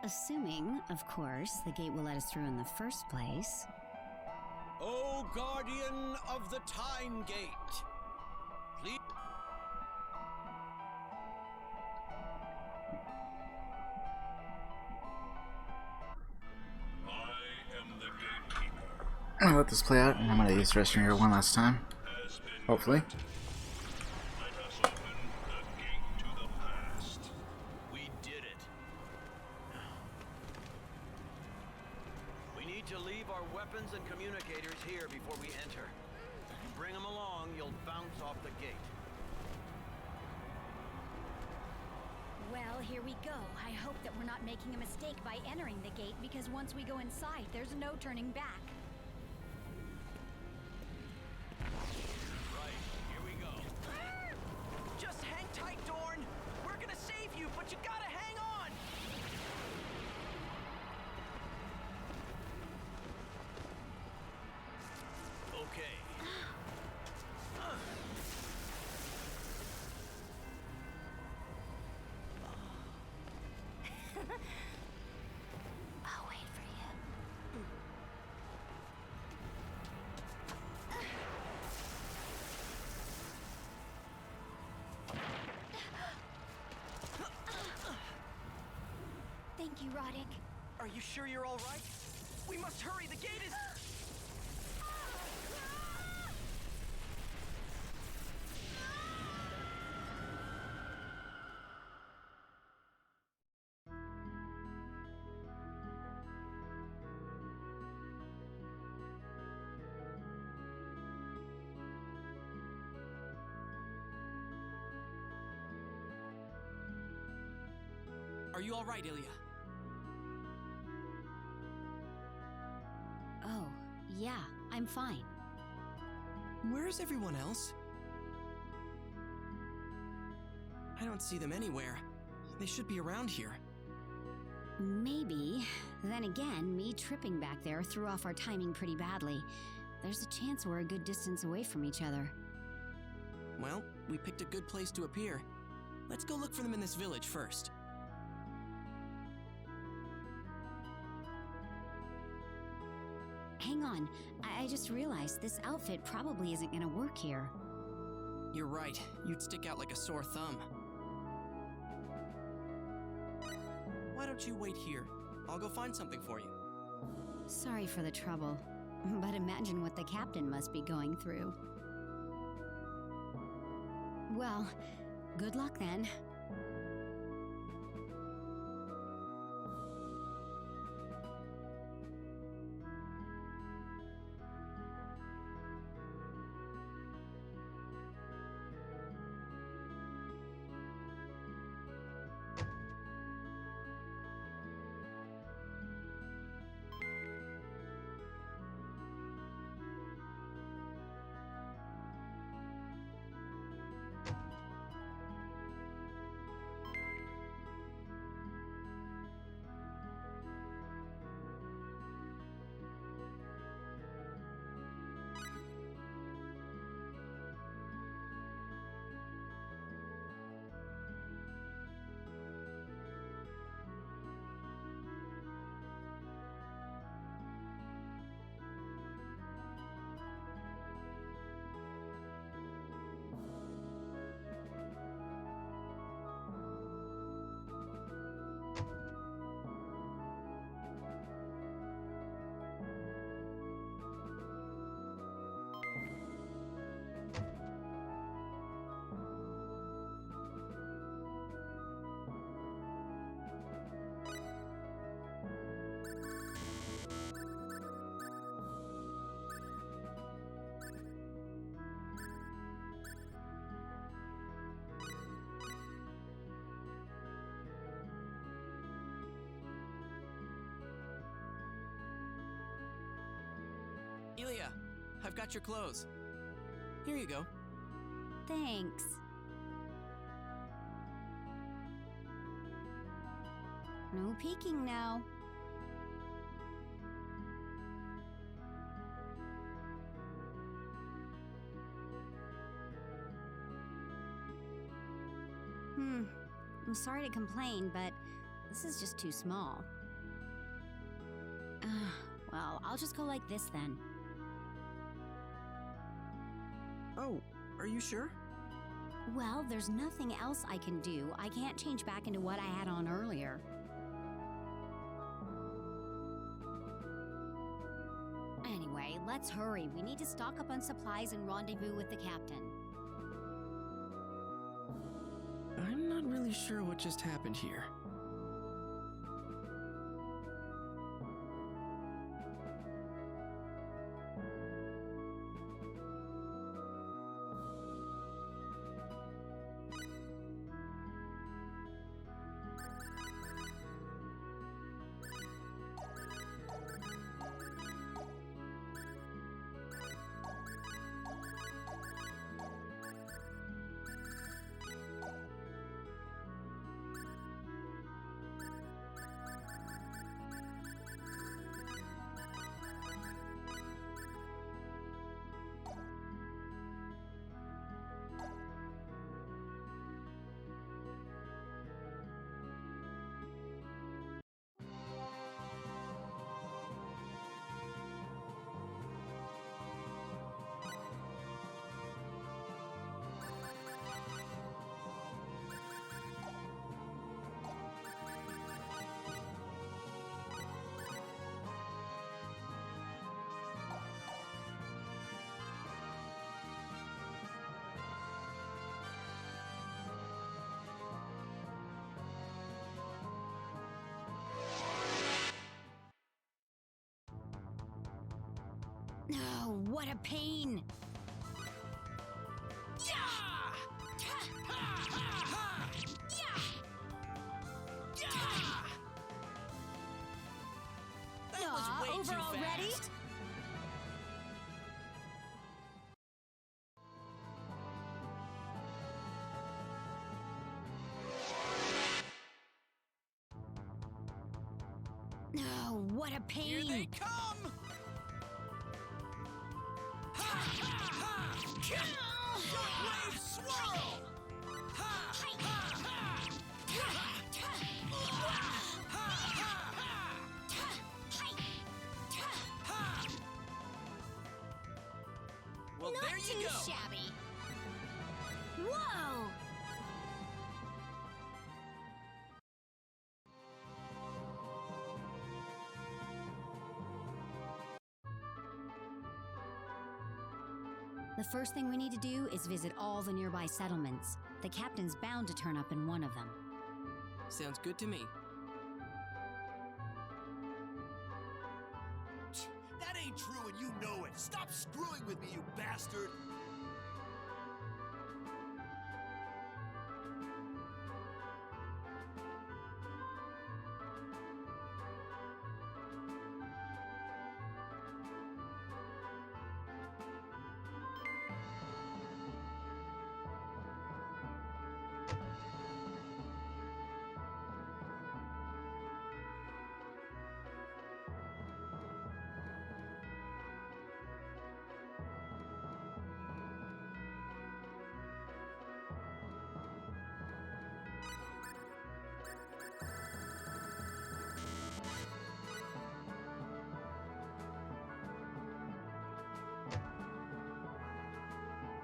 Assuming, of course, the gate will let us through in the first place. O Guardian of the Time Gate! Please... I'm gonna let this play out, and I'm gonna use the restroom here one last time. Hopefully. We did it. We need to leave our weapons and communicators here before we enter. If you bring them along, you'll bounce off the gate. Well, here we go. I hope that we're not making a mistake by entering the gate, because once we go inside, there's no turning back. Right, here we go. Just hang tight, Dorn! We're gonna save you, but you gotta hang on! Okay. I'll wait for you. erotic. Are you sure you're all right? We must hurry, the gate is... Are you all right, Ilya? Oh, yeah, I'm fine. Where's everyone else? I don't see them anywhere. They should be around here. Maybe. Then again, me tripping back there threw off our timing pretty badly. There's a chance we're a good distance away from each other. Well, we picked a good place to appear. Let's go look for them in this village first. Hang on, I just realized this outfit probably isn't gonna work here. You're right. You'd stick out like a sore thumb. Why don't you wait here? I'll go find something for you. Sorry for the trouble, but imagine what the captain must be going through. Well, good luck then. Ilya, I've got your clothes. Here you go. Thanks. No peeking now. I'm sorry to complain, but this is just too small. Well, I'll just go like this then. Oh, are you sure? Well, there's nothing else I can do. I can't change back into what I had on earlier. Anyway, let's hurry. We need to stock up on supplies and rendezvous with the captain. I'm not really sure what just happened here. Oh, what a pain! That was way over too already? fast. Oh, what a pain! Here they come! Ha ha ha! Shockwave swirl! Ha ha ha! Well, Not there you too go. shabby. Whoa! The first thing we need to do is visit all the nearby settlements. The captain's bound to turn up in one of them. Sounds good to me. That ain't true and you know it. Stop screwing with me, you bastard!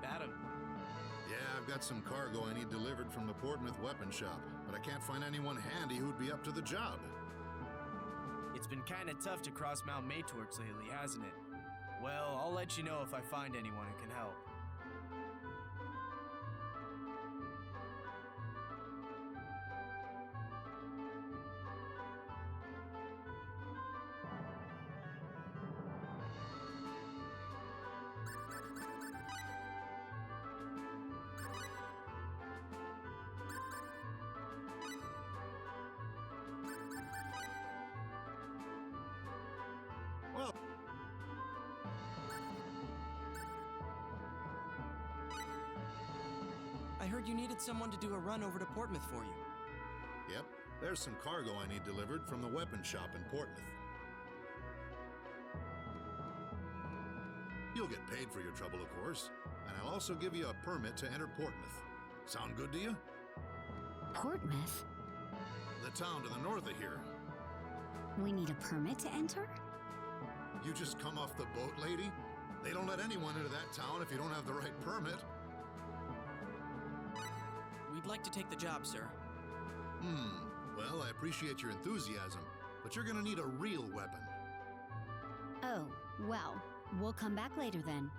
Adam. Yeah, I've got some cargo I need delivered from the Portsmouth weapon shop, but I can't find anyone handy who'd be up to the job. It's been kinda tough to cross Mount Maytorx lately, hasn't it? Well, I'll let you know if I find anyone who can help. Well, I heard you needed someone to do a run over to Portsmouth for you. yep, there's some cargo I need delivered from the weapon shop in Portsmouth. You'll get paid for your trouble, of course, and I'll also give you a permit to enter Portsmouth. Sound good to you? Portsmouth? The town to the north of here. We need a permit to enter? You just come off the boat, lady? They don't let anyone into that town if you don't have the right permit. We'd like to take the job, sir. Well, I appreciate your enthusiasm, but you're gonna need a real weapon. Oh, well, we'll come back later then.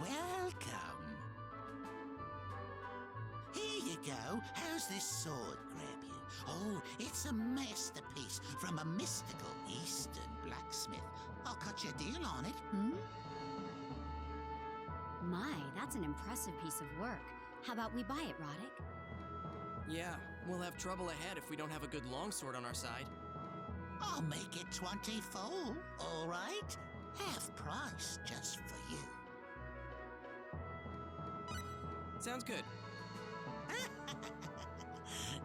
Welcome. Here you go. How's this sword grab you? Oh, it's a masterpiece from a mystical Eastern blacksmith. I'll cut you a deal on it, My, that's an impressive piece of work. How about we buy it, Roddick? Yeah, we'll have trouble ahead if we don't have a good longsword on our side. I'll make it 24, all right? Half price just for you. Sounds good.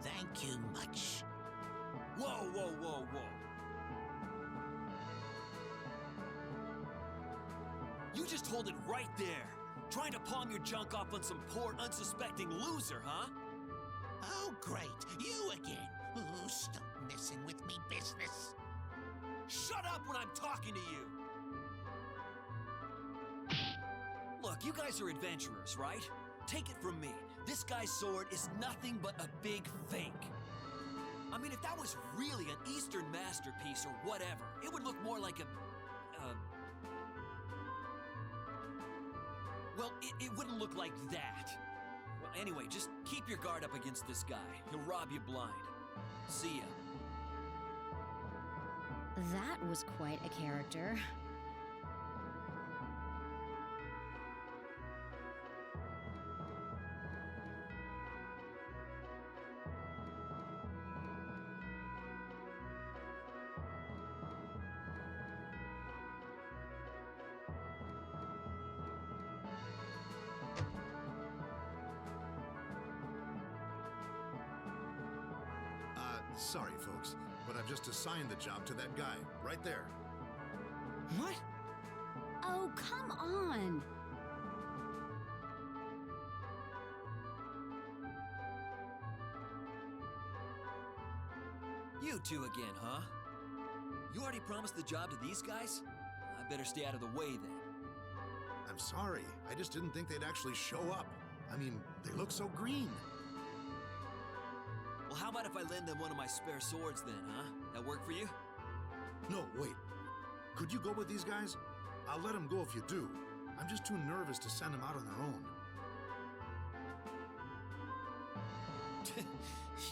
Thank you much. Whoa, whoa, whoa, whoa. You just hold it right there. Trying to palm your junk off on some poor, unsuspecting loser, huh? Oh, great. You again. Oh, stop messing with me business. Shut up when I'm talking to you! Look, you guys are adventurers, right? Take it from me. This guy's sword is nothing but a big fake. I mean, if that was really an Eastern masterpiece or whatever, it would look more like a... Well, it wouldn't look like that. Well, anyway, just keep your guard up against this guy. He'll rob you blind. See ya. That was quite a character. Sorry, folks, but I've just assigned the job to that guy, right there. What? Oh, come on! You two again, huh? You already promised the job to these guys? I better stay out of the way then. I'm sorry, I just didn't think they'd actually show up. I mean, they look so green. Well, how about if I lend them one of my spare swords then, huh? That work for you? No, wait. Could you go with these guys? I'll let them go if you do. I'm just too nervous to send them out on their own.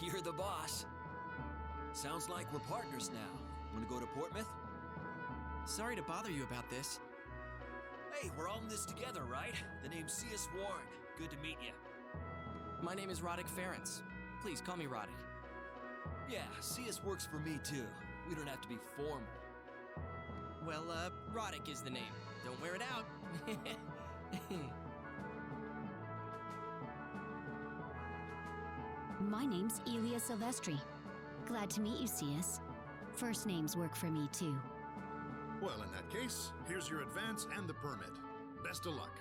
You're the boss. Sounds like we're partners now. Wanna go to Portmouth? Sorry to bother you about this. Hey, we're all in this together, right? The name's C.S. Warren. Good to meet you. My name is Roddick Ference. Please call me Roddick. Yeah, C.S. works for me too. We don't have to be formal. Well, Roddick is the name. Don't wear it out. My name's Elia Silvestri. Glad to meet you, CS. First names work for me, too. Well, in that case, here's your advance and the permit. Best of luck.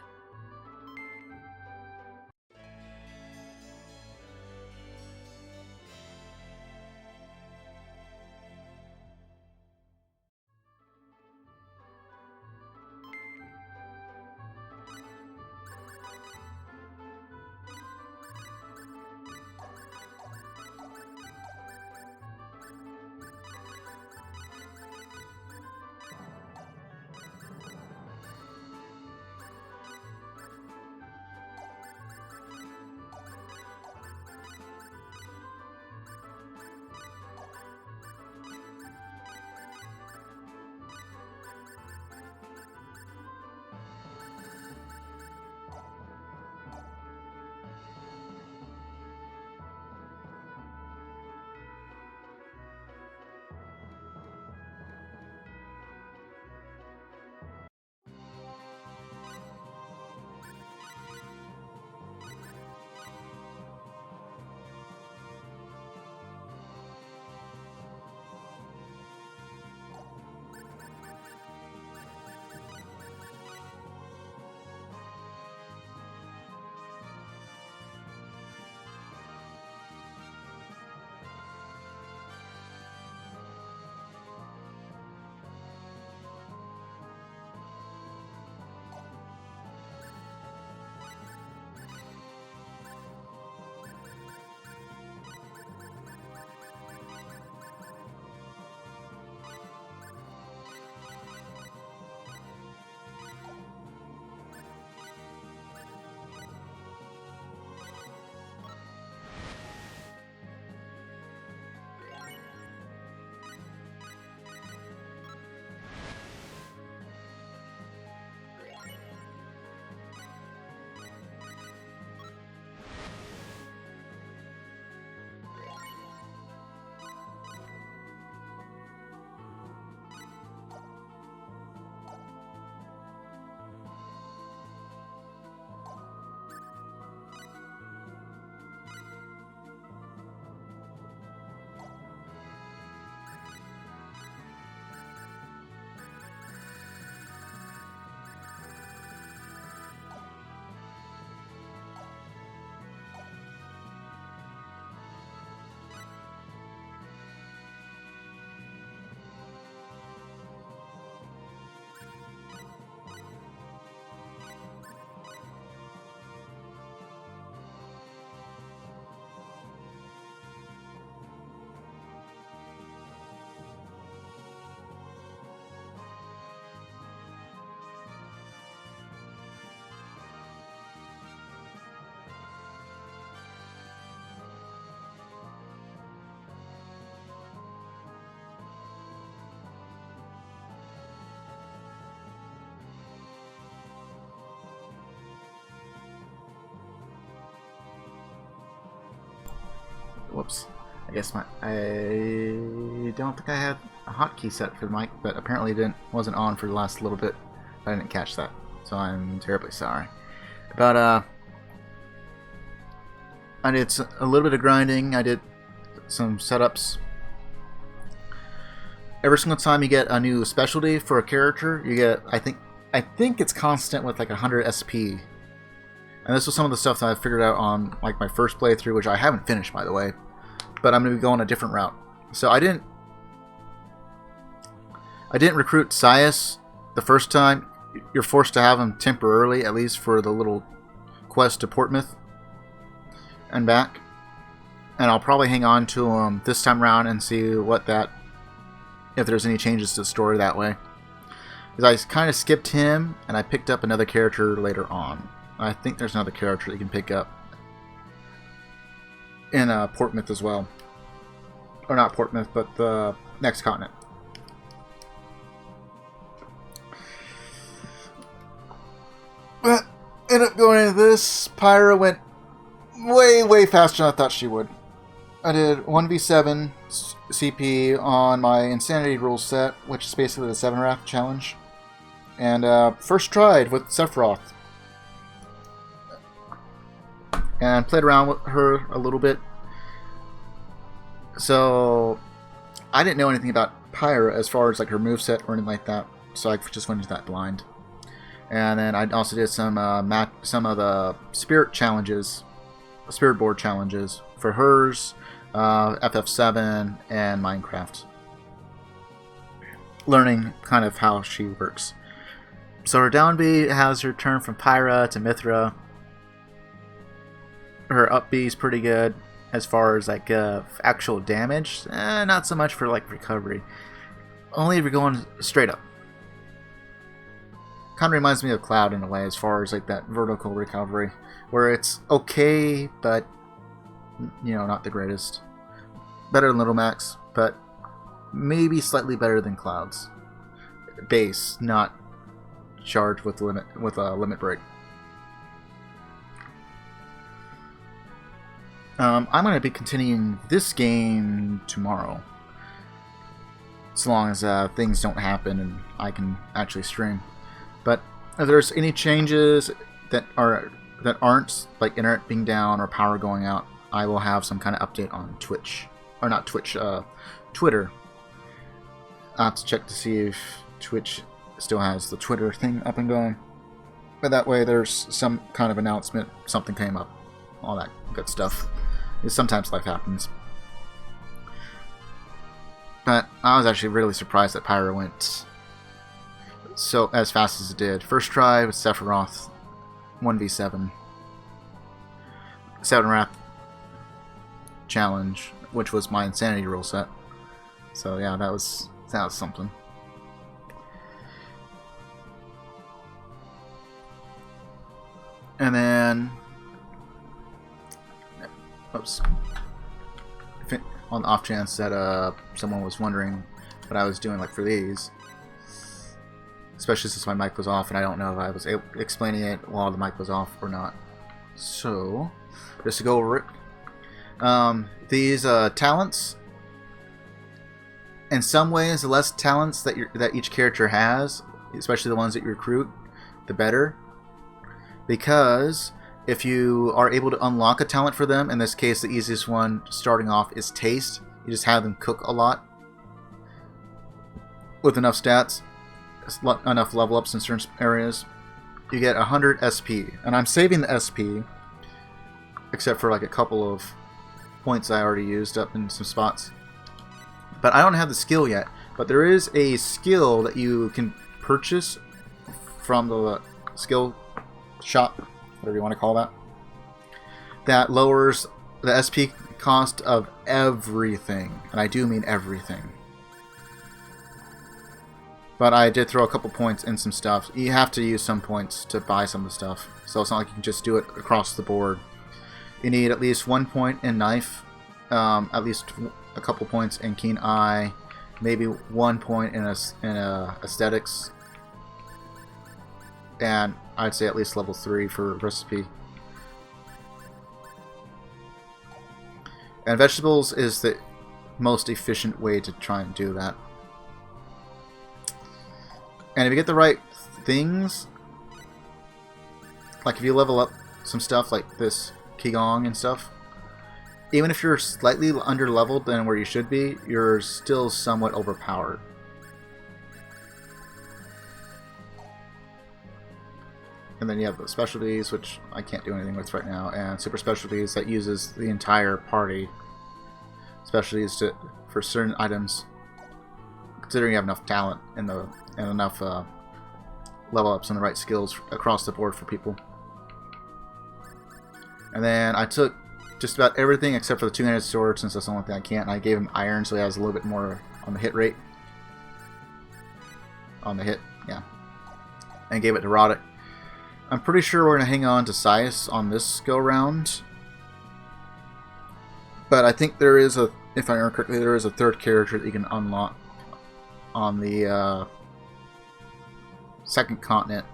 Oops. I guess I don't think I had a hotkey set for the mic, but apparently it wasn't on for the last little bit. I didn't catch that, so I'm terribly sorry. But I did a little bit of grinding. I did some setups. Every single time you get a new specialty for a character, you get, I think it's constant with like 100 SP. And this was some of the stuff that I figured out on like my first playthrough, which I haven't finished, by the way. But I'm going to be going a different route. So I didn't recruit Sias the first time. You're forced to have him temporarily, at least for the little quest to Portmouth and back. And I'll probably hang on to him this time around and see if there's any changes to the story that way. Because I kind of skipped him and I picked up another character later on. I think there's another character that you can pick up in Portmouth as well. Or not Portmouth, but the next continent. But ended up going into this. Pyra went way faster than I thought she would. I did 1v7 CP on my Insanity Rules set, which is basically the SevenWrath challenge. And first tried with SevenWrath. And played around with her a little bit. So I didn't know anything about Pyra as far as like her moveset or anything like that. So I just went into that blind. And then I also did some of the spirit challenges, spirit board challenges for hers, FF7, and Minecraft. Learning kind of how she works. So her down B has her turn from Pyra to Mythra. Her up B is pretty good as far as like actual damage. Not so much for like recovery. Only if you're going straight up. Kind of reminds me of Cloud in a way as far as like that vertical recovery, where it's okay, but you know, not the greatest. Better than Little Max, but maybe slightly better than Cloud's base, not charged with a limit break. I'm going to be continuing this game tomorrow, as long as things don't happen and I can actually stream. But if there's any changes that aren't like internet being down or power going out, I will have some kind of update on Twitch, or not Twitch, Twitter. I have to check to see if Twitch still has the Twitter thing up and going. But that way, there's some kind of announcement, something came up, all that good stuff. Sometimes life happens. But I was actually really surprised that Pyra went so as fast as it did. First try with SevenWrath, 1v7. SevenWrath challenge, which was my Insanity Rule set. So yeah, that was something. And then, oops, on the off chance that someone was wondering what I was doing like for these, especially since my mic was off and I don't know if I was explaining it while the mic was off or not. So, just to go over it, these talents, in some ways, the less talents that each character has, especially the ones that you recruit, the better. Because if you are able to unlock a talent for them, in this case the easiest one starting off is Taste. You just have them cook a lot with enough stats, enough level ups in certain areas. You get 100 SP, and I'm saving the SP except for like a couple of points I already used up in some spots. But I don't have the skill yet, but there is a skill that you can purchase from the skill shop, whatever you want to call that, that lowers the SP cost of everything, and I do mean everything. But I did throw a couple points in some stuff. You have to use some points to buy some of the stuff, so it's not like you can just do it across the board. You need at least 1 point in Knife, at least a couple points in Keen Eye, maybe 1 point in Aesthetics, and I'd say at least level 3 for Recipe. And vegetables is the most efficient way to try and do that. And if you get the right things, like if you level up some stuff like this Qigong and stuff, even if you're slightly under leveled than where you should be, you're still somewhat overpowered. And then you have the specialties, which I can't do anything with right now, and super specialties that uses the entire party. Specialties for certain items, considering you have enough talent and enough level ups and the right skills across the board for people. And then I took just about everything except for the two-handed sword, since that's the only thing I can't. And I gave him iron, so he has a little bit more on the hit rate. On the hit, yeah. And gave it to Roddick. I'm pretty sure we're going to hang on to Sias on this go-round. But I think there is a, if I remember correctly, there is a third character that you can unlock on the second continent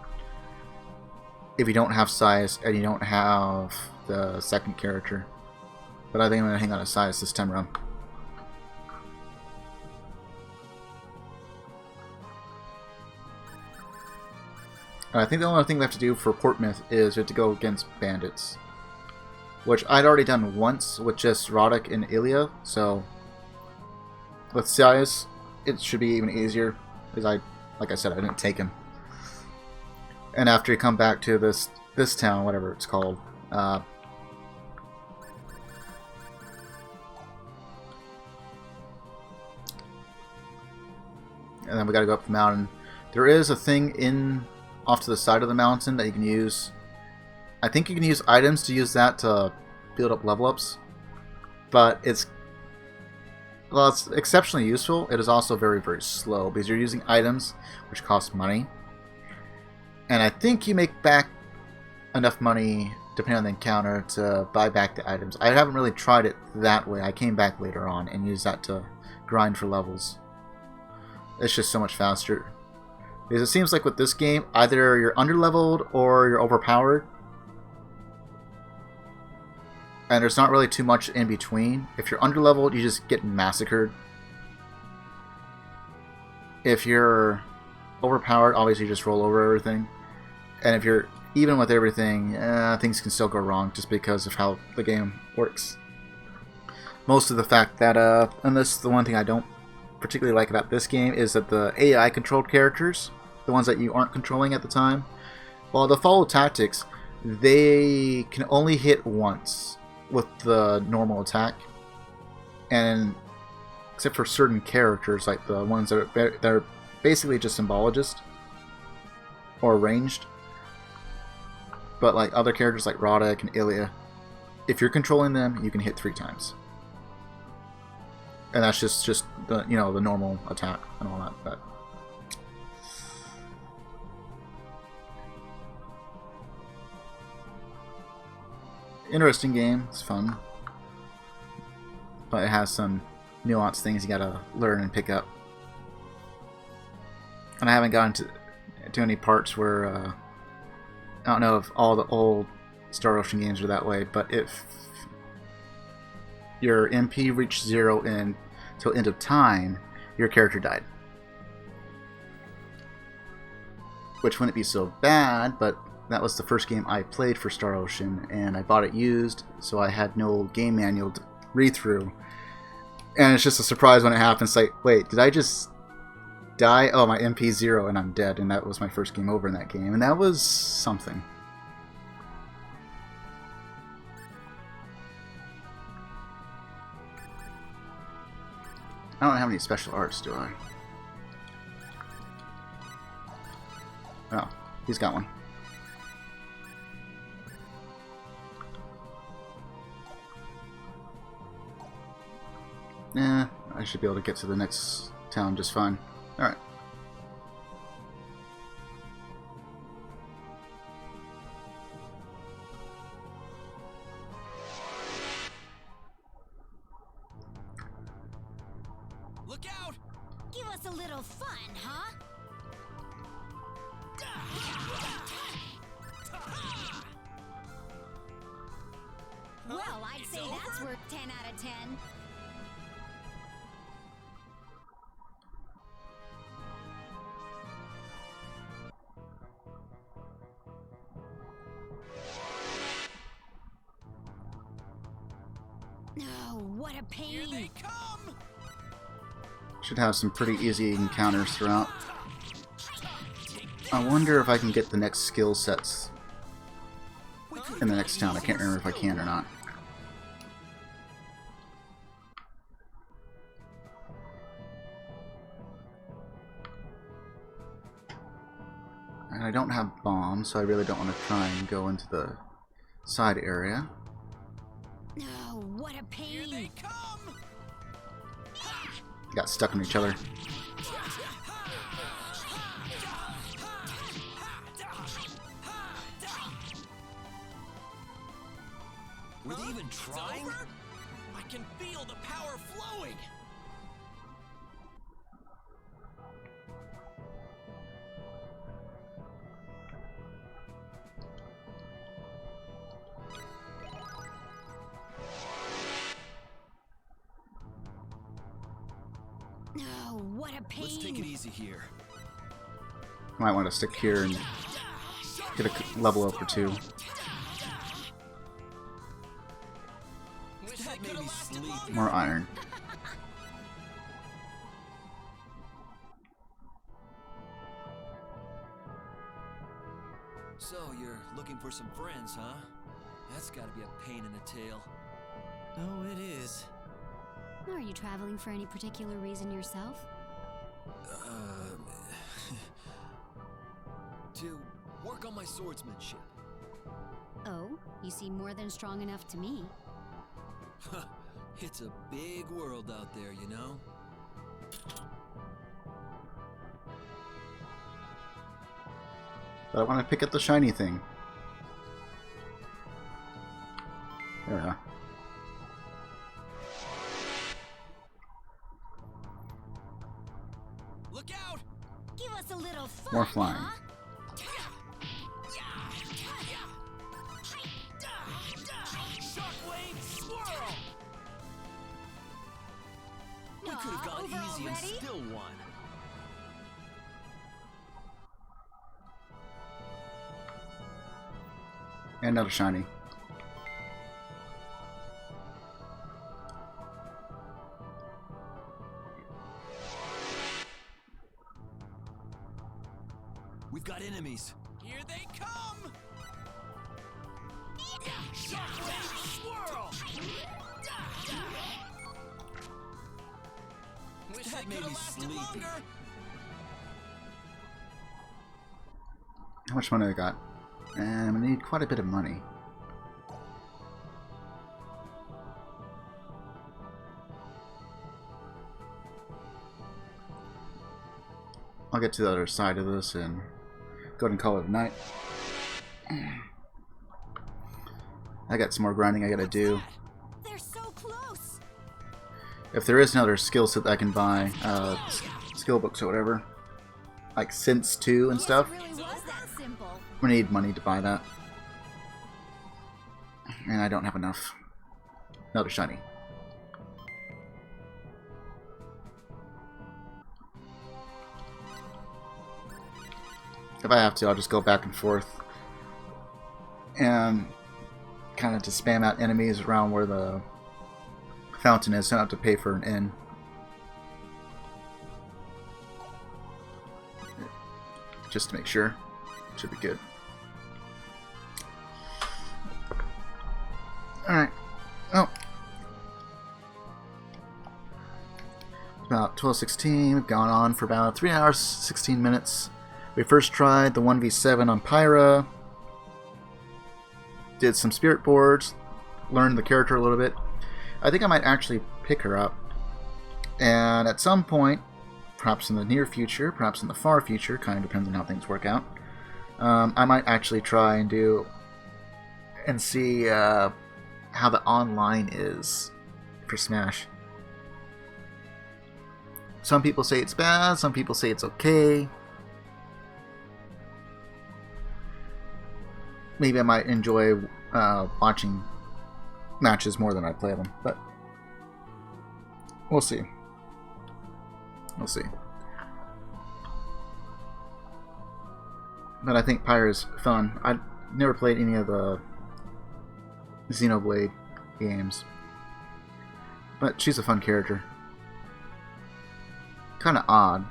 if you don't have Sias and you don't have the second character. But I think I'm going to hang on to Sias this time around. I think the only thing we have to do for Portmouth is we have to go against bandits, which I'd already done once with just Roddick and Ilya, so with Sias it should be even easier, because like I said, I didn't take him. And after you come back to this town, whatever it's called, and then we gotta go up the mountain. There is a thing off to the side of the mountain that you can use. I think you can use items to use that to build up level ups, but it's exceptionally useful. It is also very, very slow because you're using items which cost money, and I think you make back enough money depending on the encounter to buy back the items. I haven't really tried it that way. I came back later on and used that to grind for levels. It's just so much faster. Because it seems like with this game, either you're underleveled or you're overpowered. And there's not really too much in between. If you're underleveled, you just get massacred. If you're overpowered, obviously you just roll over everything. And if you're even with everything, things can still go wrong just because of how the game works. Most of the fact that, and this is the one thing I don't particularly like about this game, is that the AI controlled characters, the ones that you aren't controlling at the time, while the follow tactics, they can only hit once with the normal attack, and except for certain characters like the ones that are basically just symbologist or ranged, but like other characters like Roddick and Ilya, if you're controlling them, you can hit 3 times. And that's just the, you know, the normal attack and all that. But interesting game. It's fun, but it has some nuanced things you gotta learn and pick up. And I haven't gotten to any parts where I don't know if all the old Star Ocean games are that way, but if your MP reached 0 until end of time, your character died. Which wouldn't be so bad, but that was the first game I played for Star Ocean, and I bought it used, so I had no game manual to read through. And it's just a surprise when it happens. It's like, wait, did I just die? Oh, my MP's 0 and I'm dead, and that was my first game over in that game, and that was something. I don't have any special arts, do I? Oh, he's got one. Nah, I should be able to get to the next town just fine. Alright. Look out! Give us a little fun, huh? Well, Well, I'd say that's worth 10 out of 10. Oh, what a pain! Here they come! Should have some pretty easy encounters throughout. I wonder if I can get the next skill sets in the next town. I can't remember if I can or not. And I don't have bombs, so I really don't want to try and go into the side area. Oh, what a pain! Here they come! Got stuck on each other. Were they even trying? I can feel the power flowing! Oh, what a pain! Let's take it easy here. I might want to stick here and get a level up or two. That made me sleepy. More iron. So, you're looking for some friends, huh? That's gotta be a pain in the tail. Oh, it is. Are you traveling for any particular reason yourself? To work on my swordsmanship. Oh, you seem more than strong enough to me. It's a big world out there, you know? But I want to pick up the shiny thing. There we are. Look out! Give us a little fun, More flying. huh? We could have gone easy and still won. And another shiny. We've got enemies. Here they come! Shockwave swirl! Wish That they made could me have lasted sleepy. longer. How much money I got? And I'm gonna need quite a bit of money. I'll get to the other side of this and go ahead and call it a night. I got some more grinding I gotta do. They're so close. If there is another skill set that I can buy, skill books or whatever, like Sense 2 and stuff, It really was that simple. I'm gonna need money to buy that. And I don't have enough. Another shiny. If I have to, I'll just go back and forth and kind of to spam out enemies around where the fountain is, so I don't have to pay for an inn. Just to make sure. Should be good. Alright. Oh. It's about 12:16. We've gone on for about 3 hours, 16 minutes. We first tried the 1v7 on Pyra. Did some spirit boards. Learned the character a little bit. I think I might actually pick her up. And at some point, perhaps in the near future, perhaps in the far future, kind of depends on how things work out, I might actually try and do and see how the online is for Smash. Some people say it's bad, some people say it's okay. Maybe I might enjoy watching matches more than I play them, but we'll see. We'll see. But I think Pyra is fun. I never played any of the Xenoblade games, but she's a fun character. Kind of odd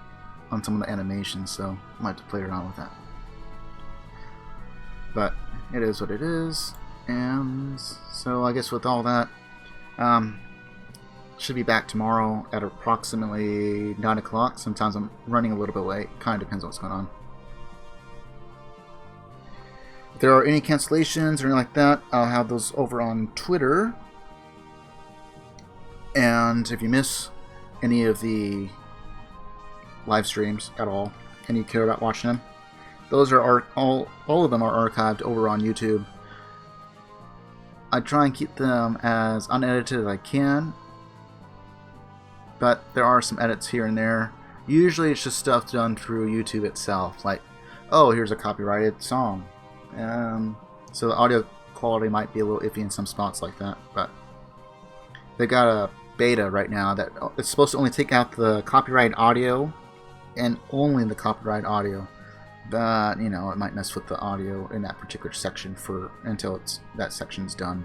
on some of the animations, so I might have to play around with that. But it is what it is, and so I guess with all that, should be back tomorrow at approximately 9 o'clock. Sometimes I'm running a little bit late. Kind of depends on what's going on. If there are any cancellations or anything like that, I'll have those over on Twitter. And if you miss any of the live streams at all, and you care about watching them, those are all of them are archived over on YouTube. I try and keep them as unedited as I can, but there are some edits here and there. Usually it's just stuff done through YouTube itself, like, oh, here's a copyrighted song. So the audio quality might be a little iffy in some spots like that, but they got a beta right now that it's supposed to only take out the copyrighted audio and only the copyrighted audio, but you know, it might mess with the audio in that particular section until that section's done.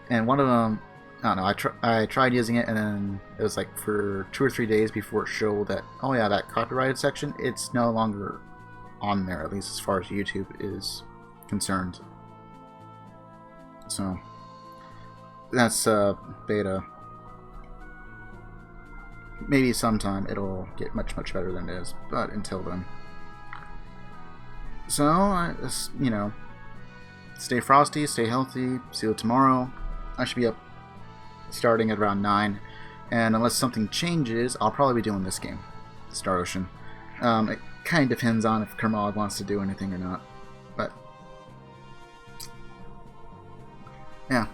And one of them, I don't know, I tried using it, and then it was like for 2 or 3 days before it showed that, oh yeah, that copyrighted section, it's no longer on there, at least as far as YouTube is concerned. So that's beta. Maybe sometime it'll get much better than it is, but until then. So, you know, stay frosty, stay healthy, see you tomorrow. I should be up starting at around 9, and unless something changes, I'll probably be doing this game, Star Ocean. It kind of depends on if Kermog wants to do anything or not, but yeah.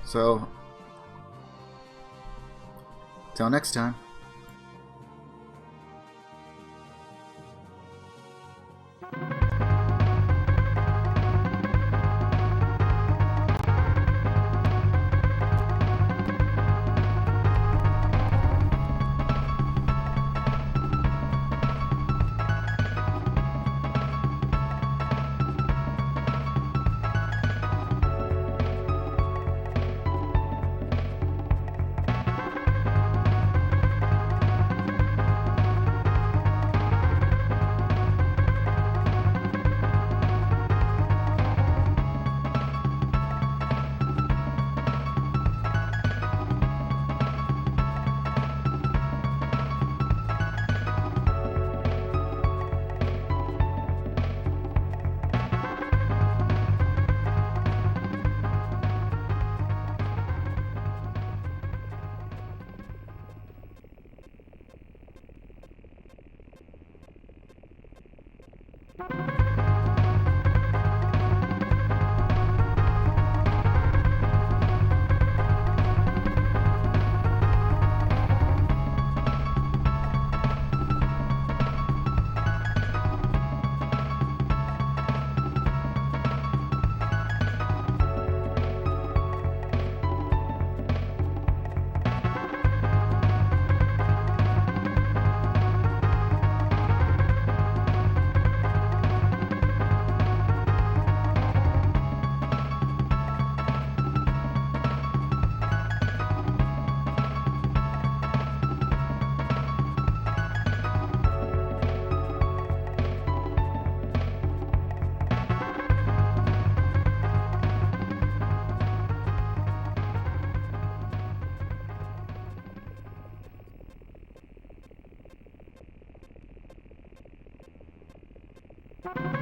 So, till next time. You